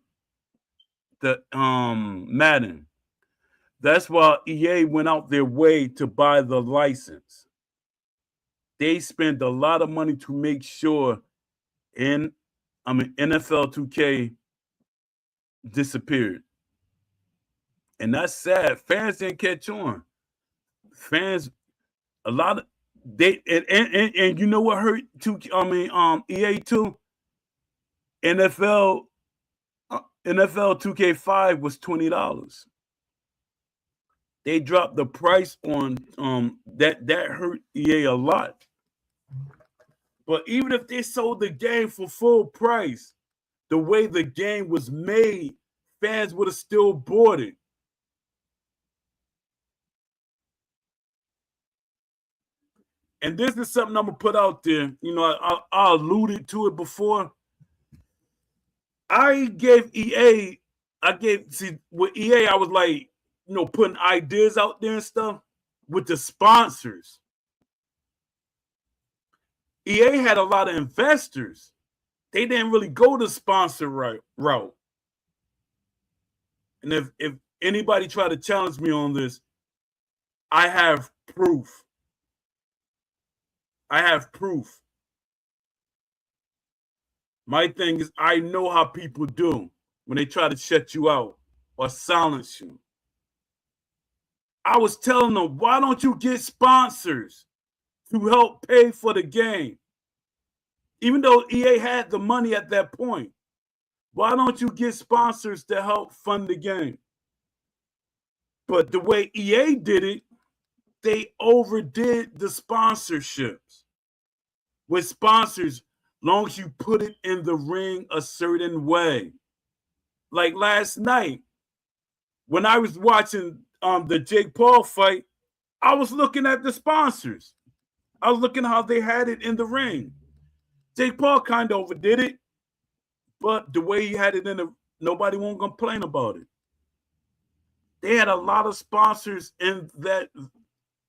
the Madden. That's why EA went out their way to buy the license. They spent a lot of money to make sure NFL 2K disappeared. And that's sad. Fans didn't catch on. Fans A lot of they and you know what hurt too? EA too. NFL NFL 2K5 was $20. They dropped the price on that hurt EA a lot. But even if they sold the game for full price, the way the game was made, fans would have still bought it. And this is something I'm gonna put out there. You know, I alluded to it before. I gave EA, with EA, I was like, putting ideas out there and stuff with the sponsors. EA had a lot of investors. They didn't really go the sponsor route. And if anybody try to challenge me on this, I have proof. I have proof. My thing is, I know how people do when they try to shut you out or silence you. I was telling them, why don't you get sponsors to help pay for the game? Even though EA had the money at that point, why don't you get sponsors to help fund the game? But the way EA did it, they overdid the sponsorships. With sponsors, long as you put it in the ring a certain way. Like last night, when I was watching the Jake Paul fight, I was looking at the sponsors. I was looking how they had it in the ring. Jake Paul kind of overdid it, but the way he had it nobody won't complain about it. They had a lot of sponsors in that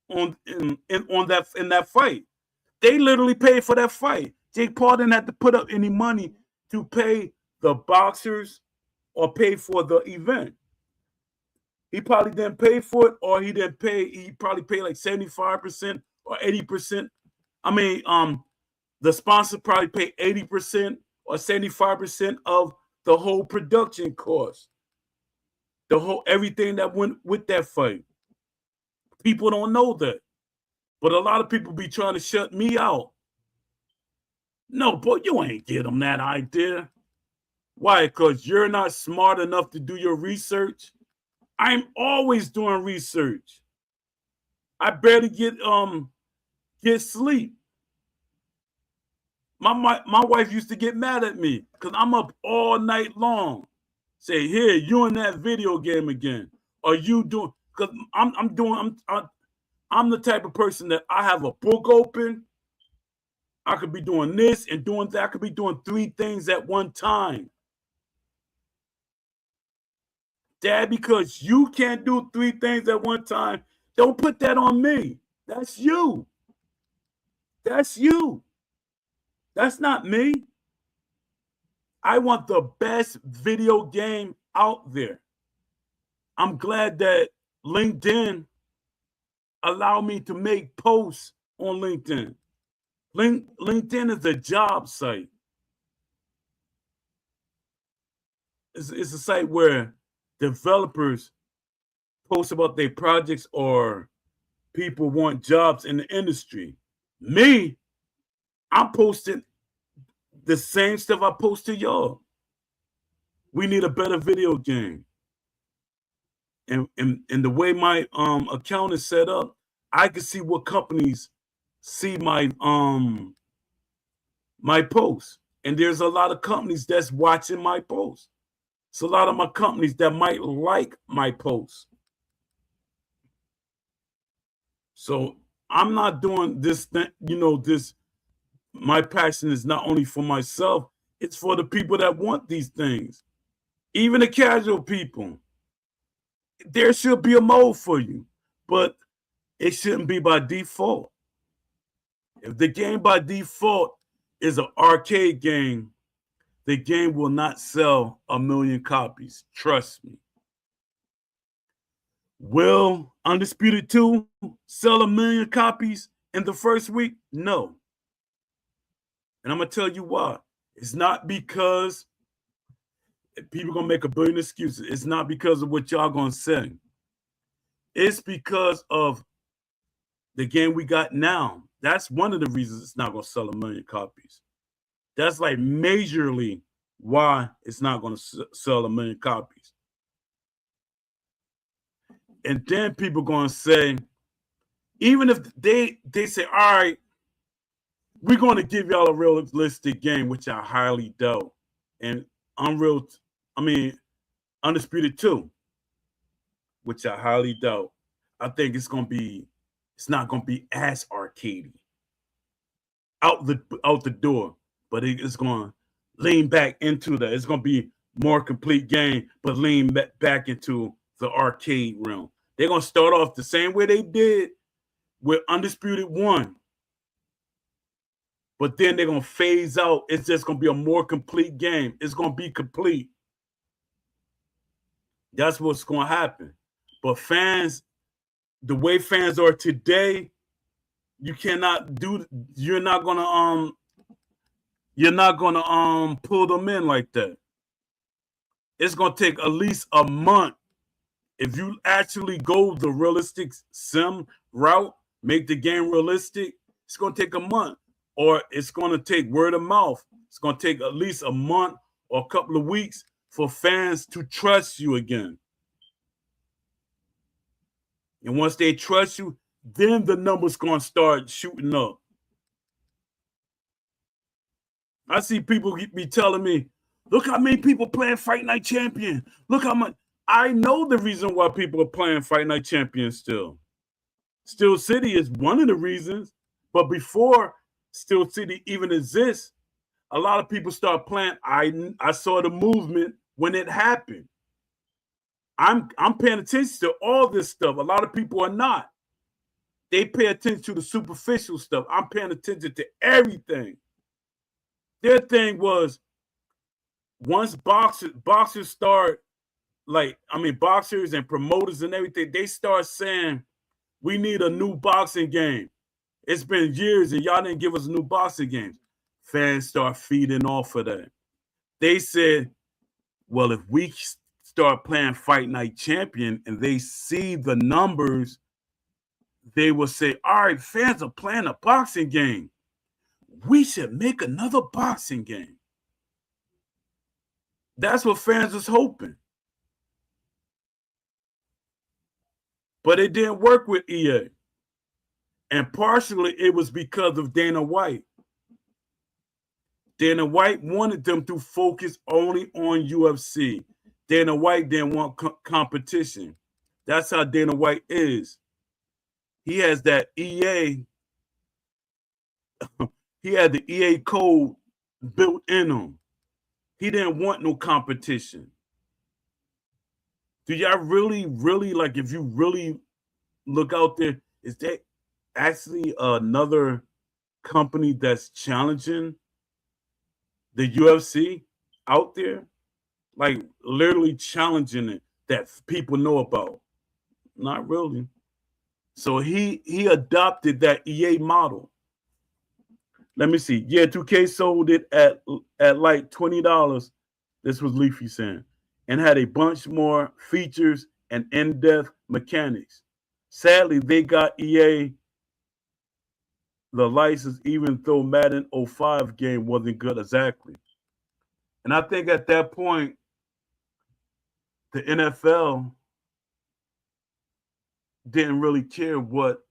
in that fight. They literally paid for that fight. Jake Paul didn't have to put up any money to pay the boxers or pay for the event. He probably didn't pay for it, or he didn't pay. He probably paid like 75% or 80%. The sponsor probably paid 80% or 75% of the whole production cost. Everything that went with that fight. People don't know that. But a lot of people be trying to shut me out. No, boy, you ain't get them that idea. Why? Because you're not smart enough to do your research. I'm always doing research. I barely get sleep. My wife used to get mad at me because I'm up all night long. Say, here, you in that video game again. Are you doing? Because I'm the type of person that I have a book open. I could be doing this and doing that. I could be doing 3 things at one time. Dad, because you can't do 3 things at one time, don't put that on me. That's you. That's you. That's not me. I want the best video game out there. I'm glad that LinkedIn allowed me to make posts on LinkedIn. LinkedIn is a job site. It's a site where developers post about their projects or people want jobs in the industry. Me, I'm posting the same stuff I post to y'all. We need a better video game. And the way my account is set up, I can see what companies see my posts. And there's a lot of companies that's watching my posts. It's a lot of my companies that might like my posts. So I'm not doing this thing, this. My passion is not only for myself, it's for the people that want these things. Even the casual people. There should be a mode for you, but it shouldn't be by default. If the game by default is an arcade game, the game will not sell 1 million copies. Trust me. Will Undisputed 2 sell 1 million copies in the first week? No. And I'm going to tell you why. It's not because people are going to make a billion excuses. It's not because of what y'all going to say. It's because of The game we got now, that's one of the reasons it's not going to sell 1 million copies. That's like majorly why it's not going to sell 1 million copies. And then people going to say, even if they say, all right, we're going to give y'all a realistic game, which I highly doubt. And Undisputed 2, which I highly doubt. I think it's not going to be as arcadey out the door, but it's going to lean back into that. It's going to be more complete game, but lean back into the arcade realm. They're going to start off the same way they did with Undisputed 1. But then they're going to phase out. It's just going to be a more complete game. It's going to be complete. That's what's going to happen. But fans, the way fans are today, you're not going to pull them in like that. It's going to take at least a month. If you actually go the realistic sim route, make the game realistic, it's going to take a month. Or it's going to take word of mouth. It's going to take at least a month or a couple of weeks for fans to trust you again. And once they trust you, then the numbers going to start shooting up. I see people be telling me, look how many people playing Fight Night Champion. Look how much. I know the reason why people are playing Fight Night Champion still. Steel City is one of the reasons. But before Steel City even exists, a lot of people start playing. I saw the movement when it happened. I'm paying attention to all this stuff. A lot of people are not. They pay attention to the superficial stuff. I'm paying attention to everything. Their thing was, once boxers start, boxers and promoters and everything, they start saying, we need a new boxing game. It's been years and y'all didn't give us a new boxing game. Fans start feeding off of that. They said, well, if we start playing Fight Night Champion and they see the numbers, they will say, all right, fans are playing a boxing game. We should make another boxing game. That's what fans was hoping. But it didn't work with EA. And partially it was because of Dana White. Dana White wanted them to focus only on UFC. Dana White didn't want competition. That's how Dana White is. He has that EA. He had the EA code built in him. He didn't want no competition. Do y'all really, like, if you really look out there, is there actually another company that's challenging the UFC out there? Like, literally challenging it that people know about? Not really. So he adopted that EA model. Let me see. Yeah, 2K sold it at like $20. This was Leafy saying, and had a bunch more features and in-depth mechanics. Sadly, they got EA the license, even though Madden 05 game wasn't good exactly. And I think at that point, the NFL didn't really care what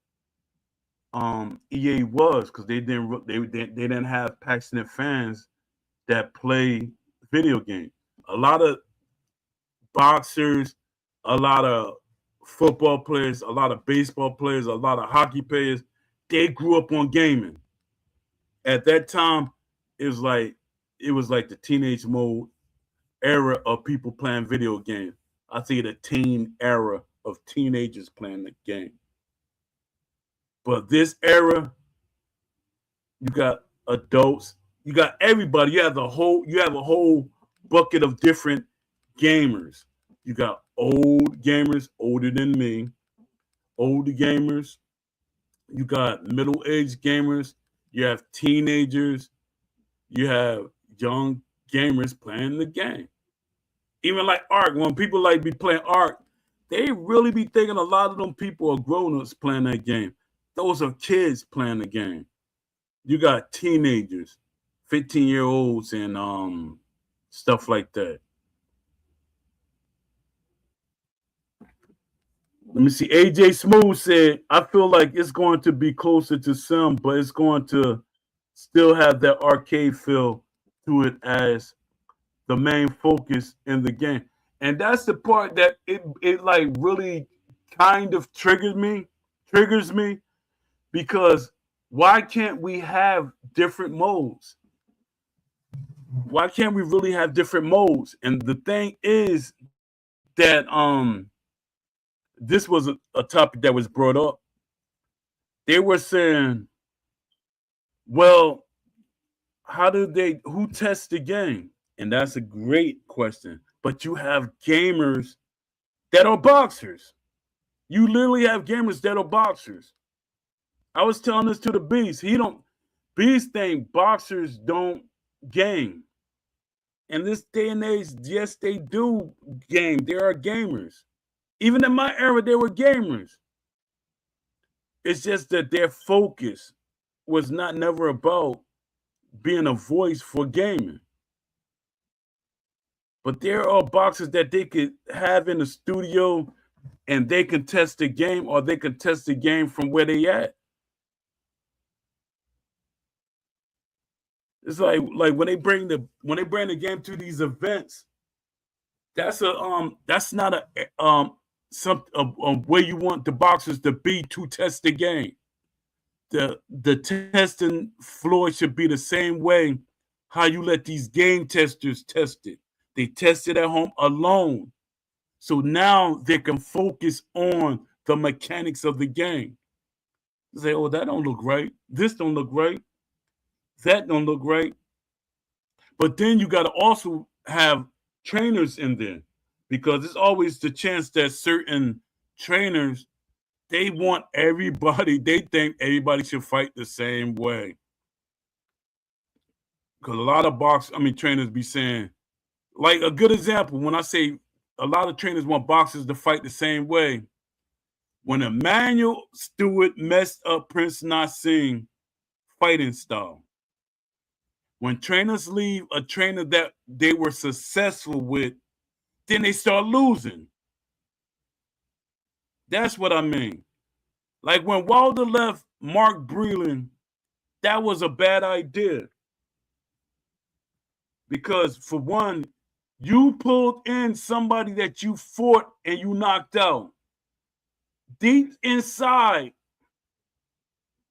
EA was, because they didn't have passionate fans that play video games. A lot of boxers, a lot of football players, a lot of baseball players, a lot of hockey players, they grew up on gaming. At that time, it was like the teenage mode era of people playing video games. I see the teen era of teenagers playing the game. But this era, you got adults, you got everybody. You have a whole bucket of different gamers. You got old gamers, older than me, older gamers. You got middle-aged gamers. You have teenagers. You have young gamers playing the game. Even like Ark, when people like be playing Ark, they really be thinking a lot of them people are grown-ups playing that game. those are kids playing the game. You got teenagers, 15-year-olds, and stuff like that. Let me see. AJ Smooth said, I feel like it's going to be closer to Sim, but it's going to still have that arcade feel to it as the main focus in the game. And that's the part that it like really kind of triggers me because why can't we have different modes? Why can't we really have different modes? And the thing is that this was a topic that was brought up. They were saying, well, who tests the game? And that's a great question. But you have gamers that are boxers. You literally have gamers that are boxers. I was telling this to the Beast. Beast think boxers don't game. In this day and age, yes, they do game. There are gamers. Even in my era, there were gamers. It's just that their focus was never about being a voice for gaming. But there are boxers that they could have in the studio and they can test the game, or they can test the game from where they at. It's like when they bring the game to these events, that's not a way you want the boxers to be to test the game. The testing floor should be the same way how you let these game testers test it. They test it at home alone. So now they can focus on the mechanics of the game. They say, oh, that don't look right. This don't look right. That don't look right. But then you got to also have trainers in there because it's always the chance that certain trainers, they want everybody, they think everybody should fight the same way. Because a lot of trainers be saying, like a good example, when I say a lot of trainers want boxers to fight the same way, when Emmanuel Stewart messed up Prince Nassim fighting style, when trainers leave a trainer that they were successful with, then they start losing. That's what I mean. Like when Wilder left Mark Breland, that was a bad idea. Because for one, you pulled in somebody that you fought and you knocked out. Deep inside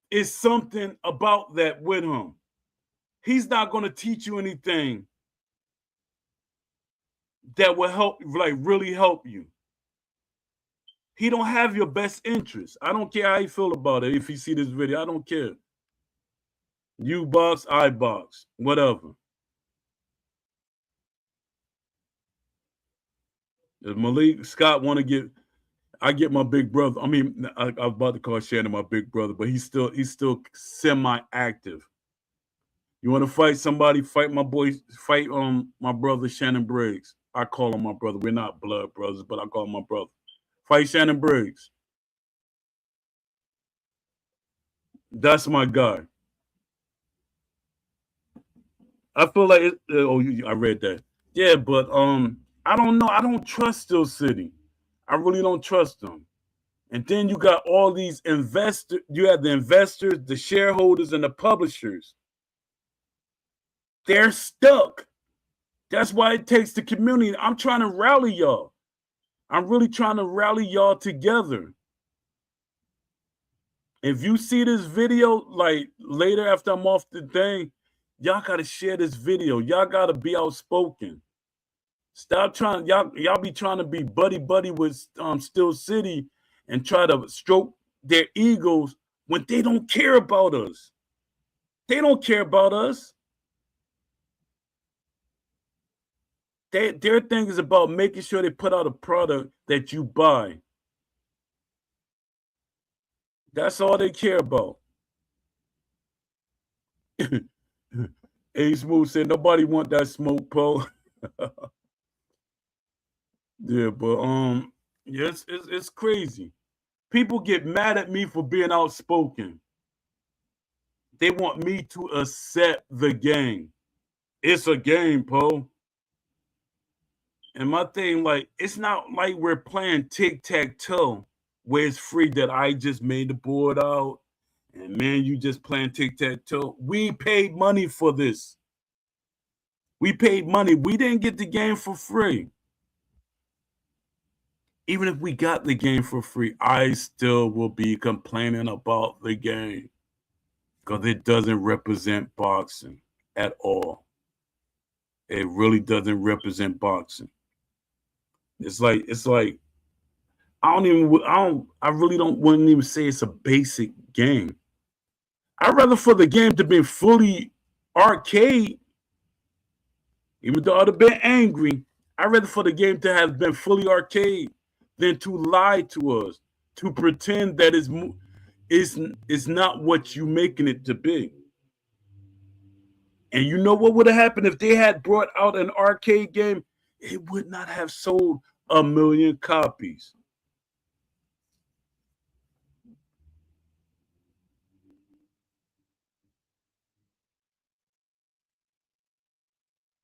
is something about that with him. He's not going to teach you anything that will help, like really help you. He don't have your best interest. I don't care how you feel about it. If you see this video, I don't care. You box, I box, whatever. If Malik Scott want to I get my big brother. I mean, I was about to call Shannon my big brother, but he's still semi-active. You want to fight somebody? Fight my boy. Fight my brother Shannon Briggs. I call him my brother. We're not blood brothers, but I call him my brother. Fight Shannon Briggs. That's my guy. I feel like I read that. Yeah, but I don't know. I don't trust Steel City. I really don't trust them. And then you got all these investors. You have the investors, the shareholders, and the publishers. They're stuck. That's why it takes the community. I'm trying to rally y'all. I'm really trying to rally y'all together. If you see this video, like later after I'm off the thing, y'all gotta share this video. Y'all gotta be outspoken. Stop trying. Y'all be trying to be buddy with Steel City and try to stroke their egos when they don't care about us. They don't care about us. Their thing is about making sure they put out a product that you buy. That's all they care about. A Smooth said nobody want that smoke, Poe. Yeah, but yeah, it's crazy. People get mad at me for being outspoken. They want me to accept the game. It's a game, Poe. And my thing, like, it's not like we're playing tic-tac-toe where it's free that I just made the board out and man, you just playing tic-tac-toe. We paid money for this. We paid money. We didn't get the game for free. Even if we got the game for free, I still will be complaining about the game because it doesn't represent boxing at all. It really doesn't represent boxing. It's like I really wouldn't even say it's a basic game. I'd rather for the game to be fully arcade, even though I'd have been angry. I'd rather for the game to have been fully arcade than to lie to us, to pretend that it's not what you making it to be. And you know what would have happened if they had brought out an arcade game? It would not have sold 1 million copies.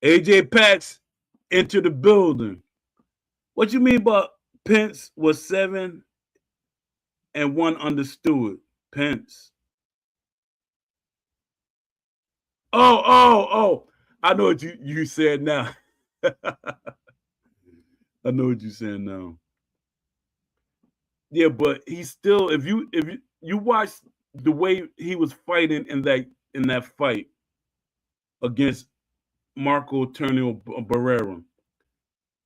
AJ Pax entered the building. What you mean by Pence was 7 and 1 understood? Pence. Oh. I know what you said now. I know what you're saying now. Yeah, but he's still if you watch the way he was fighting in that fight against Marco Antonio Barrera,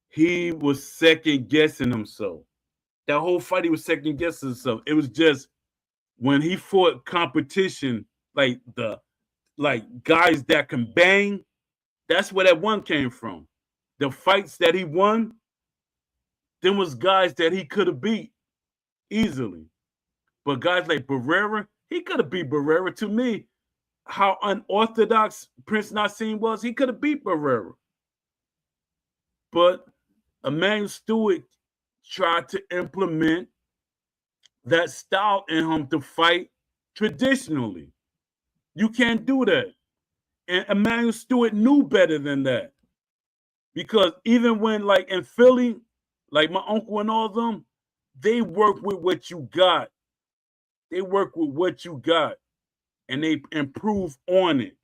he was second guessing himself. That whole fight, he was second guessing himself. It was just when he fought competition, like guys that can bang, that's where that one came from. The fights that he won, them was guys that he could have beat easily. But guys like Barrera, he could have beat Barrera. To me, how unorthodox Prince Nassim was, he could have beat Barrera. But Emmanuel Stewart tried to implement that style in him to fight traditionally. You can't do that. And Emmanuel Stewart knew better than that. Because even when, like in Philly, like my uncle and all of them, they work with what you got. They work with what you got and they improve on it.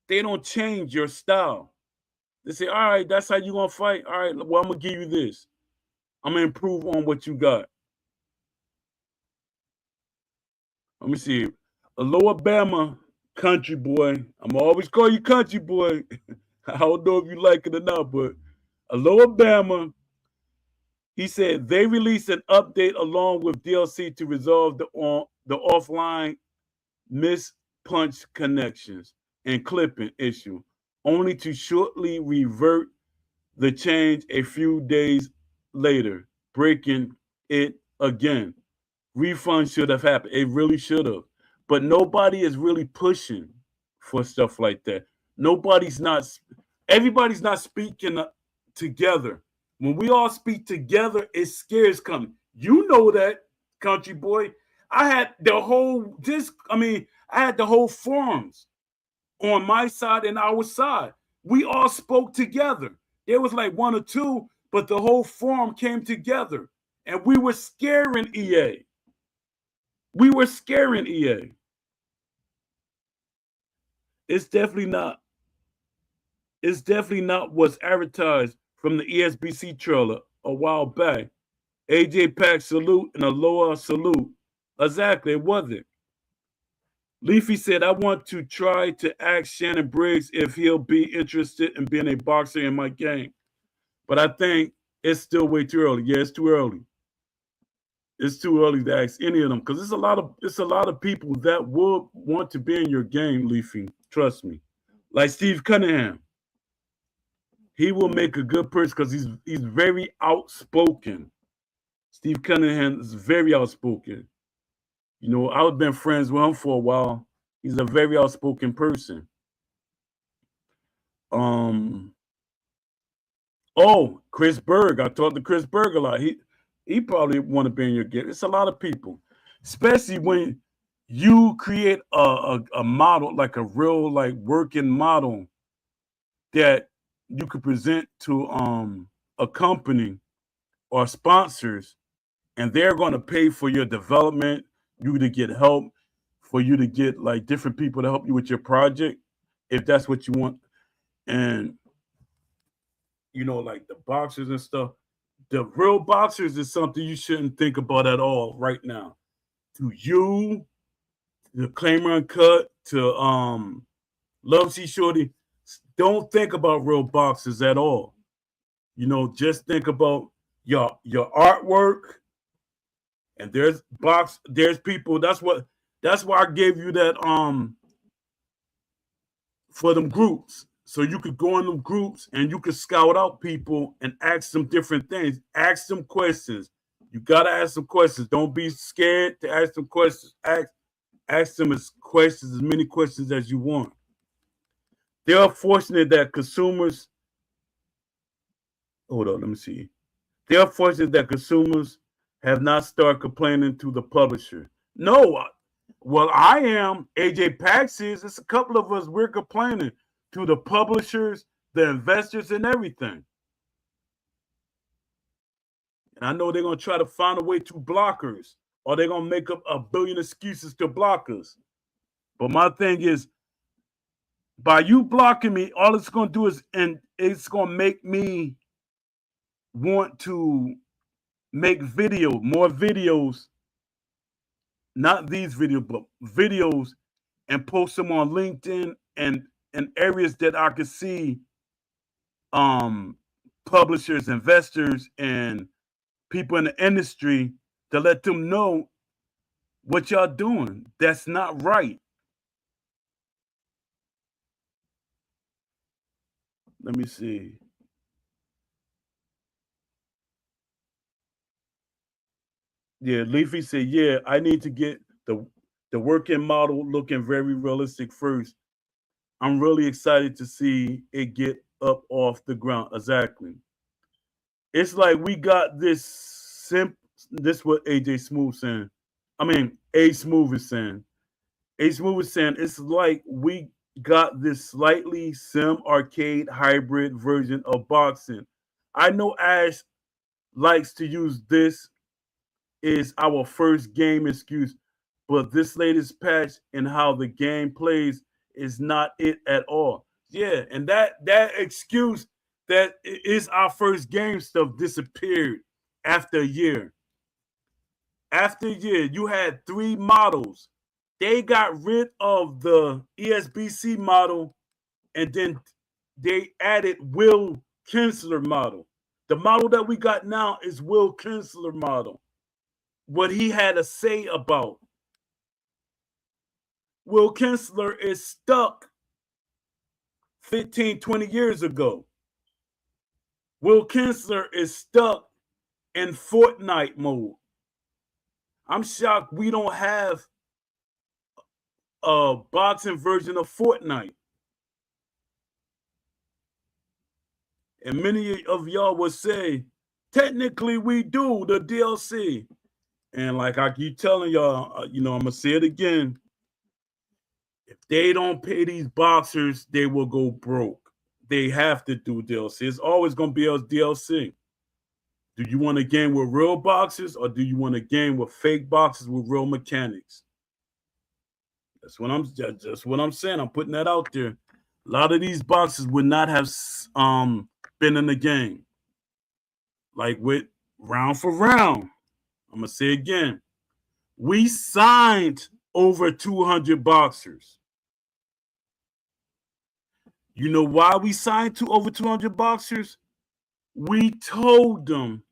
They don't change your style. They say, all right, that's how you're going to fight. All right, well, I'm going to give you this. I'm going to improve on what you got. Let me see. Alabama country boy. I'm always call you country boy. I don't know if you like it or not, but Alabama, he said they released an update along with DLC to resolve the offline mispunch connections and clipping issue, only to shortly revert the change a few days later, breaking it again. Refund should have happened. It really should have. But nobody is really pushing for stuff like that. Everybody's not speaking together. When we all speak together, it scares coming. You know that, country boy. I had the whole forums on my side and our side. We all spoke together. There was like one or two, but the whole forum came together. And we were scaring EA. We were scaring EA. It's definitely not what's advertised from the ESBC trailer a while back. AJ Pack salute and Aloha salute. Exactly, it wasn't. Leafy said, I want to try to ask Shannon Briggs if he'll be interested in being a boxer in my game. But I think it's still way too early. Yeah, it's too early. It's too early to ask any of them because it's a lot of people that would want to be in your game, Leafy. Trust me. Like Steve Cunningham. He will make a good person because he's very outspoken. Steve Cunningham is very outspoken. You know, I've been friends with him for a while. He's a very outspoken person. Chris Berg. I talked to Chris Berg a lot. He probably want to be in your game. It's a lot of people. especially when you create a model, like a real like working model that you could present to a company or sponsors, and they're going to pay for your development, you to get help, for you to get like different people to help you with your project, if that's what you want. And like the boxers and stuff, the real boxers is something you shouldn't think about at all right now. To you, the Claimer Uncut, to Love C Shorty, don't think about real boxers at all. Just think about your artwork. And there's people. That's why I gave you that for them groups. So you could go in them groups and you could scout out people and ask them different things. Ask them questions. You gotta ask them questions. Don't be scared to ask them questions. Ask them as many questions as you want. They are fortunate that consumers. Hold on, let me see. They are fortunate that consumers have not started complaining to the publisher. No, well, I am. AJ Pax is. It's a couple of us. We're complaining to the publishers, the investors, and everything. And I know they're going to try to find a way to block us, or they're going to make up a billion excuses to block us. But my thing is, by you blocking me, all it's going to do is, and it's going to make me want to make more videos, not these videos, but videos, and post them on LinkedIn and areas that I could see publishers, investors, and people in the industry, to let them know what y'all doing. That's not right. Let me see. Yeah, Leafy said, yeah, I need to get the working model looking very realistic first. I'm really excited to see it get up off the ground. Exactly. It's like we got this what AJ Smooth saying. I mean, A Smooth is saying. A Smooth is saying it's like we got this slightly sim arcade hybrid version of boxing. I know Ash likes to use this is our first game excuse, but this latest patch and how the game plays is not it at all. Yeah, and that excuse that is our first game stuff disappeared after a year. After a year, you had 3 models. They got rid of the ESBC model, and then they added Will Kinsler model. The model that we got now is Will Kinsler model. What he had to say about Will Kinsler is stuck 15, 20 years ago. Will Kinsler is stuck in Fortnite mode. I'm shocked we don't have a boxing version of Fortnite. And many of y'all would say, technically we do, the DLC. And like I keep telling y'all, I'm going to say it again. If they don't pay these boxers, they will go broke. They have to do DLC. It's always going to be a DLC. Do you want a game with real boxers, or do you want a game with fake boxers with real mechanics? That's what I'm saying. I'm putting that out there. A lot of these boxers would not have been in the game. Like with round for round. I'm going to say again. We signed over 200 boxers. You know why we signed over 200 boxers? We told them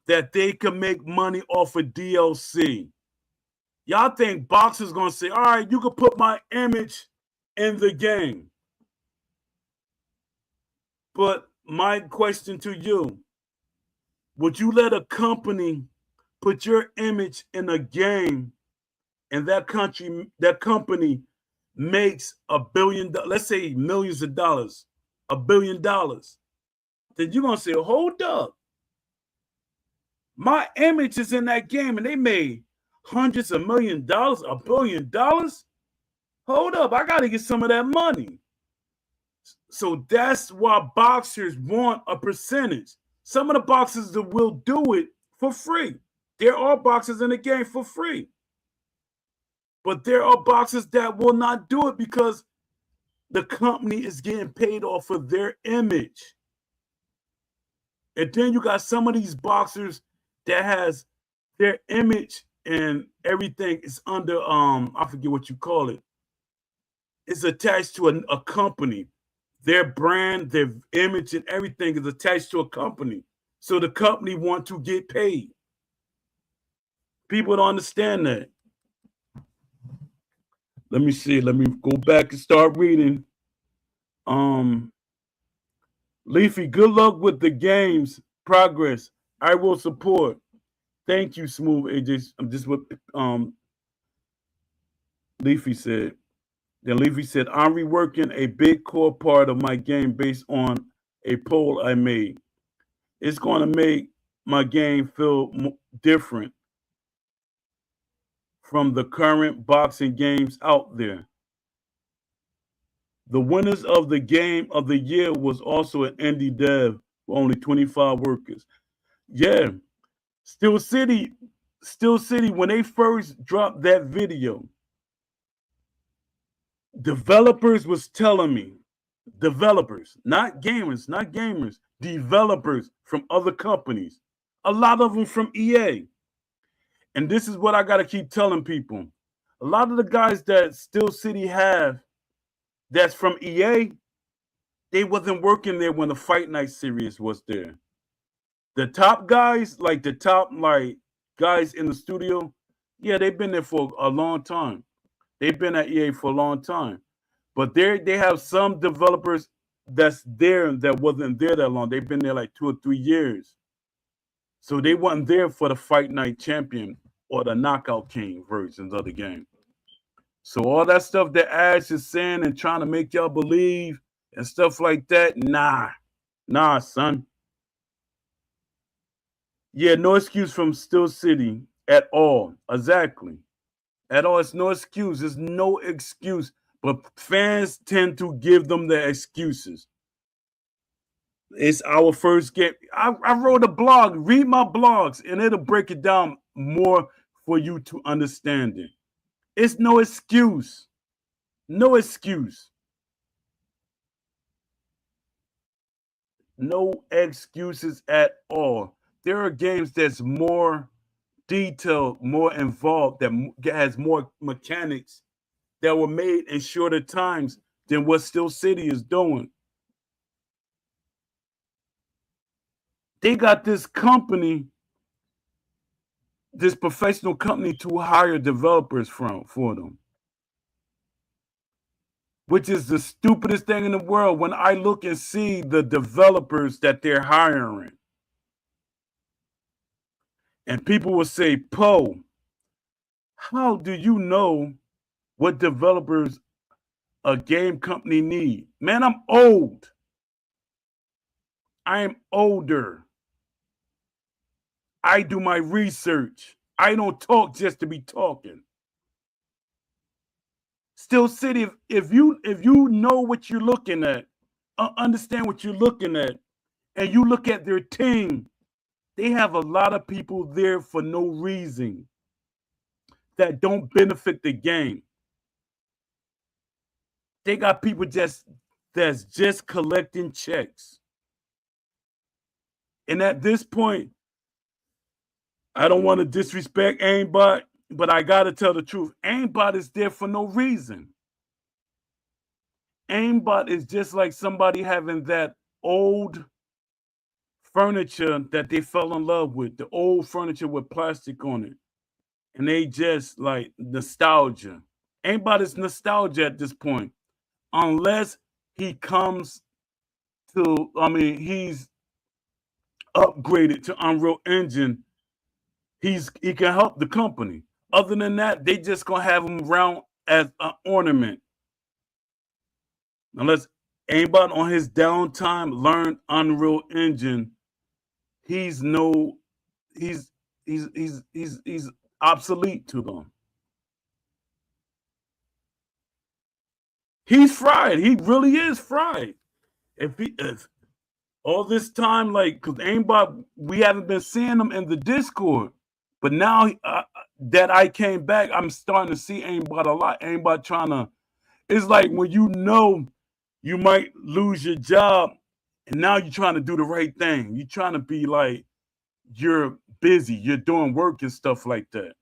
that they could make money off of DLC. Y'all think boxers going to say, all right, you can put my image in the game. But my question to you, would you let a company put your image in a game and that company makes $1 billion, let's say millions of dollars, $1 billion, then you're going to say, hold up. My image is in that game and they made hundreds of $1 million, $1 billion. Hold up, I got to get some of that money. So that's why boxers want a percentage. Some of the boxers that will do it for free. There are boxers in the game for free. But there are boxers that will not do it because the company is getting paid off of their image. And then you got some of these boxers that has their image and everything is under, I forget what you call it. It's attached to a company. Their brand, their image, and everything is attached to a company. So the company want to get paid. People don't understand that. Let me see. Let me go back and start reading. Leafy, good luck with the game's progress. I will support. Thank you, Smooth AJ. I'm just what Leafy said. Then Leafy said, I'm reworking a big core part of my game based on a poll I made. It's going to make my game feel different from the current boxing games out there. The winners of the game of the year was also an indie dev with only 25 workers. Yeah, Steel City, when they first dropped that video, developers was telling me, developers, not gamers, developers from other companies, a lot of them from EA. And this is what I got to keep telling people. A lot of the guys that Steel City have that's from EA, they wasn't working there when the Fight Night series was there. The top guys, like the top guys in the studio, yeah, they've been there for a long time. They've been at EA for a long time. But they have some developers that's there that wasn't there that long. They've been there like 2 or 3 years. So they weren't there for the Fight Night Champion or the Knockout King versions of the game. So all that stuff that Ash is saying and trying to make y'all believe and stuff like that, nah, son. Yeah, no excuse from Steel City at all. Exactly. At all, it's no excuse. There's no excuse. But fans tend to give them the excuses. It's our first game. I wrote a blog. Read my blogs, and it'll break it down more for you to understand it. It's no excuse. No excuse. No excuses at all. There are games that's more detailed, more involved, that has more mechanics that were made in shorter times than what Steel City is doing. They got this company, this professional company to hire developers for them, which is the stupidest thing in the world when I look and see the developers that they're hiring. And people will say, Poe, how do you know what developers a game company need? Man, I'm old. I am older. I do my research. I don't talk just to be talking. Steel City, if you know what you're looking at, understand what you're looking at, and you look at their team, they have a lot of people there for no reason that don't benefit the game. They got people that's just collecting checks. And at this point, I don't want to disrespect Aimbot, but I got to tell the truth. Aimbot is there for no reason. Aimbot is just like somebody having that old furniture that they fell in love with, the old furniture with plastic on it. And they just like nostalgia. Aimbot is nostalgia at this point. Unless he comes to, he's upgraded to Unreal Engine, he can help the company. Other than that, they just gonna have him around as an ornament. Unless Aimbot on his downtime learned Unreal Engine, he's obsolete to them. He's fried. He really is fried. If all this time, like, because aimbot, we haven't been seeing him in the Discord, but now that I came back, I'm starting to see aimbot a lot. Aimbot trying to, it's like when you know you might lose your job, and now you're trying to do the right thing. You're trying to be like, you're busy, you're doing work and stuff like that.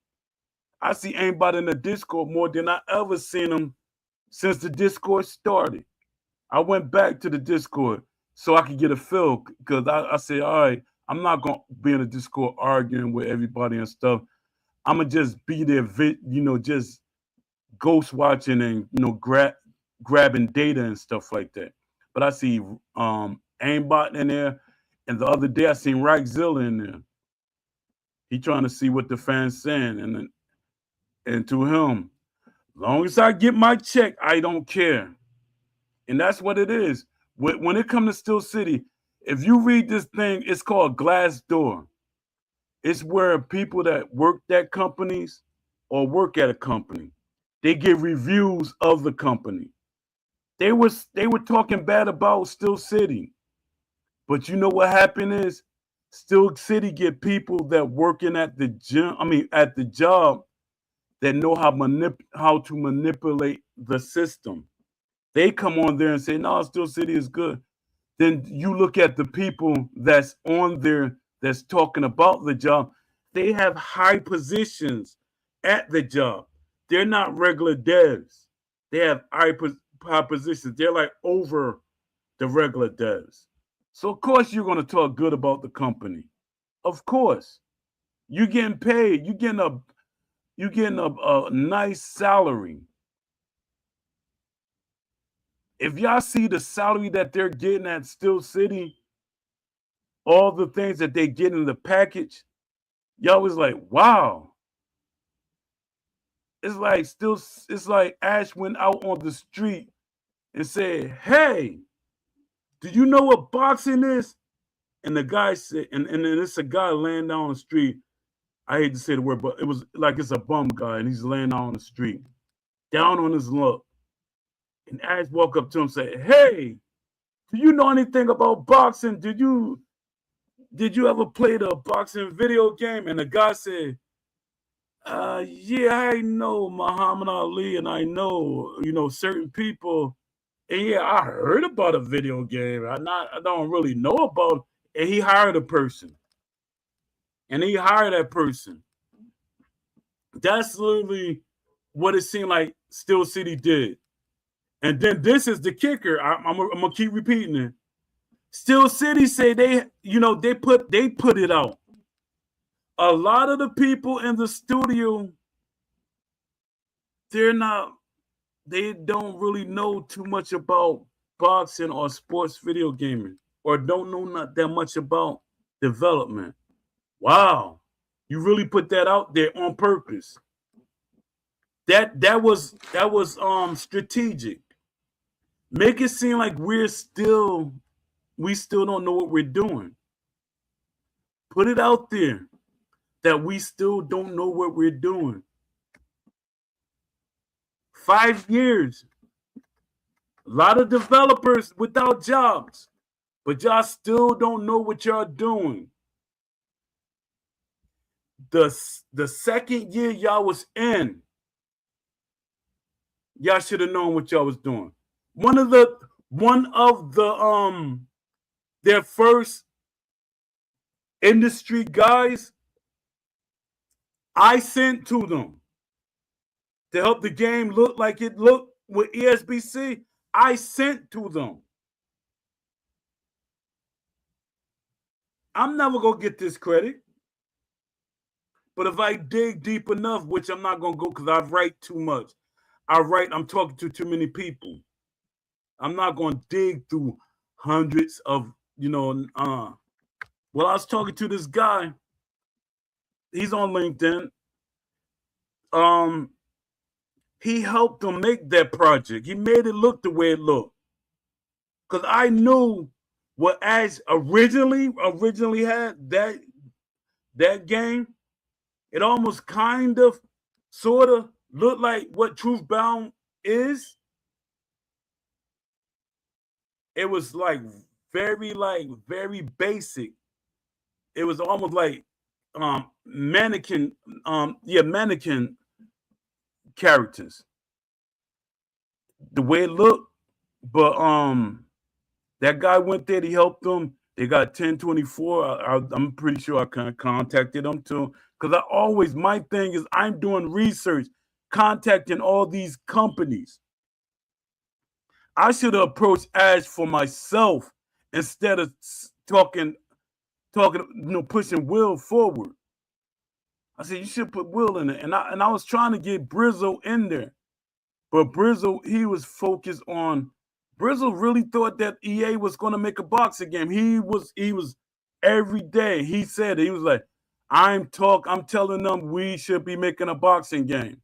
I see aimbot in the Discord more than I ever seen him since the Discord started. I went back to the Discord so I could get a feel, because I said, all right, I'm not going to be in the Discord arguing with everybody and stuff. I'm going to just be there, just ghost watching and, grabbing data and stuff like that. But I see aimbot in there. And the other day I seen Rackzilla in there. He trying to see what the fans saying. And to him, long as I get my check, I don't care. And that's what it is. When it comes to Steel City, if you read this thing, it's called Glassdoor. It's where people that work at companies or work at a company, they give reviews of the company. They were talking bad about Steel City. But you know what happened is Steel City get people that working at the at the job, that know how to manipulate the system. They come on there and say, no, Steel City is good. Then you look at the people that's on there that's talking about the job. They have high positions at the job. They're not regular devs. They have high positions. They're like over the regular devs. So of course you're going to talk good about the company. Of course. You're getting paid. You're getting a nice salary. If y'all see the salary that they're getting at Steel City, all the things that they get in the package, y'all was like, wow. It's like Ash went out on the street and said, hey, do you know what boxing is? And the guy said, and it's a guy laying down on the street. I hate to say the word, but it was like it's a bum guy, and he's laying down on the street, down on his luck. And Ash walked up to him and said, hey, do you know anything about boxing? Did you ever play the boxing video game? And the guy said, yeah, I know Muhammad Ali, and I know, certain people. And yeah, I heard about a video game. I don't really know about it. And he hired a person. And he hired that person. That's literally what it seemed like Steel City did. And then this is the kicker. I'm gonna keep repeating it. Steel City say they put it out. A lot of the people in the studio, they don't really know too much about boxing or sports video gaming, or don't know not that much about development. Wow. You really put that out there on purpose. That was strategic. Make it seem like we still don't know what we're doing. Put it out there that we still don't know what we're doing. 5 years. A lot of developers without jobs, but y'all still don't know what y'all doing. The second year y'all was in, y'all should have known what y'all was doing. One of the their first industry guys, I sent to them to help the game look like it looked with ESBC. I sent to them. I'm never gonna get this credit. But if I dig deep enough, which I'm not gonna go because I write too much. I'm talking to too many people. I'm not gonna dig through hundreds of, Well, I was talking to this guy. He's on LinkedIn. He helped them make that project. He made it look the way it looked. Because I knew what Ash originally had that game. It almost kind of sort of looked like what Truthbound is. It was like very basic. It was almost like mannequin mannequin characters. The way it looked, but that guy went there, he helped them. They got 1024. I'm pretty sure I contacted them too. Because my thing is I'm doing research, contacting all these companies. I should have approached Ash for myself instead of talking, pushing Will forward. I said, you should put Will in it. And I was trying to get Brizzle in there. But Brizzle, he was focused on Brizzle really thought that EA was going to make a boxing game. He was every day. He said he was like, I'm telling them we should be making a boxing game.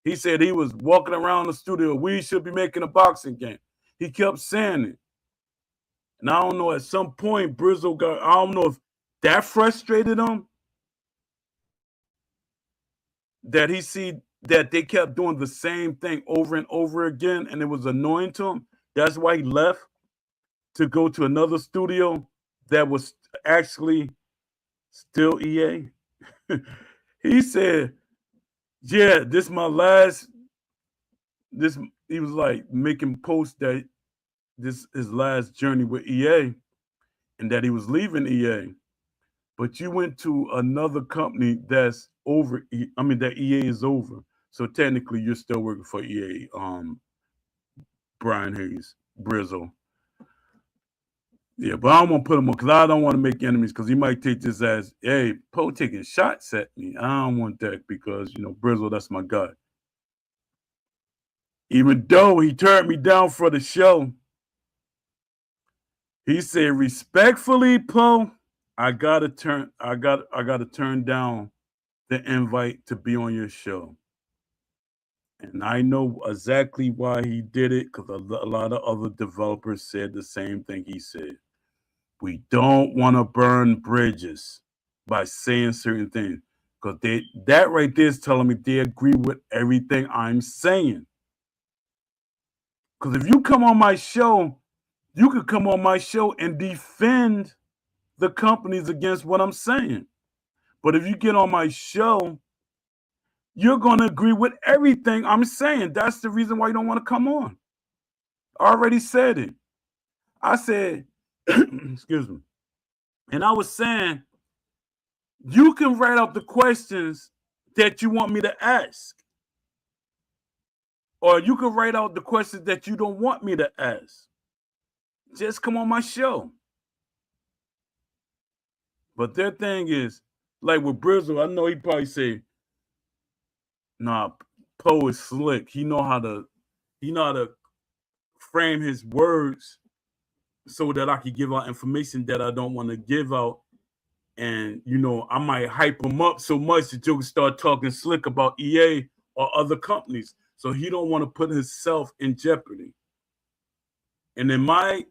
He said he was walking around the studio, we should be making a boxing game. He kept saying it. And I don't know, at some point, Brizzle I don't know if that frustrated him, that he see that they kept doing the same thing over and over again, and it was annoying to him. That's why he left to go to another studio that was actually still EA. He said, yeah, this is my last, he was like making posts that this his last journey with EA and that he was leaving EA. But you went to another company that's over, that EA is over. So technically you're still working for EA, Brian Hayes, Brizzle. Yeah, but I don't want to put him on because I don't want to make enemies because he might take this as, hey, Poe taking shots at me. I don't want that because, Brizzle, that's my guy. Even though he turned me down for the show, he said, respectfully, Poe, I gotta turn down the invite to be on your show. And I know exactly why he did it because a lot of other developers said the same thing he said. We don't want to burn bridges by saying certain things because that right there is telling me they agree with everything I'm saying. Because if you come on my show, you could come on my show and defend the companies against what I'm saying. But if you get on my show, you're going to agree with everything I'm saying. That's the reason why you don't want to come on. I already said it. I said, excuse me. And I was saying, you can write out the questions that you want me to ask. Or you can write out the questions that you don't want me to ask. Just come on my show. But their thing is, like with Brizzle, I know he probably say, nah, Poe is slick. He know how to frame his words so that I can give out information that I don't want to give out. And, I might hype him up so much that you can start talking slick about EA or other companies. So he don't want to put himself in jeopardy. And then my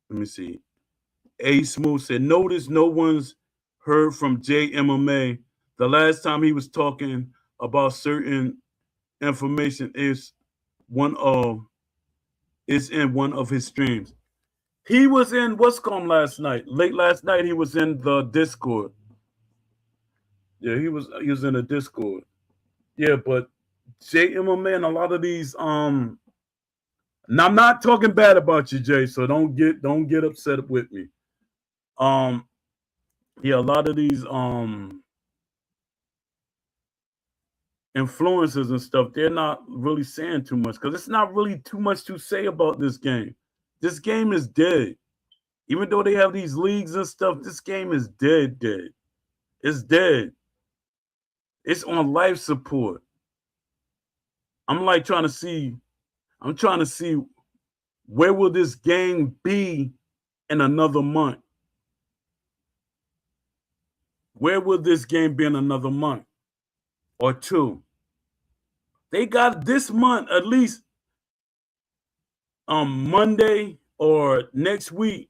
let me see. A Smooth said, notice no one's heard from JMMA. The last time he was talking about certain information is in one of his streams. He was in last night. Late last night, he was in the Discord. Yeah, he was in the Discord. Yeah, but JMMA and a lot of these now I'm not talking bad about you, Jay, so don't get upset with me. Yeah, a lot of these influencers and stuff, they're not really saying too much because it's not really too much to say about this game. This game is dead. Even though they have these leagues and stuff, this game is dead. It's dead. It's on life support. I'm trying to see where will this game be in another month? Where will this game be in another month or two? They got this month at least Monday or next week.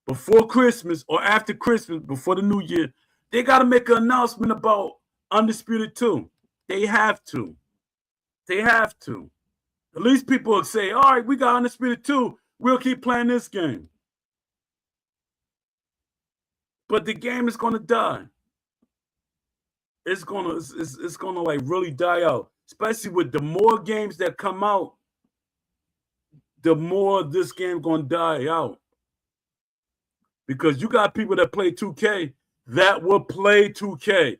before Christmas or after Christmas, before the new year, they got to make an announcement about Undisputed 2. They have to. They have to. At least people will say, all right, we got Undisputed 2. We'll keep playing this game. But the game is going to die. It's gonna like really die out. Especially with the more games that come out, the more this game gonna die out. Because you got people that play 2K that will play 2K.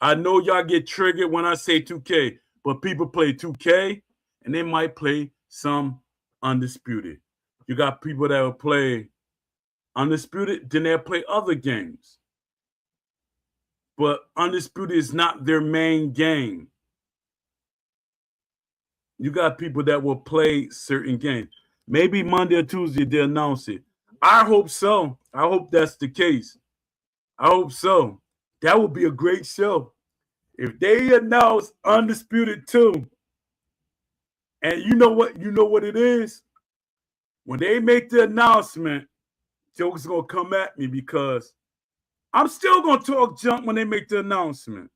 I know y'all get triggered when I say 2K, but people play 2K and they might play some Undisputed. You got people that will play Undisputed, then they'll play other games. But Undisputed is not their main game. You got people that will play certain games. Maybe Monday or Tuesday they'll announce it. I hope so. I hope that's the case. I hope so. That would be a great show. If they announce Undisputed 2, and you know what it is? When they make the announcement, jokers gonna come at me because I'm still gonna talk junk when they make the announcement.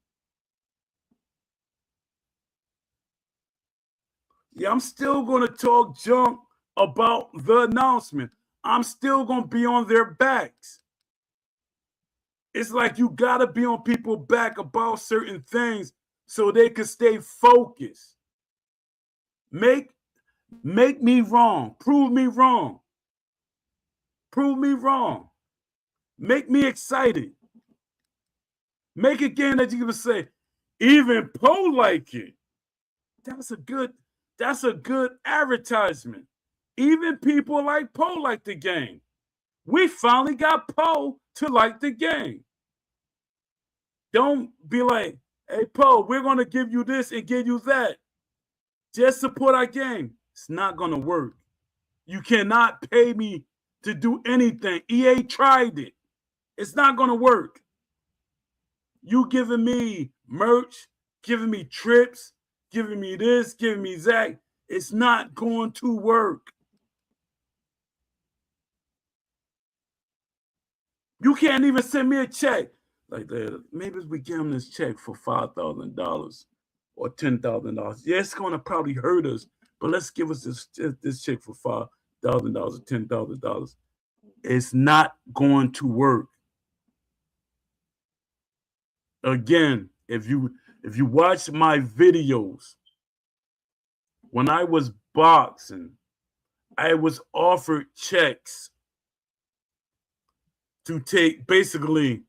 Yeah, I'm still gonna talk junk about the announcement. I'm still gonna be on their backs. It's like you gotta be on people's back about certain things so they can stay focused. Make me wrong. Prove me wrong. Prove me wrong. Make me excited. Make a game that you can say, even Poe like it. That's a good advertisement. Even people like Poe like the game. We finally got Poe to like the game. Don't be like, hey, Poe, we're going to give you this and give you that. Just support our game. It's not going to work. You cannot pay me to do anything. EA tried it. It's not going to work. You giving me merch, giving me trips, giving me this, giving me that. It's not going to work. You can't even send me a check. Like that. Maybe we give them this check for $5,000 or $10,000. Yeah, it's going to probably hurt us, but let's give us this check for $5,000 or $10,000. It's not going to work. Again, if you watch my videos, when I was boxing, I was offered checks to take, basically,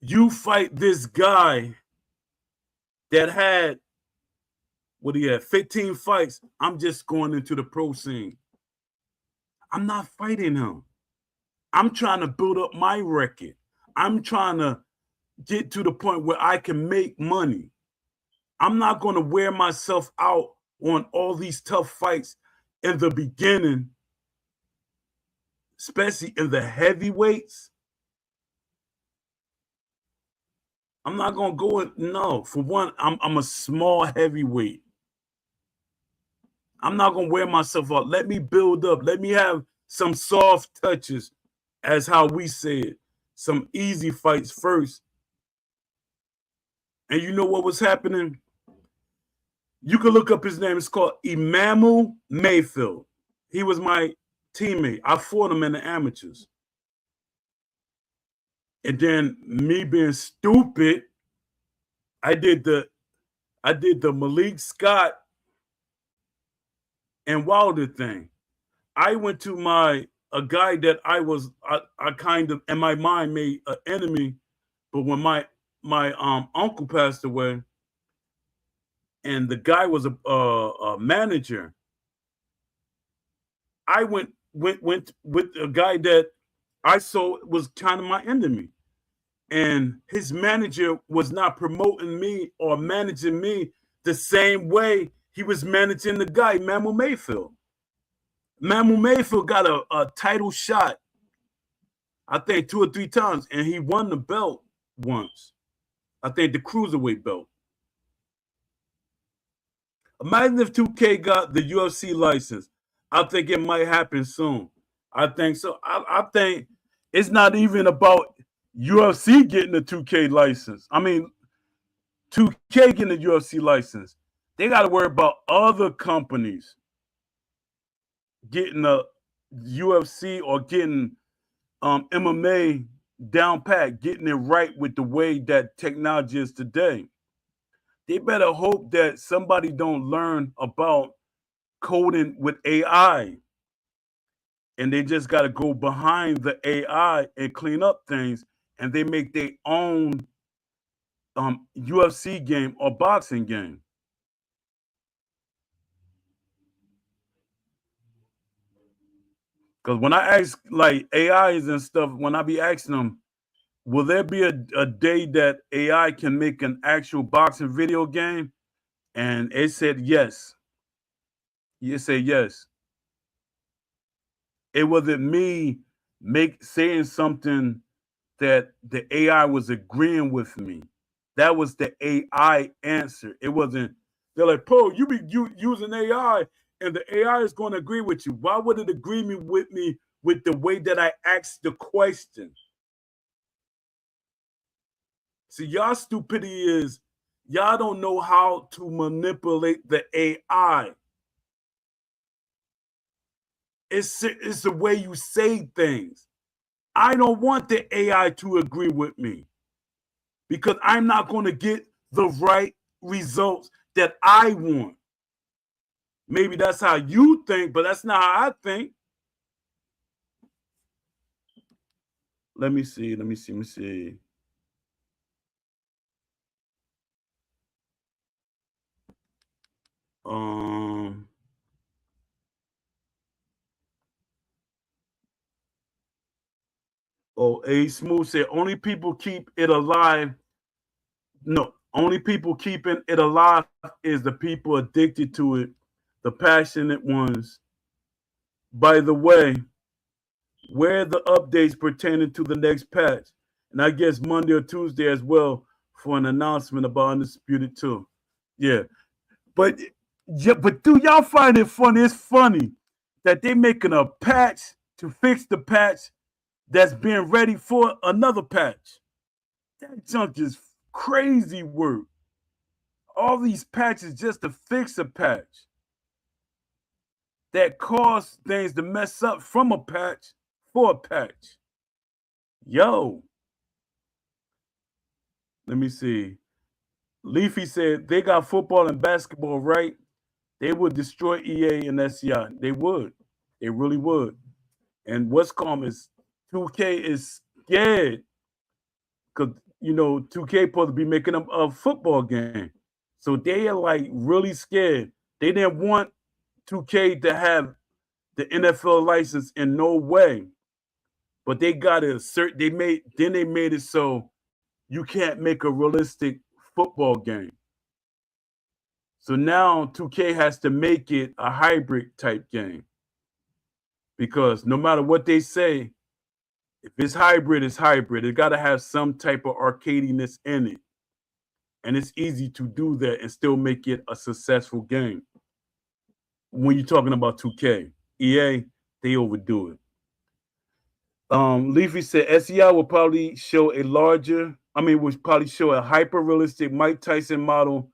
you fight this guy that had, 15 fights. I'm just going into the pro scene. I'm not fighting him. I'm trying to build up my record. I'm trying to get to the point where I can make money. I'm not going to wear myself out on all these tough fights in the beginning, especially in the heavyweights. I'm not going to go in. No, for one, I'm a small heavyweight. I'm not going to wear myself out. Let me build up. Let me have some soft touches, as how we say it. Some easy fights first. And you know what was happening? You can look up his name. It's called Emanuel Mayfield. He was my teammate. I fought him in the amateurs. And then me being stupid, I did the Malik Scott and Wilder thing. I went to a guy that I kind of in my mind made an enemy, but when my uncle passed away, and the guy was a manager, I went with a guy that I saw was kind of my enemy. And his manager was not promoting me or managing me the same way he was managing the guy, Emanuel Mayfield. Emanuel Mayfield got a title shot, I think 2 or 3 times, and he won the belt once. I think the cruiserweight belt. Imagine if 2K got the UFC license. I think it might happen soon. I think so. I think it's not even about UFC getting a 2K license. I mean, 2K getting a UFC license. They got to worry about other companies getting a UFC or getting MMA down pat, getting it right with the way that technology is today. They better hope that somebody don't learn about coding with AI, and they just got to go behind the AI and clean up things, and they make their own UFC game or boxing game. Because when I ask like AIs and stuff, when I be asking them, will there be a day that AI can make an actual boxing video game? And it said yes. You say yes. It wasn't me make saying something that the AI was agreeing with me. That was the AI answer. It wasn't. They're like, Poe, you be using AI, and the AI is going to agree with you. Why would it agree with me with the way that I asked the question? See, y'all stupidity is y'all don't know how to manipulate the AI. It's the way you say things. I don't want the AI to agree with me because I'm not going to get the right results that I want. Maybe that's how you think, but that's not how I think. Let me see. Let me see. Let me see. Um. Oh, A Smooth said only people keep it alive. No, only people keeping it alive is the people addicted to it, the passionate ones. By the way, where are the updates pertaining to the next patch? And I guess Monday or Tuesday as well for an announcement about Undisputed 2. Yeah. But yeah, but do y'all find it funny? It's funny that they making a patch to fix the patch that's being ready for another patch. That junk is crazy work. All these patches just to fix a patch that cause things to mess up from a patch for a patch. Yo, let me see. Leafy said they got football and basketball right. They would destroy EA and SCI. They would. They really would. And what's calm is 2K is scared because 2K supposed to be making a football game. So they are like really scared. They didn't want 2K to have the NFL license in no way. But they got it they made it so you can't make a realistic football game. So now 2K has to make it a hybrid type game. Because no matter what they say, if it's hybrid, it's hybrid. It got to have some type of arcadiness in it. And it's easy to do that and still make it a successful game. When you're talking about 2K, EA, they overdo it. Leafy said SEI will probably show will probably show a hyper realistic Mike Tyson model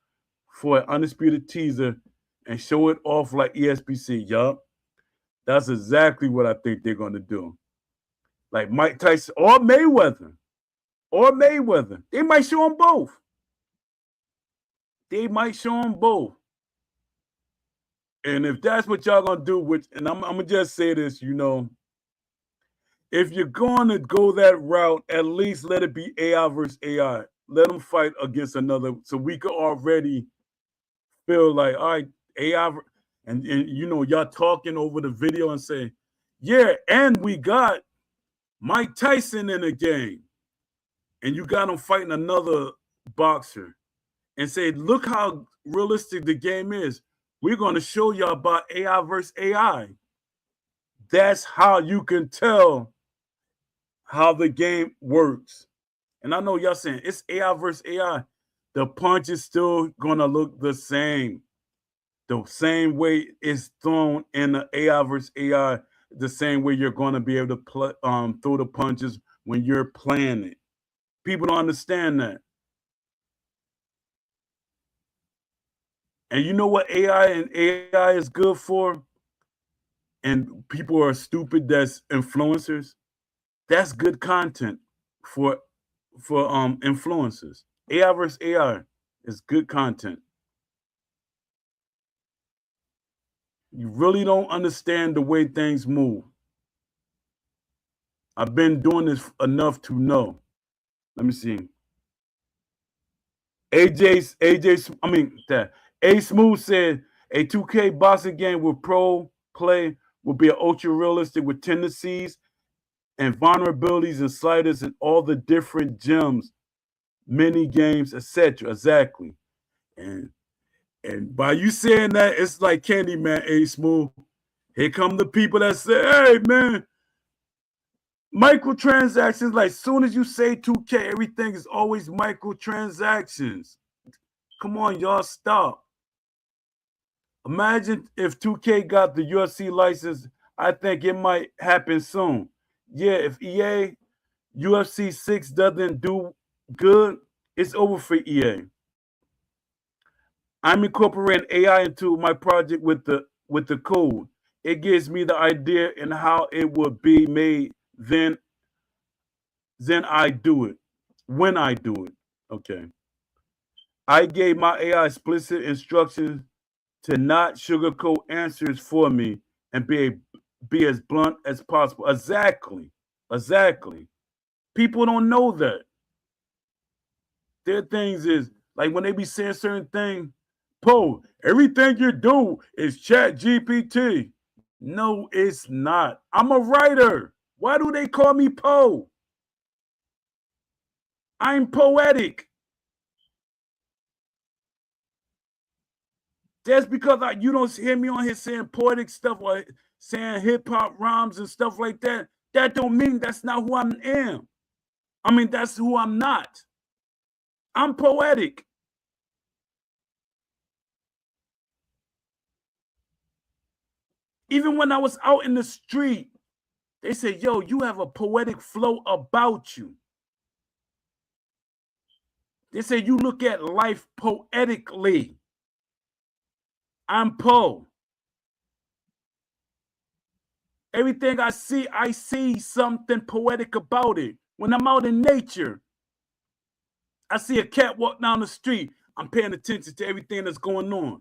for an undisputed teaser and show it off like ESPC. Yup. That's exactly what I think they're going to do. Like Mike Tyson or Mayweather. Or Mayweather. They might show them both. They might show them both. And if that's what y'all going to do, and I'm going to just say this, if you're going to go that route, at least let it be AI versus AI. Let them fight against another so we could already feel like, all right, AI, and y'all talking over the video and say, yeah, and we got Mike Tyson in the game. And you got him fighting another boxer and say, look how realistic the game is. We're going to show y'all about AI versus AI. That's how you can tell how the game works. And I know y'all saying it's AI versus AI. The punch is still going to look the same. The same way it's thrown in the AI versus AI. the same way you're going to be able to throw the punches when you're playing it. People don't understand that. And you know what AI is good for? And people are stupid that's influencers. That's good content for influencers. AI versus AI is good content. You really don't understand the way things move. I've been doing this enough to know. Let me see. A Smooth said a 2K boxing game with pro play will be an ultra realistic with tendencies and vulnerabilities and sliders and all the different gems, mini games, etc. Exactly. And by you saying that, it's like Candyman, A Smooth. Here come the people that say, hey man, microtransactions, like soon as you say 2K, everything is always microtransactions. Come on, y'all, stop. Imagine if 2K got the UFC license. I think it might happen soon. Yeah, if EA UFC 6 doesn't do good, it's over for EA. I'm incorporating AI into my project with the code. It gives me the idea and how it would be made. Then I do it. When I do it, okay. I gave my AI explicit instructions to not sugarcoat answers for me and be as blunt as possible. Exactly. People don't know that. Their things is like when they be saying certain things, Poe, everything you do is chat GPT. No, it's not. I'm a writer. Why do they call me Poe? I'm poetic. Just because you don't hear me on here saying poetic stuff or saying hip hop rhymes and stuff like that, that don't mean that's not who I am. I mean, that's who I'm not. I'm poetic. Even when I was out in the street, they said, yo, you have a poetic flow about you. They say you look at life poetically. I'm Poe. Everything I see something poetic about it. When I'm out in nature, I see a cat walk down the street. I'm paying attention to everything that's going on.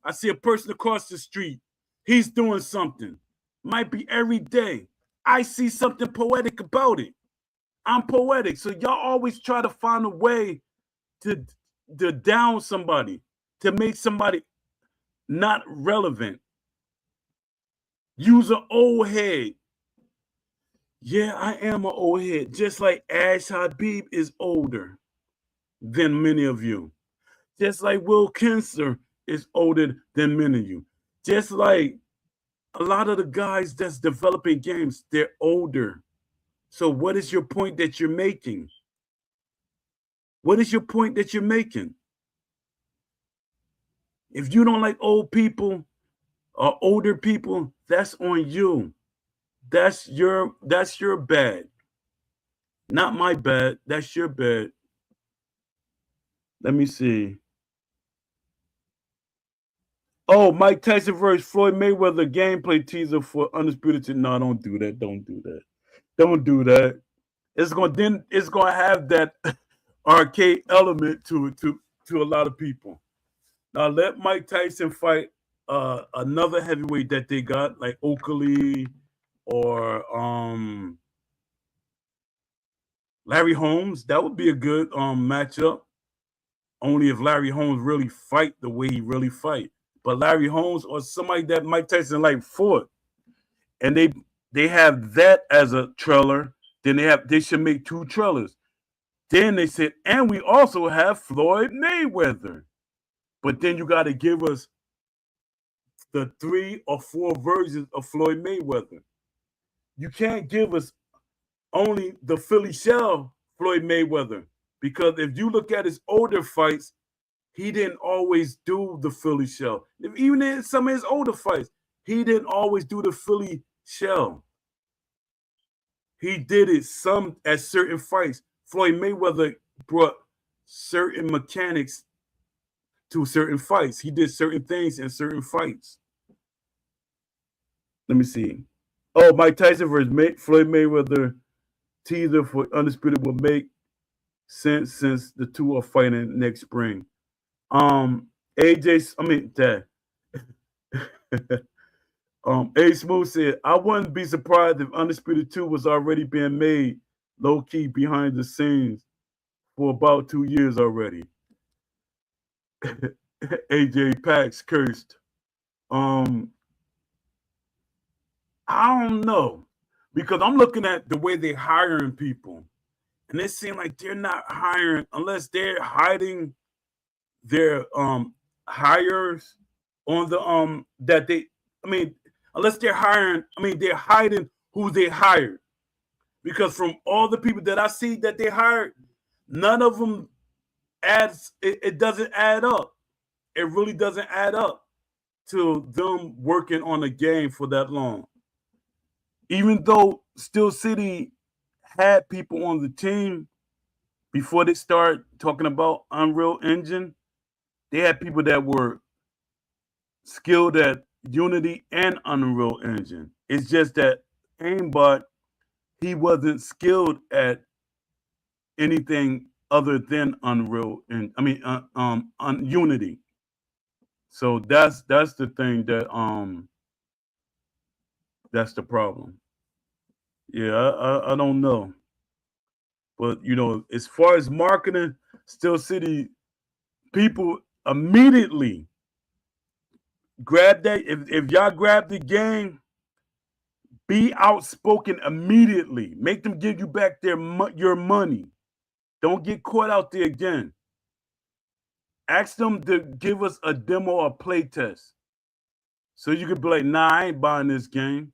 I see a person across the street. He's doing something. Might be every day. I see something poetic about it. I'm poetic. So y'all always try to find a way to down somebody, to make somebody not relevant. Use an old head. Yeah, I am an old head. Just like Ash Habib is older than many of you. Just like Will Kinser is older than many of you. Just like a lot of the guys that's developing games, they're older. So what is your point that you're making? What is your point that you're making? If you don't like old people or older people, that's on you. That's your bad. Not my bad. That's your bad. Let me see. Oh, Mike Tyson versus Floyd Mayweather gameplay teaser for Undisputed. No, don't do that. Don't do that. Don't do that. It's gonna have that arcade element to a lot of people. Now let Mike Tyson fight another heavyweight that they got, like Oakley or Larry Holmes. That would be a good matchup. Only if Larry Holmes really fight the way he really fight. But Larry Holmes or somebody that Mike Tyson like fought, and they have that as a trailer. Then they should make 2 trailers. Then they said, and we also have Floyd Mayweather. But then you got to give us the 3 or 4 versions of Floyd Mayweather. You can't give us only the Philly shell Floyd Mayweather, because if you look at his older fights, he didn't always do the Philly shell. Even in some of his older fights, he didn't always do the Philly Shell. He did it some at certain fights. Floyd Mayweather brought certain mechanics to certain fights. He did certain things in certain fights. Let me see. Oh, Mike Tyson versus Floyd Mayweather teaser for Undisputed will make sense since the two are fighting next spring. AJ, I mean that. A Smooth said, I wouldn't be surprised if Undisputed 2 was already being made low key behind the scenes for about 2 years already. AJ Pax cursed. I don't know, because I'm looking at the way they're hiring people, and it seems like they're not hiring unless they're hiding their hires on the that they. I mean, unless they're hiring. I mean, they're hiding who they hired, because from all the people that I see that they hired, none of them adds. It doesn't add up. It really doesn't add up to them working on a game for that long. Even though Steel City had people on the team before they started talking about Unreal Engine, they had people that were skilled at Unity and Unreal Engine. It's just that Aimbot, he wasn't skilled at anything other than Unreal and on Unity. So that's the thing that's the problem. Yeah, I don't know. But as far as marketing, Steel City people immediately grab that. If y'all grab the game, be outspoken immediately. Make them give you back your money. Don't get caught out there again. Ask them to give us a demo or play test, so you could be like, nah, I ain't buying this game.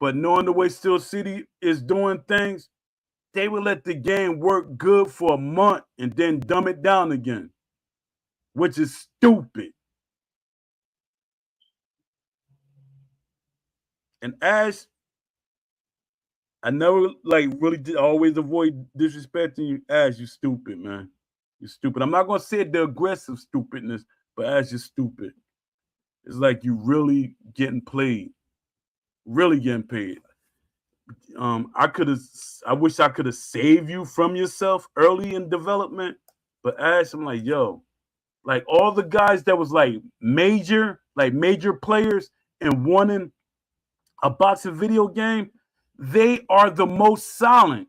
But knowing the way Steel City is doing things, they would let the game work good for a month and then dumb it down again, which is stupid. And Ash, I never really always avoid disrespecting you. Ash, you stupid, man. You're stupid. I'm not gonna say the aggressive stupidness, but Ash, you're stupid. It's like you really getting played. Really getting paid. I wish I could have saved you from yourself early in development. But Ash, I'm like, yo, like all the guys that was like major players and wanting a boxing video game, they are the most silent.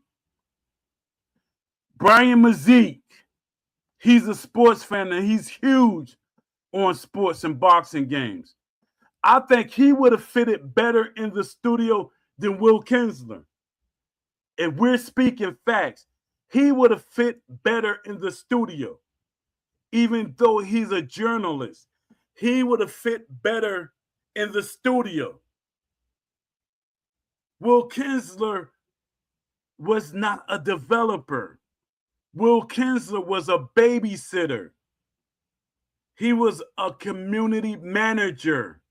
Brian Mazik, he's a sports fan and he's huge on sports and boxing games. I think he would have fitted better in the studio than Will Kinsler. If we're speaking facts, he would have fit better in the studio. Even though he's a journalist, he would have fit better in the studio. Will Kinsler was not a developer. Will Kinsler was a babysitter. He was a community manager.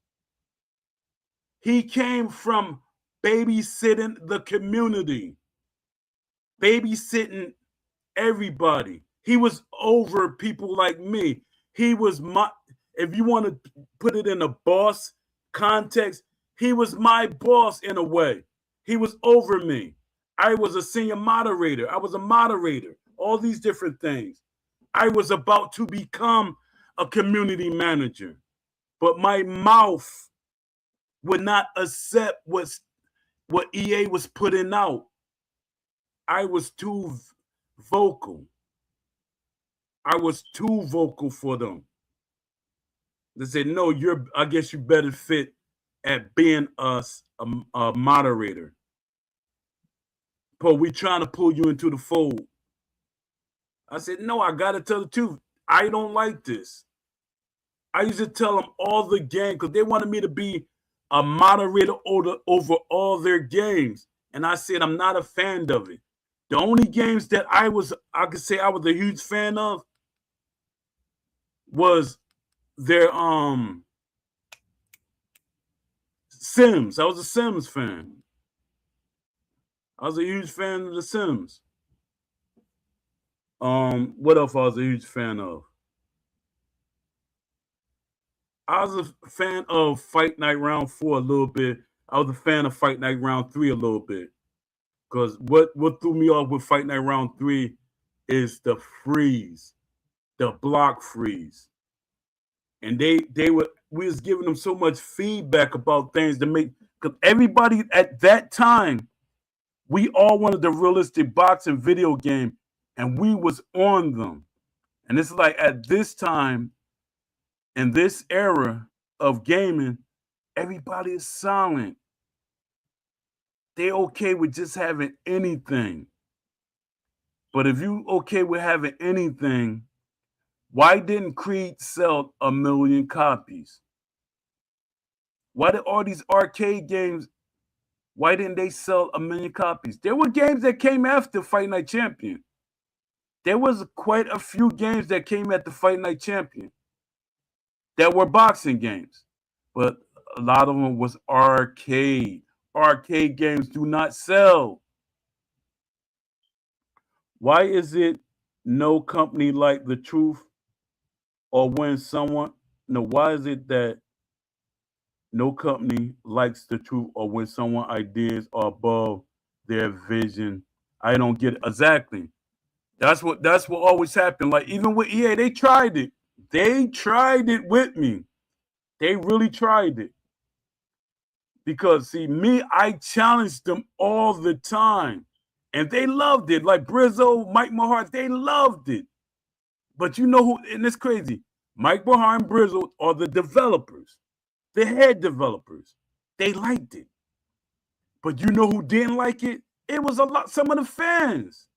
He came from babysitting the community, babysitting everybody. He was over people like me. He was if you want to put it in a boss context, he was my boss in a way. He was over me. I was a senior moderator. I was a moderator. All these different things. I was about to become a community manager, but my mouth would not accept what EA was putting out. I was too vocal. I was too vocal for them. They said, no, I guess you better fit at being a moderator. Paul, we trying to pull you into the fold. I said, no, I got to tell the truth. I don't like this. I used to tell them all the game because they wanted me to be a moderator over all their games. And I said, I'm not a fan of it. The only games that I could say I was a huge fan of was their Sims. I was a Sims fan. I was a huge fan of The Sims. What else I was a huge fan of? I was a fan of Fight Night Round 4 a little bit. I was a fan of Fight Night Round 3 a little bit. Because what threw me off with Fight Night Round 3 is the freeze, the block freeze. And we was giving them so much feedback about things to make, because everybody at that time, we all wanted the realistic boxing video game, and we was on them. And it's like at this time, in this era of gaming, everybody is silent. They're okay with just having anything. But if you okay with having anything, why didn't Creed sell 1 million copies? Why did all these arcade games, why didn't they sell 1 million copies? There were games that came after Fight Night Champion. There was quite a few games that came after Fight Night Champion that were boxing games. But a lot of them was arcade. Arcade games do not sell. Why is it no company like the truth, or when someone, no, why is it that no company likes the truth, or when someone ideas are above their vision? I don't get it. Exactly. That's what always happened. Like even with EA, they tried it. They tried it with me. They really tried it. Because see, me, I challenged them all the time. And they loved it. Like Brizzo, Mike Mahart, they loved it. But you know who, and it's crazy. Mike Mahart and Brizzo are the developers, the head developers. They liked it. But you know who didn't like it? It was some of the fans.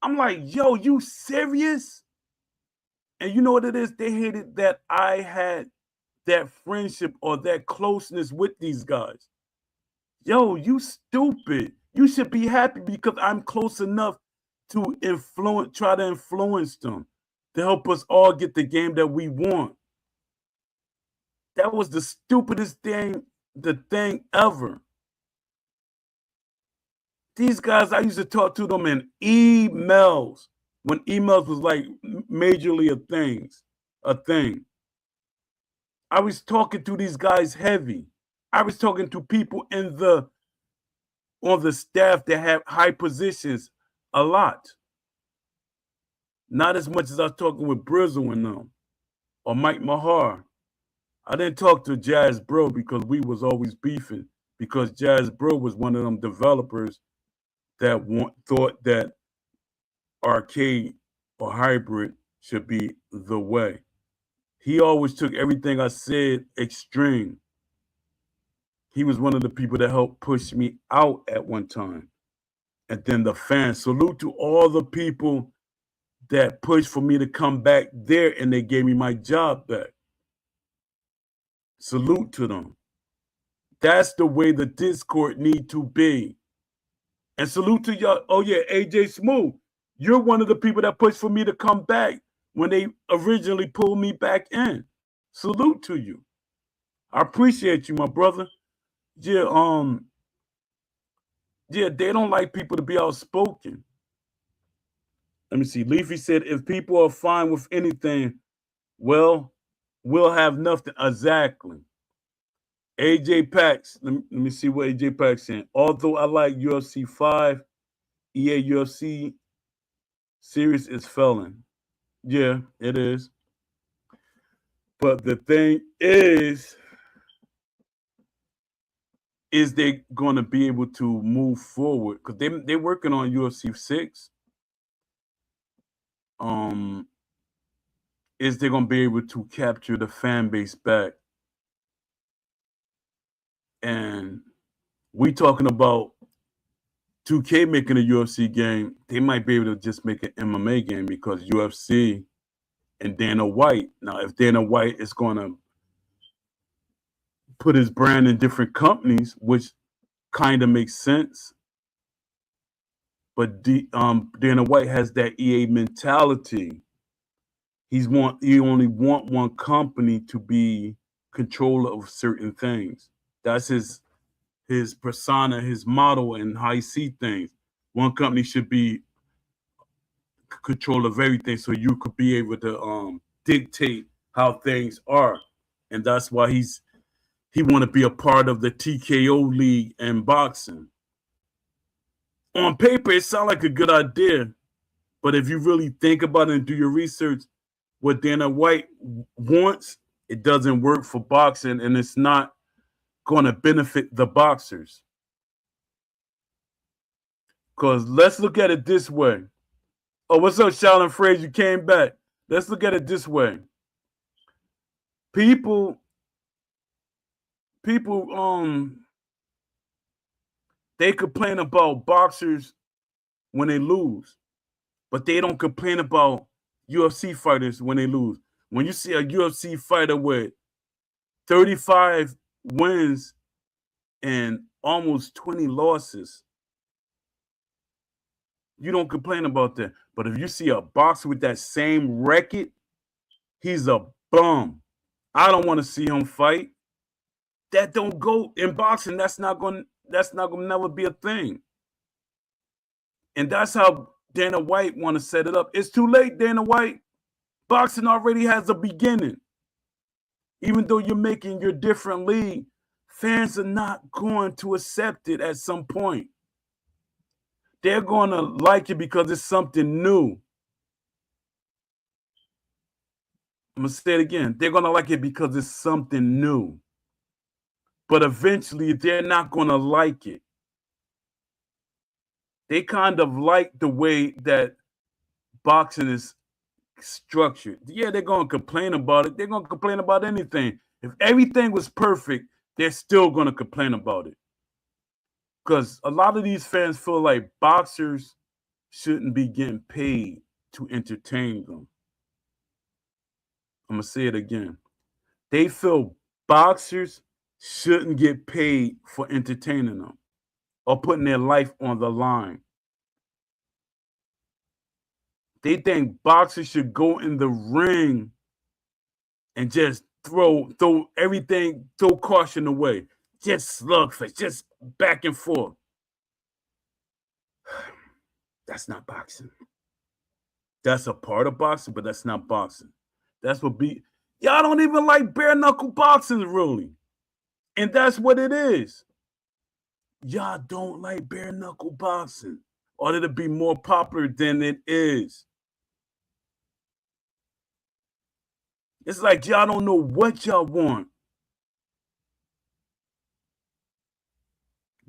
I'm like, yo, you serious? And you know what it is? They hated that I had that friendship or that closeness with these guys. Yo, you stupid. You should be happy because I'm close enough to try to influence them, to help us all get the game that we want. That was the stupidest thing ever. These guys, I used to talk to them in emails when emails was like majorly a thing. I was talking to these guys heavy. I was talking to people on the staff that have high positions a lot. Not as much as I was talking with Brizzle and them or Mike Mahar. I didn't talk to Jazz Bro because we was always beefing, because Jazz Bro was one of them developers that thought that arcade or hybrid should be the way. He always took everything I said extreme. He was one of the people that helped push me out at one time. And then the fans, salute to all the people that pushed for me to come back there, and they gave me my job back. Salute to them. That's the way the Discord need to be. And salute to y'all. Oh yeah, AJ Smooth. You're one of the people that pushed for me to come back when they originally pulled me back in. Salute to you. I appreciate you, my brother. Yeah, they don't like people to be outspoken. Let me see. Leafy said, if people are fine with anything, well, we'll have nothing. Exactly. AJ Pax, let me see what AJ Pax saying. Although I like UFC 5, EA UFC series is failing. Yeah, it is. But the thing is they going to be able to move forward? Because they're working on UFC 6. Is they going to be able to capture the fan base back? And we talking about 2K making a UFC game. They might be able to just make an MMA game because UFC and Dana White. Now, if Dana White is going to put his brand in different companies, which kind of makes sense, but Dana White has that EA mentality. He only want one company to be controller of certain things. That's his persona, his model, and how he see things. One company should be control of everything, so you could be able to dictate how things are, and that's why he want to be a part of the TKO league and boxing. On paper, it sounds like a good idea, but if you really think about it and do your research, what Dana White wants, it doesn't work for boxing, and it's not going to benefit the boxers. Because let's look at it this way. Oh, what's up, Shaolin Fraser? You came back. Let's look at it this way. People, they complain about boxers when they lose, but they don't complain about UFC fighters when they lose. When you see a UFC fighter with 35 wins and almost 20 losses, you don't complain about that. But if you see a boxer with that same record, he's a bum. I don't want to see him fight. That don't go in boxing. That's not gonna never be a thing. And that's how Dana White want to set it up. It's too late, Dana White. Boxing already has a beginning. Even though you're making your different league, fans are not going to accept it at some point. They're going to like it because it's something new. I'm going to say it again. They're going to like it because it's something new. But eventually, they're not going to like it. They kind of like the way that boxing is structured. Yeah, they're going to complain about it. They're going to complain about anything. If everything was perfect, they're still going to complain about it. Because a lot of these fans feel like boxers shouldn't be getting paid to entertain them. I'm going to say it again. They feel boxers shouldn't get paid for entertaining them or putting their life on the line. They think boxers should go in the ring and just throw everything, throw caution away. Just slugfest, just back and forth. That's not boxing. That's a part of boxing, but that's not boxing. That's what y'all don't even like bare knuckle boxing, really. And that's what it is. Y'all don't like bare knuckle boxing, or it'll be more popular than it is. It's like y'all don't know what y'all want.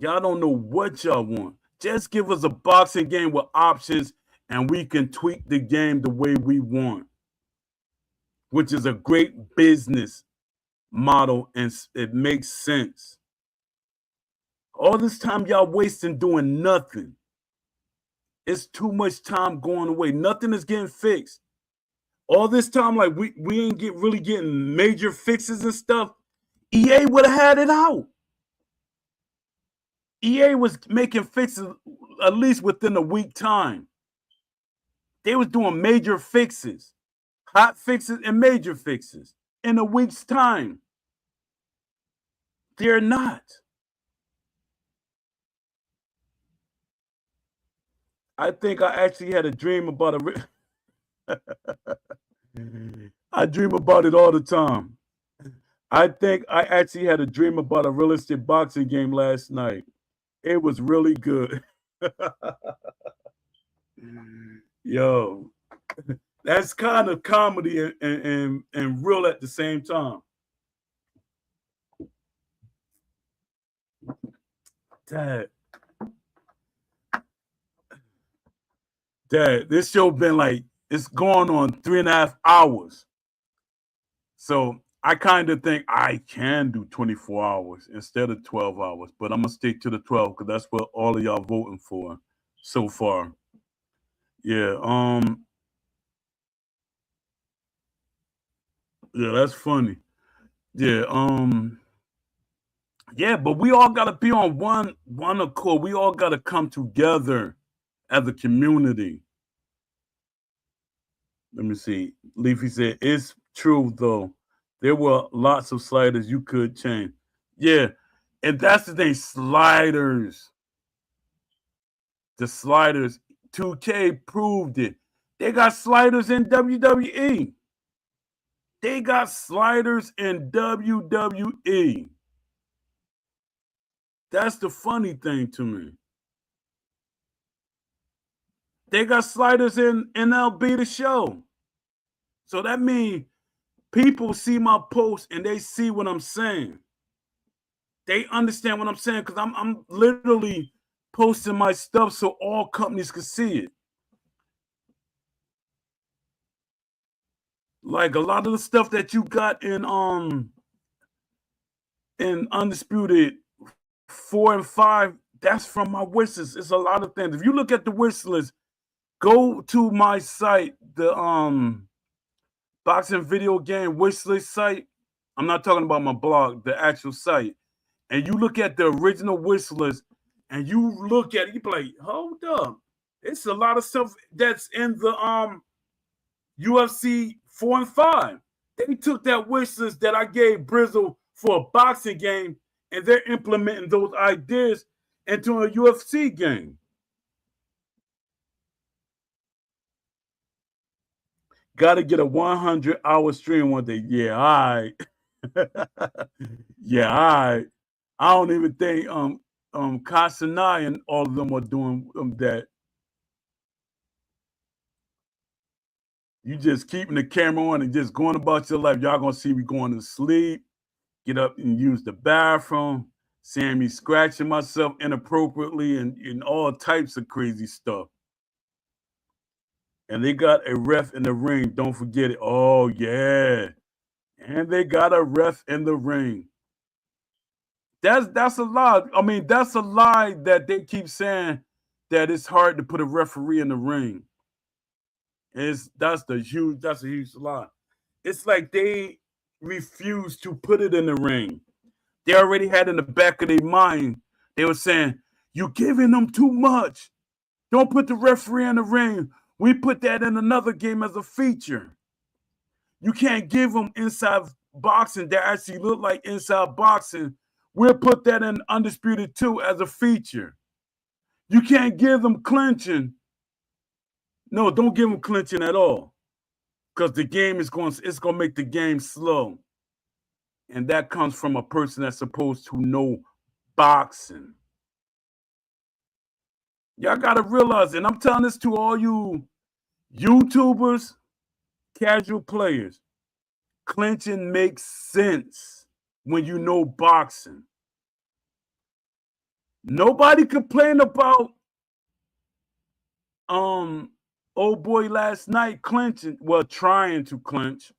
Y'all don't know what y'all want. Just give us a boxing game with options and we can tweak the game the way we want, which is a great business model and it makes sense. All this time y'all wasting doing nothing. It's too much time going away. Nothing is getting fixed. All this time, like we ain't really getting major fixes and stuff. EA would have had it out. EA was making fixes at least within a week time. They was doing major fixes, hot fixes and major fixes in a week's time. They're not. I think I actually had a dream about I dream about it all the time. I think I actually had a dream about a realistic boxing game last night. It was really good. Yo, that's kind of comedy and real at the same time. Dad, this show been like, it's going on 3.5 hours. So I kind of think I can do 24 hours instead of 12 hours, but I'm going to stick to the 12 because that's what all of y'all voting for so far. Yeah, yeah, that's funny. Yeah, yeah, but we all gotta be on one accord. We all gotta come together as a community. Let me see. Leafy said, it's true though. There were lots of sliders you could change. Yeah, And that's the thing, sliders. The sliders, 2K proved it. They got sliders in WWE. They got sliders in WWE. That's the funny thing to me. They got sliders in MLB The Show. So that means people see my posts and they see what I'm saying. They understand what I'm saying because I'm literally posting my stuff so all companies can see it. Like a lot of the stuff that you got in Undisputed 4 and 5, that's from my wish list. It's a lot of things. If you look at the wish list, go to my site, the boxing video game wish list site. I'm not talking about my blog, the actual site. And you look at the original wish list and you look at it, you be like, hold up. It's a lot of stuff that's in the UFC 4 and 5. They took that wish list that I gave Brizzle for a boxing game, and they're implementing those ideas into a UFC game. Got to get a 100-hour stream one day. Yeah, all right. Yeah, all right. I don't even think Kasanai and all of them are doing that. You just keeping the camera on and just going about your life. Y'all gonna see me going to sleep, get up and use the bathroom, seeing me scratching myself inappropriately and all types of crazy stuff. And they got a ref in the ring. Don't forget it. Oh, yeah. And they got a ref in the ring. That's a lie. I mean, that's a lie that they keep saying that it's hard to put a referee in the ring. That's a huge lie. It's like they refuse to put it in the ring. They already had in the back of their mind, they were saying, you're giving them too much. Don't put the referee in the ring. We put that in another game as a feature. You can't give them inside boxing that actually look like inside boxing. We'll put that in Undisputed 2 as a feature. You can't give them clinching. No, don't give them clinching at all. Because the game it's going to make the game slow. And that comes from a person that's supposed to know boxing. Y'all got to realize, and I'm telling this to all you YouTubers, casual players, clinching makes sense when you know boxing. Nobody complained about old boy last night clinching, well, trying to clinch.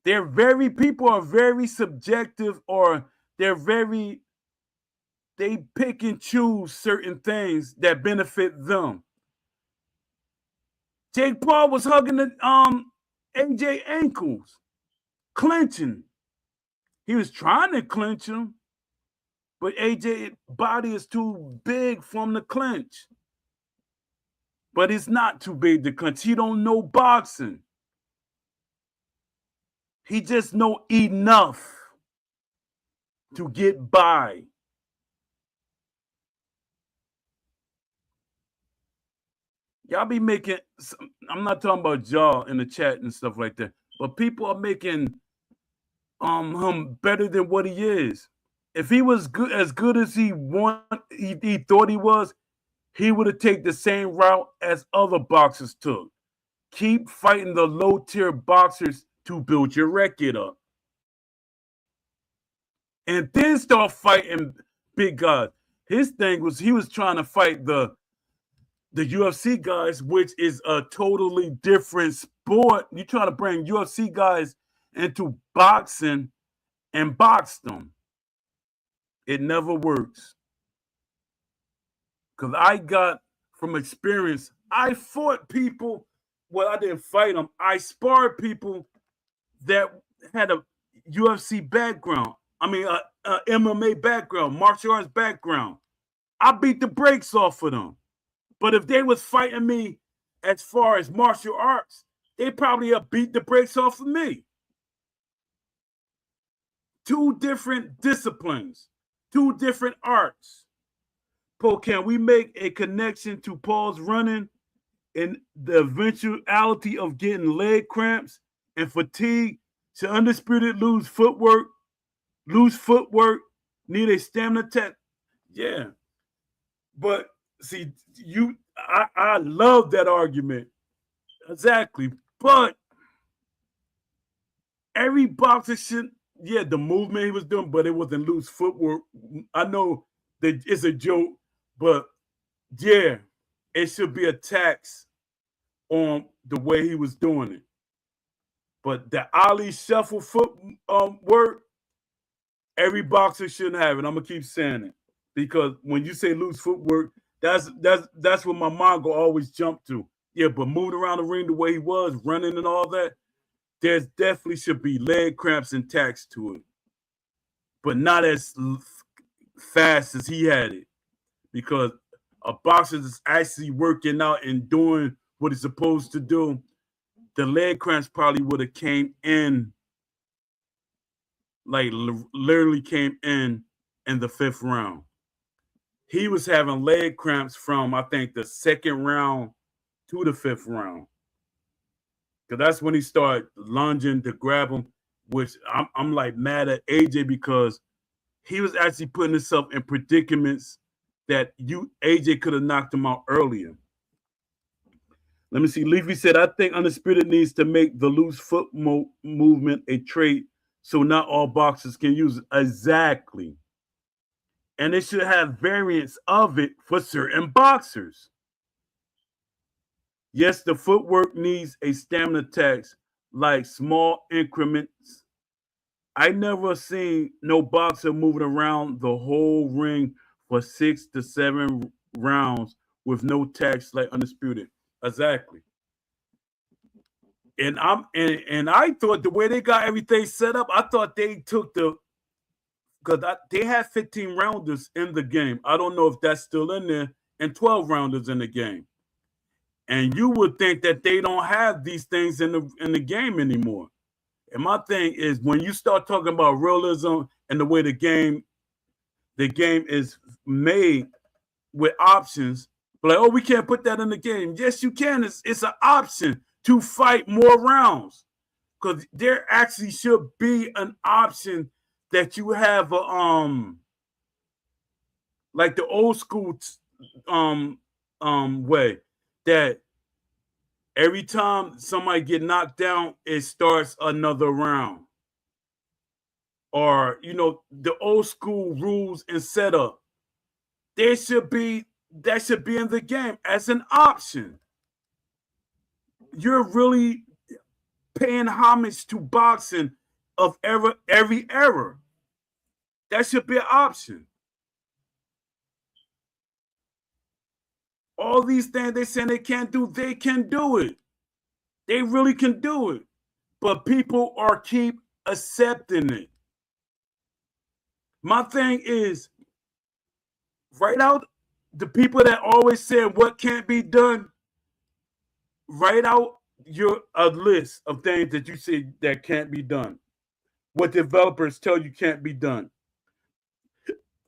People are very subjective, or they pick and choose certain things that benefit them. Jake Paul was hugging the AJ ankles, clinching. He was trying to clinch him, but AJ's body is too big for him to clinch. But it's not too big to clinch. He don't know boxing. He just know enough to get by. Y'all be making, I'm not talking about y'all in the chat and stuff like that, but people are making him better than what he is. If he was as good as he thought he was, he would have taken the same route as other boxers took. Keep fighting the low-tier boxers to build your record up. And then start fighting big guys. His thing was he was trying to fight the UFC guys, which is a totally different sport. You're trying to bring UFC guys into boxing and box them. It never works. Because I got from experience, I fought people. Well, I didn't fight them. I sparred people that had a UFC background. I mean, a MMA background, martial arts background. I beat the brakes off of them. But if they was fighting me as far as martial arts, they probably have beat the brakes off of me. two different disciplines, two different arts. Paul, can we make a connection to Paul's running and the eventuality of getting leg cramps and fatigue? Should Undisputed lose footwork, need a stamina test? Yeah. But see, I love that argument. Exactly. But every boxer should, yeah, the movement he was doing, but it wasn't loose footwork. I know that it's a joke, but yeah, it should be a tax on the way he was doing it. But the Ali shuffle foot work, every boxer shouldn't have it. I'm gonna keep saying it because when you say loose footwork, that's what my mind will always jump to. Yeah, but moving around the ring the way he was, running and all that, there's definitely should be leg cramps and tacks to it, but not as fast as he had it, because a boxer that's actually working out and doing what he's supposed to do, the leg cramps probably would have came in, like literally came in the fifth round. He was having leg cramps from, I think, the second round to the fifth round. Because that's when he started lunging to grab him, which I'm like mad at AJ because he was actually putting himself in predicaments that AJ could have knocked him out earlier. Let me see. Leafy said, I think Undisputed needs to make the loose foot movement a trait so not all boxers can use it. Exactly. And they should have variants of it for certain boxers. Yes, the footwork needs a stamina tax, like small increments. I never seen no boxer moving around the whole ring for 6 to 7 rounds with no tax like Undisputed. Exactly. And I thought the way they got everything set up, I thought they took because they had 15 rounders in the game. I don't know if that's still in there, and 12 rounders in the game. And you would think that they don't have these things in the game anymore. And my thing is, when you start talking about realism and the way the game is made with options, like, oh, we can't put that in the game. Yes, you can. It's an option to fight more rounds, because there actually should be an option that you have like the old school way, that every time somebody get knocked down, it starts another round. Or, the old school rules and setup. That should be in the game as an option. You're really paying homage to boxing of every era. That should be an option. All these things they saying they can't do, they can do it. They really can do it. But people keep accepting it. My thing is, write out the people that always say what can't be done. Write out a list of things that you say that can't be done. What developers tell you can't be done.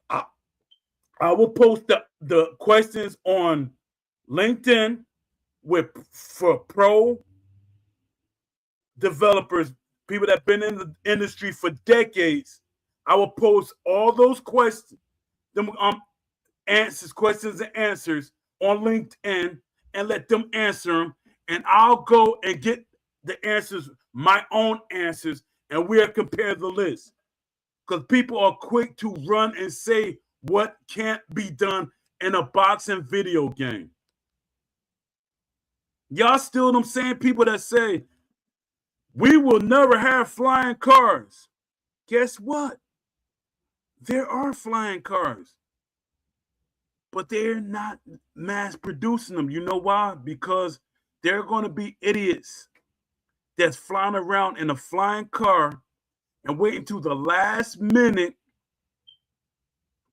I will post the questions on LinkedIn for pro developers, people that have been in the industry for decades. I will post all those questions, questions and answers on LinkedIn, and let them answer them. And I'll go and get the answers, my own answers, and we'll compare the list. Because people are quick to run and say what can't be done in a boxing video game. Y'all still them same people that say, we will never have flying cars. Guess what? There are flying cars. But they're not mass producing them. You know why? Because there are going to be idiots that's flying around in a flying car and waiting to the last minute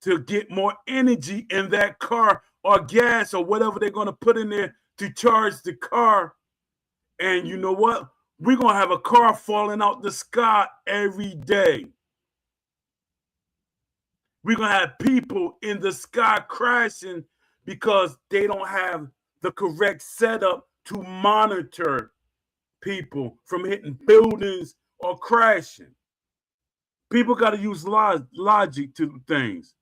to get more energy in that car or gas or whatever they're going to put in there to charge the car. And you know what? We're going to have a car falling out the sky every day. We're going to have people in the sky crashing because they don't have the correct setup to monitor people from hitting buildings or crashing. People got to use logic to things.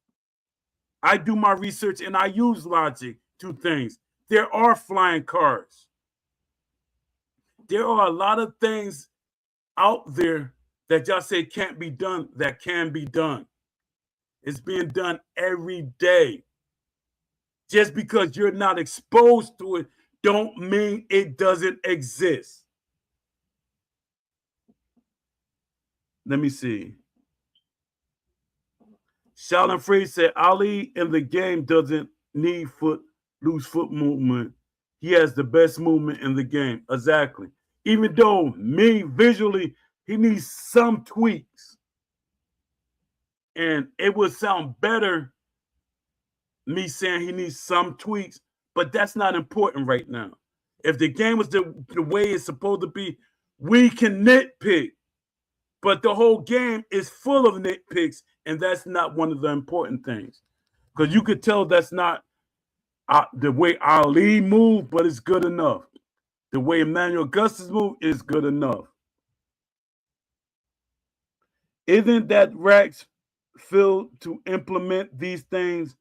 I do my research and I use logic to things. There are flying cars. There are a lot of things out there that y'all say can't be done that can be done. It's being done every day. Just because you're not exposed to it don't mean it doesn't exist. Let me see. Shaolin Free said Ali in the game doesn't need loose foot movement. He has the best movement in the game. Exactly. Even though me visually, he needs some tweaks. And it would sound better me saying he needs some tweaks, but that's not important right now. If the game was the way it's supposed to be, we can nitpick. But the whole game is full of nitpicks, and that's not one of the important things. Because you could tell that's not the way Ali moved, but it's good enough. The way Emmanuel Augustus moved is good enough. Isn't that Rax filled to implement these things?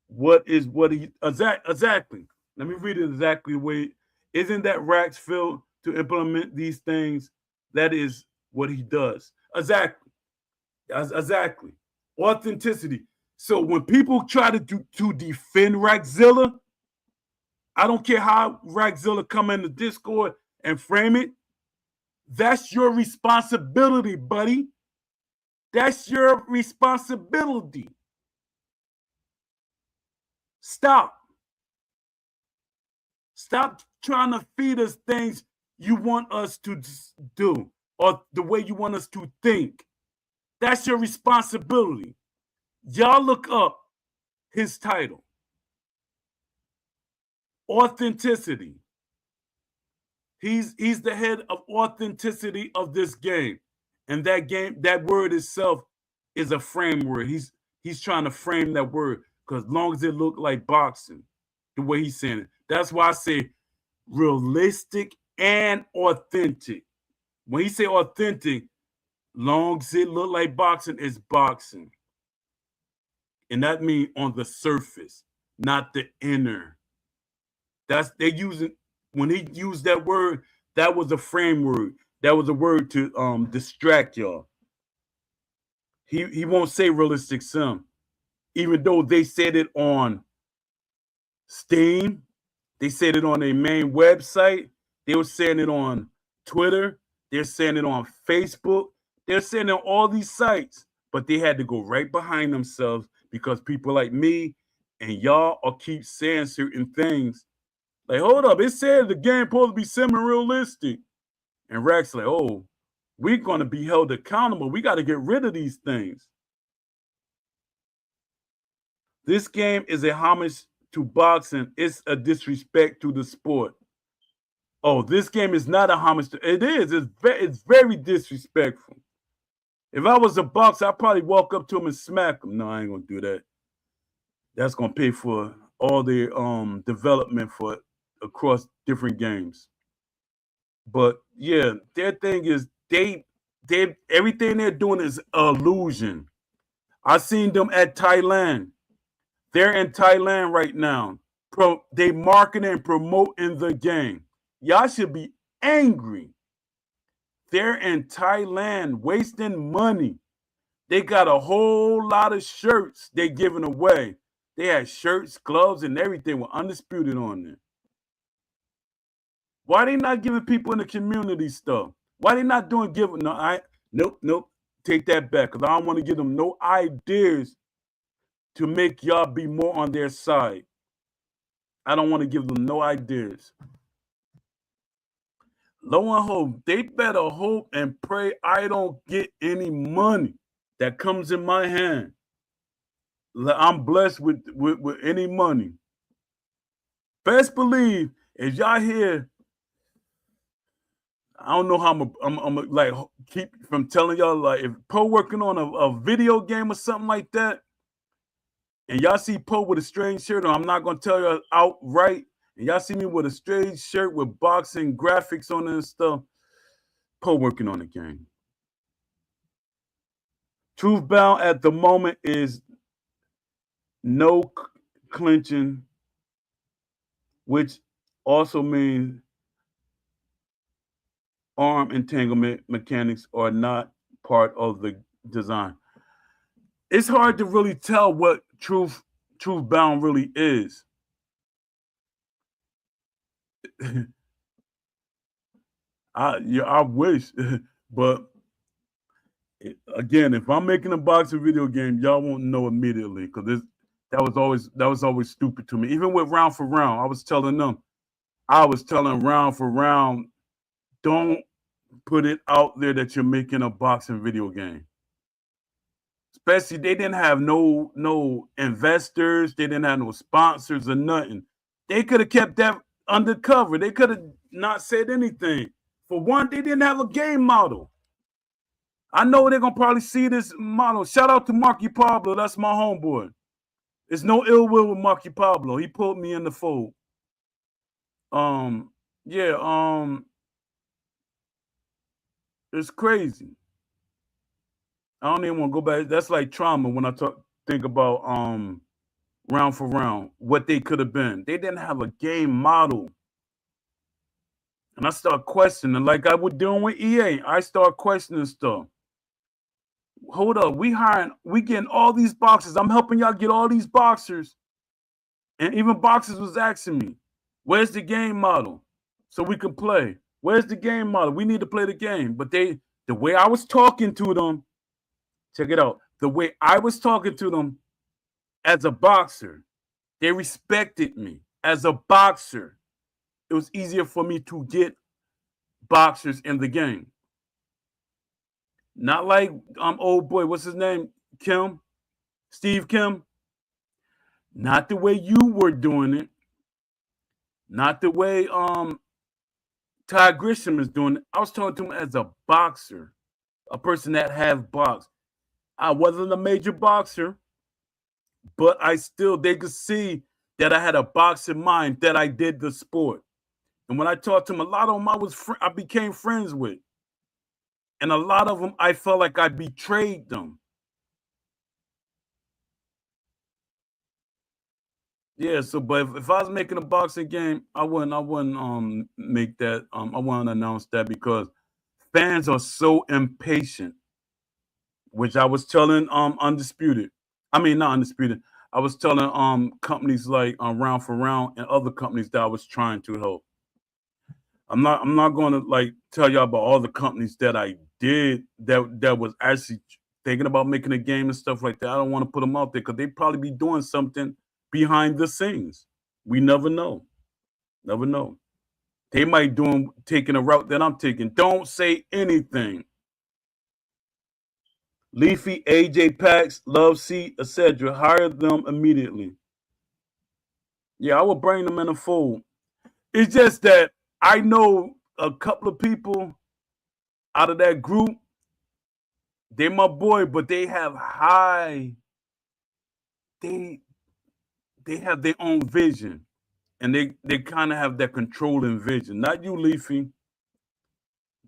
What he exactly? Let me read it exactly the way. Isn't that Rax filled to implement these things? That is what he does. Exactly. Exactly. Authenticity. So when people try to defend Raxzilla, I don't care how Raxzilla come in the Discord and frame it. That's your responsibility, buddy. That's your responsibility. Stop. Stop trying to feed us things you want us to do or the way you want us to think. That's your responsibility. Y'all look up his title. Authenticity. He's the head of authenticity of this game. And that word itself is a frame word. He's trying to frame that word because as long as it look like boxing, the way he's saying it. That's why I say realistic and authentic. When he say authentic, long as it look like boxing, it's boxing. And that means on the surface, not the inner. That's they using when he used that word, that was a frame word. That was a word to distract y'all. He won't say realistic sim, even though they said it on Steam, they said it on their main website, they were saying it on Twitter, they're saying it on Facebook, they're saying it on all these sites, but they had to go right behind themselves because people like me and y'all all keep saying certain things. Like, hold up, it said the game supposed to be semi-realistic. And Rax like, oh, we're going to be held accountable. We got to get rid of these things. This game is a homage to boxing. It's a disrespect to the sport. Oh, this game is not a homage to it. Is. It's very disrespectful. If I was a boxer, I'd probably walk up to him and smack him. No, I ain't going to do that. That's going to pay for all the development for across different games. But yeah, their thing is they everything they're doing is illusion. I seen them at Thailand. They're in Thailand right now. They marketing and promoting the game. Y'all should be angry. They're in Thailand wasting money. They got a whole lot of shirts they giving away. They had shirts, gloves, and everything with Undisputed on them. Why they not giving people in the community stuff? Why they not giving? No, nope. Take that back because I don't want to give them no ideas to make y'all be more on their side. I don't want to give them no ideas. Lo and hope, they better hope and pray I don't get any money that comes in my hand. I'm blessed with any money. Best believe if y'all hear, I don't know how I'm like keep from telling y'all, like, if Poe working on a video game or something like that, and y'all see Poe with a strange shirt on, I'm not gonna tell you outright. And y'all see me with a strange shirt with boxing graphics on it and stuff. Poe working on the game. Truth bound at the moment is no clinching, which also means arm entanglement mechanics are not part of the design. It's hard to really tell what truth bound really is. I wish, but again, if I'm making a boxing video game, y'all won't know immediately because that was always stupid to me. Even with round for round, I was telling round for round, don't put it out there that you're making a boxing video game. Especially they didn't have no investors, they didn't have no sponsors or nothing. They could have kept that undercover. They could have not said anything. For one, they didn't have a game model. I know they're gonna probably see this model. Shout out to Marky Pablo. That's my homeboy. There's no ill will with Marky Pablo. He pulled me in the fold. Yeah, it's crazy. I don't even want to go back. That's like trauma when I think about round for round, what they could have been. They didn't have a game model. And I start questioning, like I was doing with EA. I start questioning stuff. Hold up, we getting all these boxes. I'm helping y'all get all these boxers. And even boxers was asking me, where's the game model? So we can play. Where's the game model? We need to play the game. But the way I was talking to them, check it out. The way I was talking to them as a boxer, they respected me as a boxer. It was easier for me to get boxers in the game. Not like old boy, what's his name? Steve Kim. Not the way you were doing it. Not the way Ty Grisham is doing it. I was talking to him as a boxer, a person that have boxed. I wasn't a major boxer, but they could see that I had a boxing mind, that I did the sport. And when I talked to him, a lot of them I became friends with. And a lot of them, I felt like I betrayed them. Yeah, so but if I was making a boxing game, I wouldn't make that I wouldn't announce that because fans are so impatient, which I was telling Undisputed. I mean not Undisputed. I was telling companies like Round for Round and other companies that I was trying to help. I'm not going to like tell y'all about all the companies that I did that was actually thinking about making a game and stuff like that. I don't want to put them out there because they probably be doing something behind the scenes. We never know. Never know. They might taking a route that I'm taking. Don't say anything. Leafy, AJ Pax, Love Seat, etc. Hire them immediately. Yeah, I will bring them in the fold. It's just that I know a couple of people out of that group. They my boy, but they have they have their own vision. And they kind of have that controlling vision. Not you, Leafy.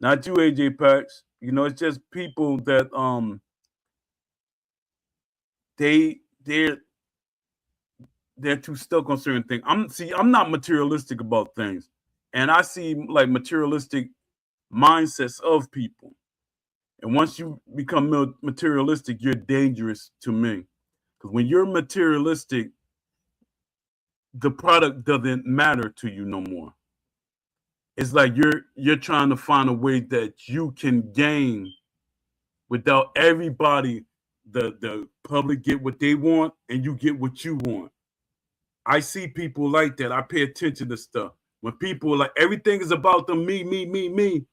Not you, AJ Pax. You know, it's just people that they're too stuck on certain things. I'm not materialistic about things. And I see like materialistic mindsets of people. And once you become materialistic, you're dangerous to me. Because when you're materialistic, the product doesn't matter to you no more. It's like you're trying to find a way that you can gain without everybody, the public get what they want and you get what you want. I see people like that. I pay attention to stuff. When people are like everything is about them, me.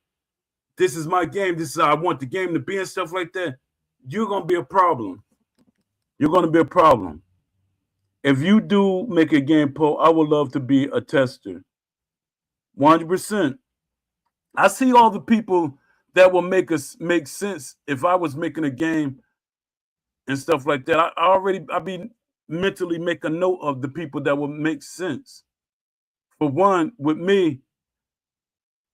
This is my game. This is how I want the game to be and stuff like that. You're gonna be a problem. You're gonna be a problem. If you do make a game, Poe, I would love to be a tester. 100%. I see all the people that will make sense if I was making a game and stuff like that. I be mentally make a note of the people that will make sense. For one, with me,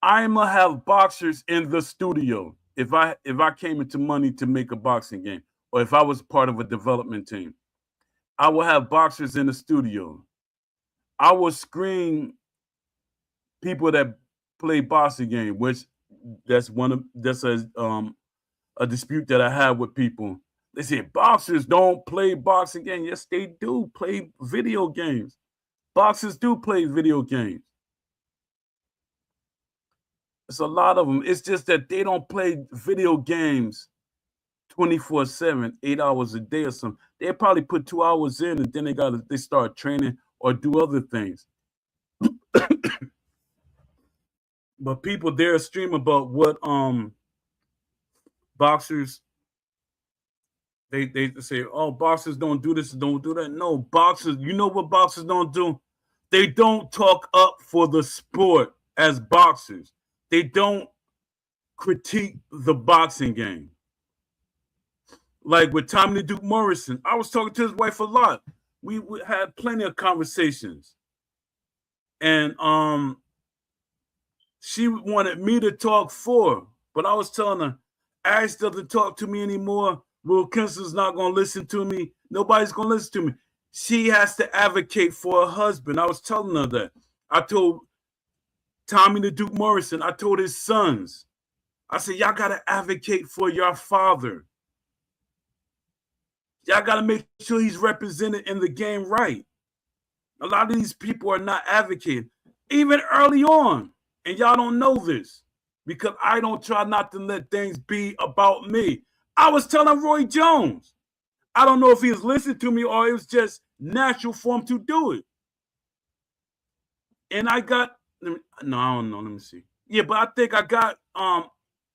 I'm gonna have boxers in the studio if I came into money to make a boxing game, or if I was part of a development team. I will have boxers in the studio. I will screen people that play boxing game, which that's a dispute that I have with people. They say boxers don't play boxing game. Yes, they do play video games. Boxers do play video games. It's a lot of them. It's just that they don't play video games 24/7, 8 hours a day or something. They probably put 2 hours in and then they start training or do other things. But people there stream about what boxers they say, oh, boxers don't do this, don't do that. No, boxers, you know what boxers don't do? They don't talk up for the sport as boxers. They don't critique the boxing game. Like with Tommy the Duke Morrison, I was talking to his wife a lot. We had plenty of conversations. And she wanted me to talk for her, but I was telling her, Ash doesn't talk to me anymore. Will Kinsler's not going to listen to me. Nobody's going to listen to me. She has to advocate for her husband. I was telling her that. I told Tommy the Duke Morrison, I told his sons, I said, y'all got to advocate for your father. Y'all got to make sure he's represented in the game right. A lot of these people are not advocating, even early on. And y'all don't know this because I don't try not to let things be about me. I was telling Roy Jones. I don't know if he was listening to me or it was just natural for him to do it. And I got, no, I don't know. Let me see. Yeah, but I think I got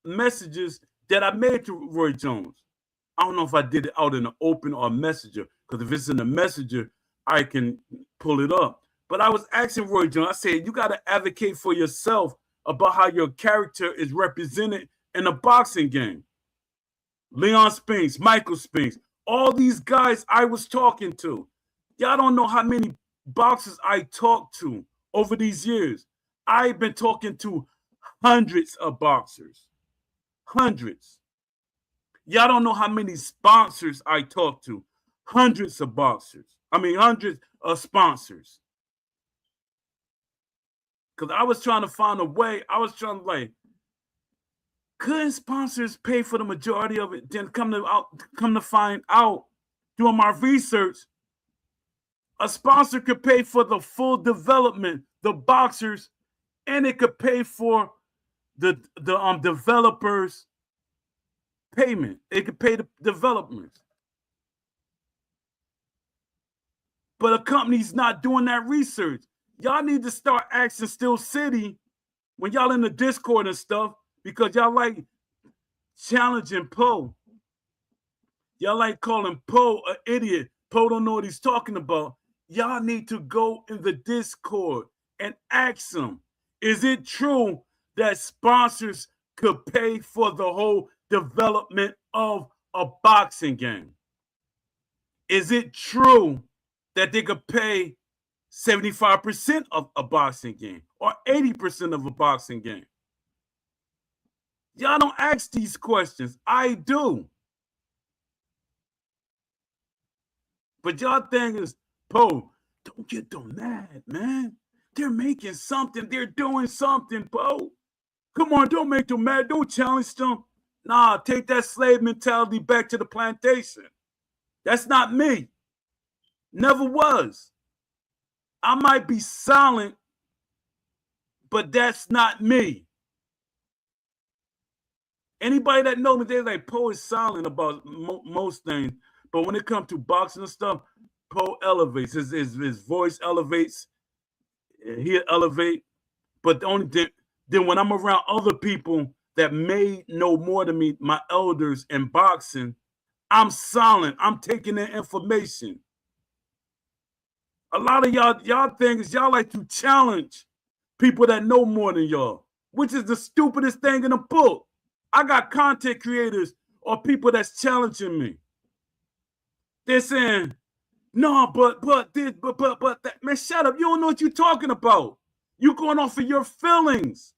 messages that I made to Roy Jones. I don't know if I did it out in the open or messenger, because if it's in the messenger, I can pull it up. But I was asking Roy Jones, I said, you got to advocate for yourself about how your character is represented in a boxing game. Leon Spinks, Michael Spinks, all these guys I was talking to. Y'all don't know how many boxers I talked to over these years. I've been talking to hundreds of boxers. Hundreds. Y'all don't know how many sponsors I talked to. Hundreds of boxers. Hundreds of sponsors. Because I was trying to find a way. I was trying to couldn't sponsors pay for the majority of it? Then come to find out, doing my research, a sponsor could pay for the full development, the boxers, and it could pay for the developers' payment. It could pay the development. But a company's not doing that research. Y'all need to start asking Steel City when y'all in the Discord and stuff, because y'all like challenging Poe. Y'all like calling Poe an idiot. Poe don't know what he's talking about. Y'all need to go in the Discord and ask him, is it true that sponsors could pay for the whole development of a boxing game? Is it true that they could pay 75% of a boxing game or 80% of a boxing game? Y'all don't ask these questions. I do. But y'all think is, Poe, don't get them mad, man. They're making something. They're doing something, Poe. Come on, don't make them mad. Don't challenge them. Nah, take that slave mentality back to the plantation. That's not me. Never was. I might be silent, but that's not me. Anybody that knows me, they're like, Poe is silent about most things. But when it comes to boxing and stuff, Poe elevates. His voice elevates. He'll elevate. But the only thing, then when I'm around other people that may know more than me, my elders in boxing, I'm silent. I'm taking in information. A lot of y'all things, y'all like to challenge people that know more than y'all. which is the stupidest thing in the book. I got content creators or people that's challenging me. They're saying, no, but this, but that. Man, shut up. You don't know what you're talking about. You're going off of your feelings.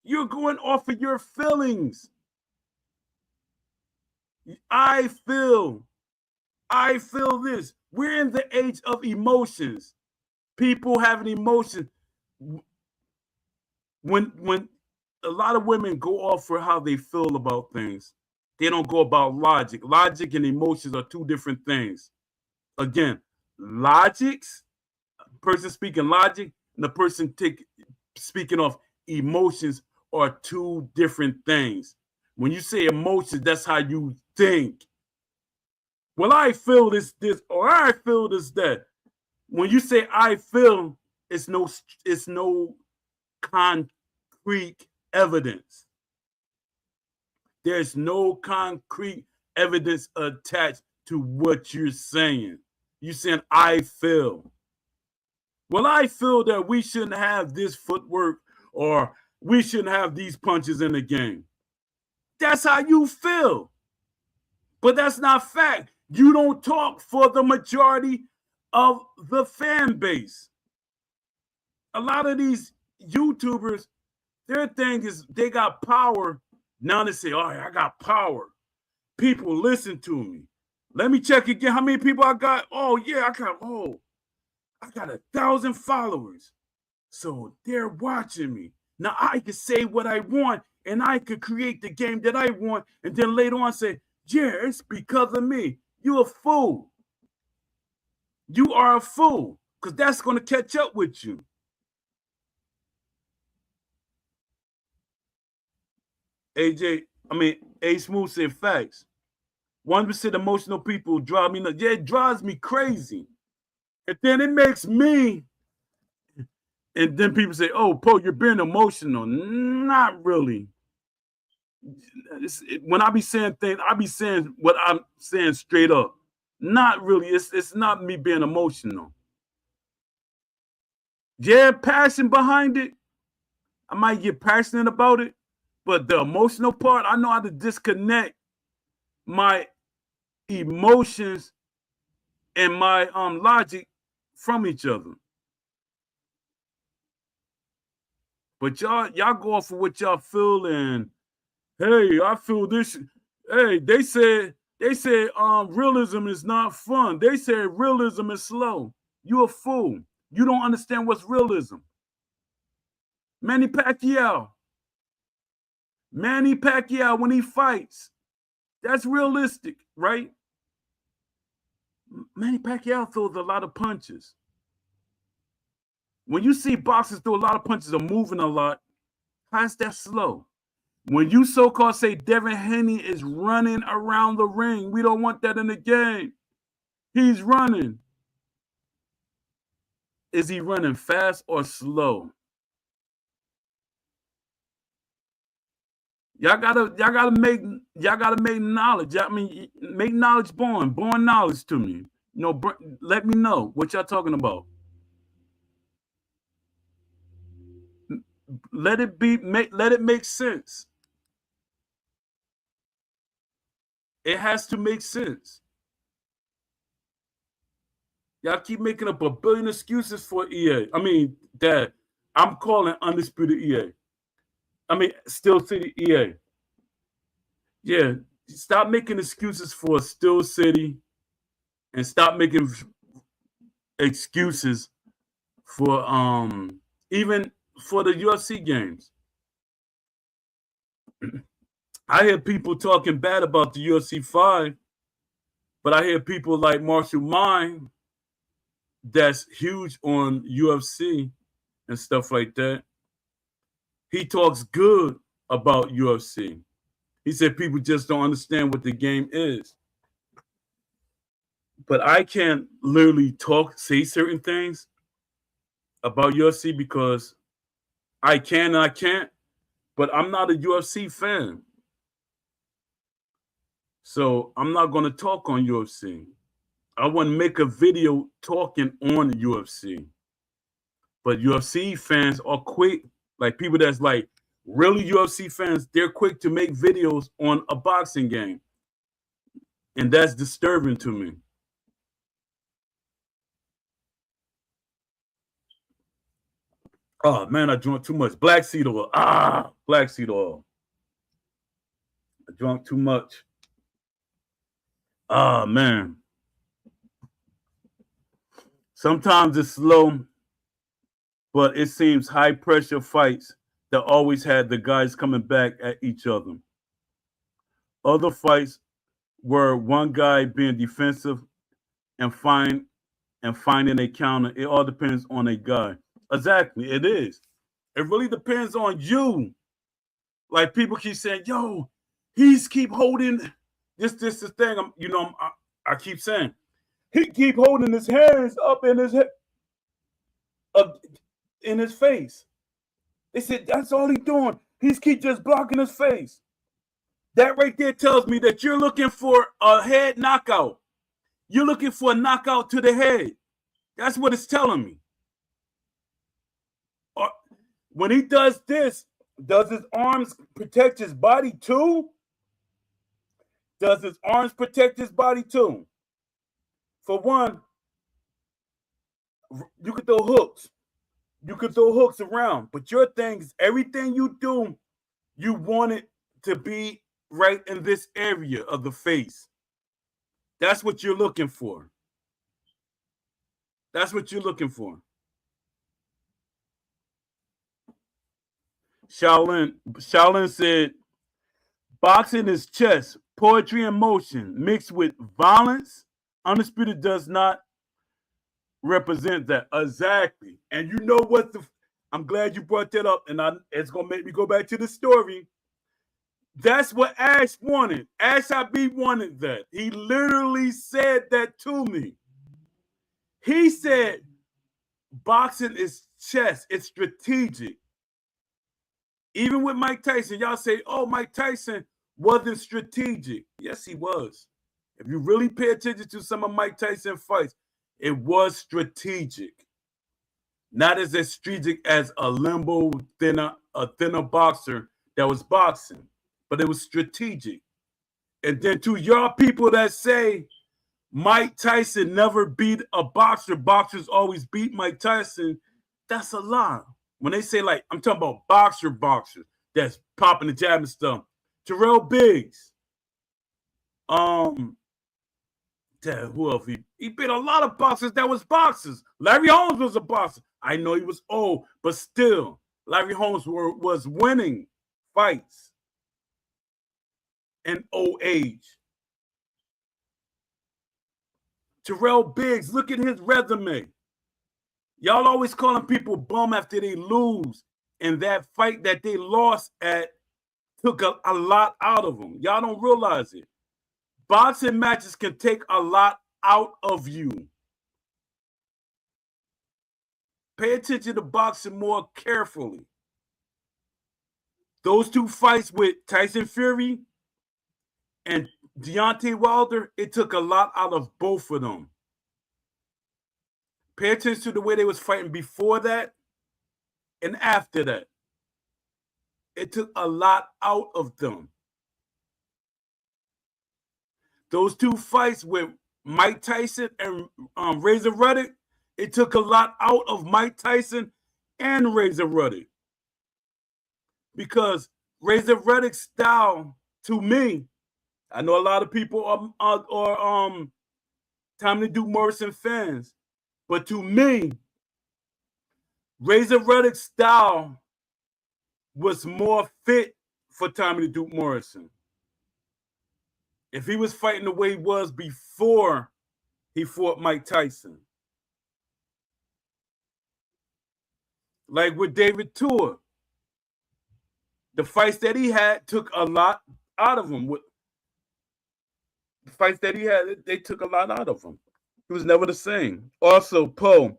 You're going off of your feelings. I feel this. We're in the age of emotions. People having emotions. When a lot of women go off for how they feel about things, they don't go about logic. Logic and emotions are two different things. Again, logics, person speaking logic, and the person speaking of emotions are two different things. When you say emotions, that's how you think. Well, I feel this, or I feel this, that. When you say I feel, it's no concrete evidence. There's no concrete evidence attached to what you're saying. You're saying I feel. Well, I feel that we shouldn't have this footwork, or we shouldn't have these punches in the game. That's how you feel. But that's not fact. You don't talk for the majority of the fan base. A lot of these YouTubers, their thing is they got power. Now they say, oh, I got power. People listen to me. Let me check again how many people I got. Oh, yeah, I got 1,000 followers. So they're watching me. Now I can say what I want, and I could create the game that I want, and then later on say, yeah, it's because of me. You're a fool. You are a fool, because that's going to catch up with you. A Smooth said facts. 1% emotional people drive me nuts. Yeah, it drives me crazy. And then it makes me, and then people say, oh, Poe, you're being emotional. Not really. When I be saying things, I be saying what I'm saying straight up. Not really. It's not me being emotional. Yeah, passion behind it. I might get passionate about it, but the emotional part, I know how to disconnect my emotions and my logic from each other. But y'all go off of what y'all feel, and hey, I feel this. Hey, they said realism is not fun. They said realism is slow. You a fool. You don't understand what's realism. Manny Pacquiao, when he fights, that's realistic, right? Manny Pacquiao throws a lot of punches. When you see boxers throw a lot of punches or moving a lot, how's that slow? When you so-called say Devin Haney is running around the ring, we don't want that in the game. He's running. Is he running fast or slow? Y'all gotta make knowledge. Make knowledge born knowledge to me. Let me know what y'all talking about. Let it make sense. It has to make sense. Y'all keep making up a billion excuses for EA. That I'm calling Undisputed EA. Steel City EA. Yeah, stop making excuses for Steel City, and stop making excuses for even for the UFC games. I hear people talking bad about the UFC 5, but I hear people like Marshall Mine that's huge on UFC and stuff like that. He talks good about UFC. He said people just don't understand what the game is. But I can't literally say certain things about UFC because I can and I can't, but I'm not a UFC fan. So I'm not going to talk on UFC. I want to make a video talking on UFC. But UFC fans are quick Like people that's like really UFC fans, they're quick to make videos on a boxing game. And that's disturbing to me. Oh man, I drank too much. Black seed oil. Black seed oil. I drank too much. Man. Sometimes it's slow, but it seems high pressure fights that always had the guys coming back at each other. Other fights were one guy being defensive and finding a counter. It all depends on a guy. Exactly, it is. It really depends on you. Like people keep saying, "Yo, he's keep holding this the thing." I keep saying he keep holding his hands up in his head, in his face. They said that's all he's doing. He's keep just blocking his face. That right there tells me that you're looking for a head knockout. You're looking for a knockout to the head. That's what it's telling me. When he does this, does his arms protect his body too? Does his arms protect his body too? For one, you could throw hooks. You could throw hooks around, but your things, everything you do, you want it to be right in this area of the face. That's what you're looking for. That's what you're looking for. Shaolin said, boxing is chess, poetry and motion mixed with violence. Undisputed does not represent that. Exactly. And you know what? I'm glad you brought that up, and it's going to make me go back to the story. That's what Ash wanted. Ash IB wanted that. He literally said that to me. He said, boxing is chess. It's strategic. Even with Mike Tyson, y'all say, oh, Mike Tyson wasn't strategic. Yes, he was. If you really pay attention to some of Mike Tyson fights, it was strategic. Not as strategic as a limbo, thinner boxer that was boxing, but it was strategic. And then to y'all people that say Mike Tyson never beat a boxer, boxers always beat Mike Tyson, that's a lie. When they say, like, I'm talking about boxers that's popping the jab and stuff. Terrell Biggs. Who else? He beat a lot of boxers that was boxers. Larry Holmes was a boxer. I know he was old, but still, Larry Holmes was winning fights in old age. Terrell Biggs, look at his resume. Y'all always calling people bum after they lose, and that fight that they lost at took a lot out of them. Y'all don't realize it. Boxing matches can take a lot out of you. Pay attention to boxing more carefully. Those two fights with Tyson Fury and Deontay Wilder, it took a lot out of both of them. Pay attention to the way they was fighting before that and after that. It took a lot out of them. Those two fights with Mike Tyson and Razor Ruddock, it took a lot out of Mike Tyson and Razor Ruddock. Because Razor Ruddock's style, to me, I know a lot of people are Time to Do Morrison fans, but to me, Razor Ruddock's style was more fit for Tommy Duke Morrison. If he was fighting the way he was before he fought Mike Tyson. Like with David Tua, the fights that he had took a lot out of him. The fights that he had, they took a lot out of him. He was never the same. Also, Poe,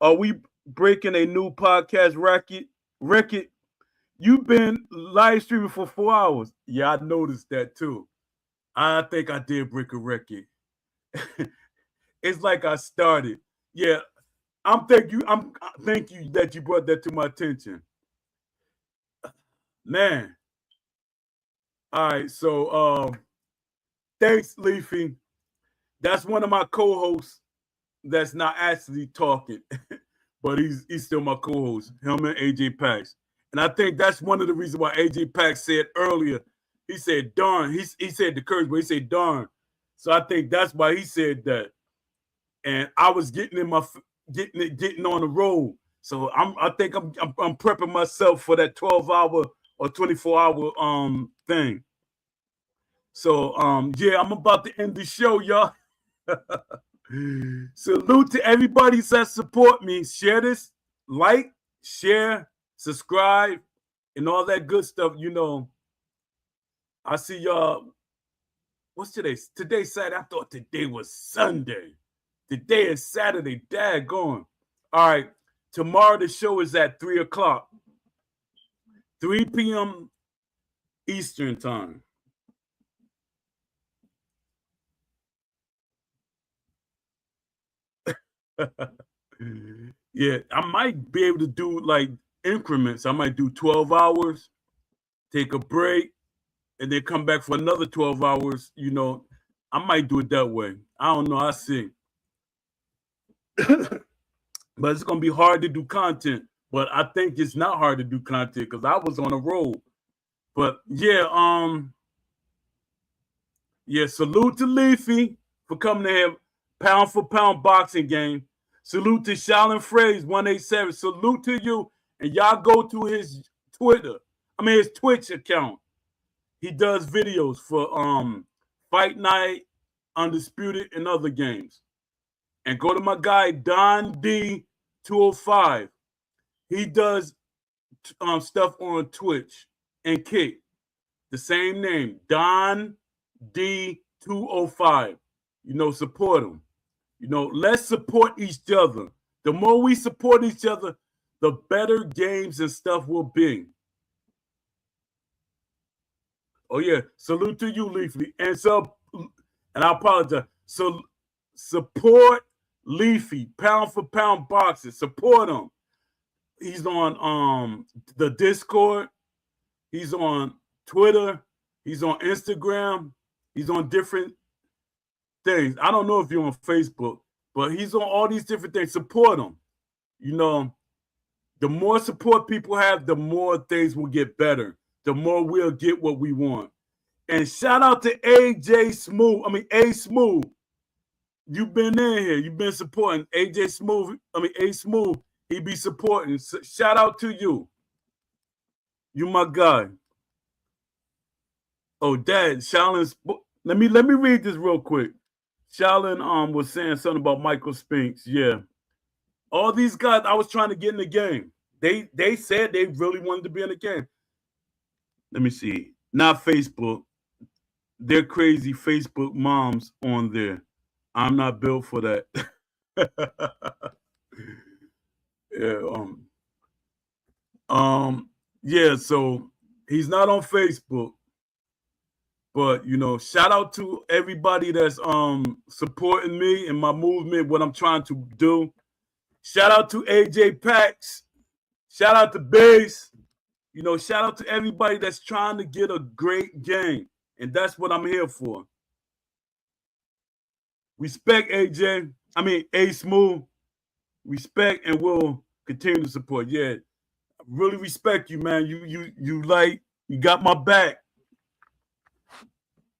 are we breaking a new podcast record? You've been live streaming for 4 hours. Yeah, I noticed that too. I think I did break a record. It's like I started. Yeah, thank you that you brought that to my attention. Man. All right, so thanks, Leafy. That's one of my co-hosts that's not actually talking, but he's still my co-host, him and AJ Pax. And I think that's one of the reasons why AJ Pax said earlier, he said darn, he said the curse, but he said darn. So I think that's why he said that. And I was getting on the road. So I think I'm prepping myself for that 12-hour or 24-hour thing. So yeah, I'm about to end the show, y'all. Salute to everybody that support me. Share this, like, share, subscribe, and all that good stuff. You know, I see y'all. What's today? Today's Saturday. I thought today was Sunday. Today is Saturday. Daggone. All right. Tomorrow the show is at 3 o'clock. 3 p.m. Eastern time. Yeah, I might be able to do like increments. I might do 12 hours, take a break, and then come back for another 12 hours. You know, I might do it that way. I don't know. I see. But it's gonna be hard to do content. But I think it's not hard to do content because I was on a roll. But yeah, salute to Leafy for coming to have pound for pound boxing game. Salute to Shaolin Phrase 187. Salute to you. And y'all go to his his Twitch account. He does videos for Fight Night, Undisputed, and other games. And go to my guy Don D205. He does stuff on Twitch and Kick. The same name, Don D205. You know, support him. You know, let's support each other. The more we support each other, the better games and stuff will be. Oh yeah, salute to you, Leafy. And I apologize. So support Leafy, pound for pound boxing. Support him. He's on the Discord. He's on Twitter. He's on Instagram. He's on different things. I don't know if you're on Facebook, but he's on all these different things. Support him. You know, the more support people have, the more things will get better. The more we'll get what we want. And shout out to A Smooth. You've been in here. You've been supporting A Smooth. He be supporting. So shout out to you. You my guy. Oh, Dad, Shaolin's. Let me read this real quick. Shaolin was saying something about Michael Spinks. Yeah. All these guys, I was trying to get in the game. They said they really wanted to be in the game. Let me see. Not Facebook. They're crazy Facebook moms on there. I'm not built for that. Yeah. So he's not on Facebook. But you know, shout out to everybody that's supporting me and my movement, what I'm trying to do. Shout out to AJ Pax. Shout out to Base. You know, shout out to everybody that's trying to get a great game. And that's what I'm here for. Respect AJ. A Smooth. Respect, and we'll continue to support. Yeah. I really respect you, man. You got my back.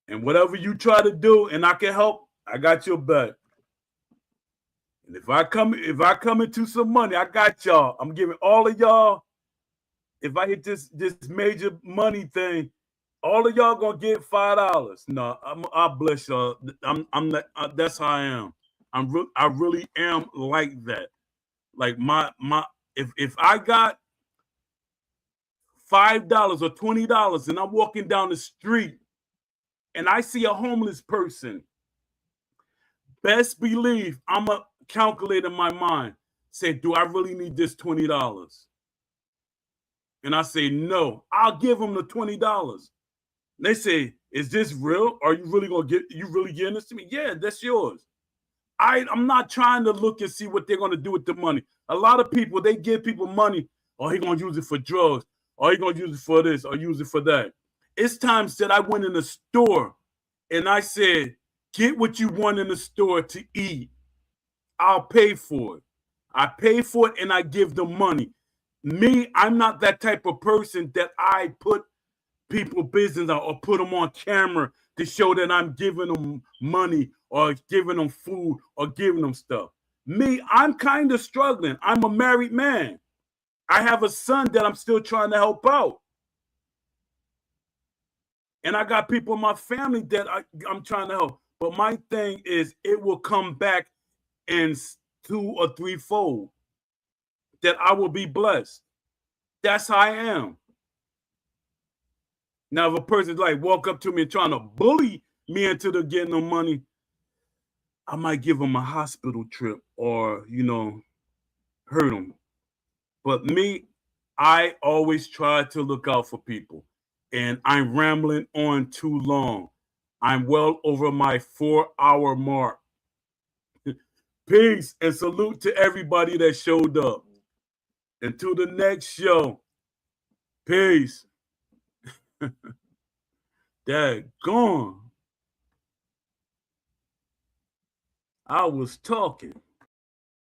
And whatever you try to do and I can help, I got your back. And if I come into some money, I got y'all. I'm giving all of y'all. If I hit this major money thing, all of y'all gonna get $5. No, I'll bless y'all. That's how I am. I really am like that. Like if I got $5 or $20 and I'm walking down the street and I see a homeless person, best believe I'm a calculate in my mind. Say, do I really need this $20? And I say, no, I'll give them the $20. They say, is this real? Are you really getting this to me? Yeah, that's yours. I'm not trying to look and see what they're going to do with the money. A lot of people, they give people money. Oh, he's going to use it for drugs. Are you going to use it for this or use it for that? It's times that I went in the store and I said, get what you want in the store to eat. I'll pay for it. I pay for it and I give them money. Me, I'm not that type of person that I put people business out or put them on camera to show that I'm giving them money or giving them food or giving them stuff. Me, I'm kind of struggling. I'm a married man. I have a son that I'm still trying to help out. And I got people in my family that I'm trying to help. But my thing is it will come back in 2 or 3-fold that I will be blessed. That's how I am. Now, if a person's like walk up to me and trying to bully me into the getting no money, I might give them a hospital trip or, hurt them. But me, I always try to look out for people. And I'm rambling on too long. I'm well over my 4-hour mark. Peace and salute to everybody that showed up. Until the next show. Peace. Daggone. I was talking.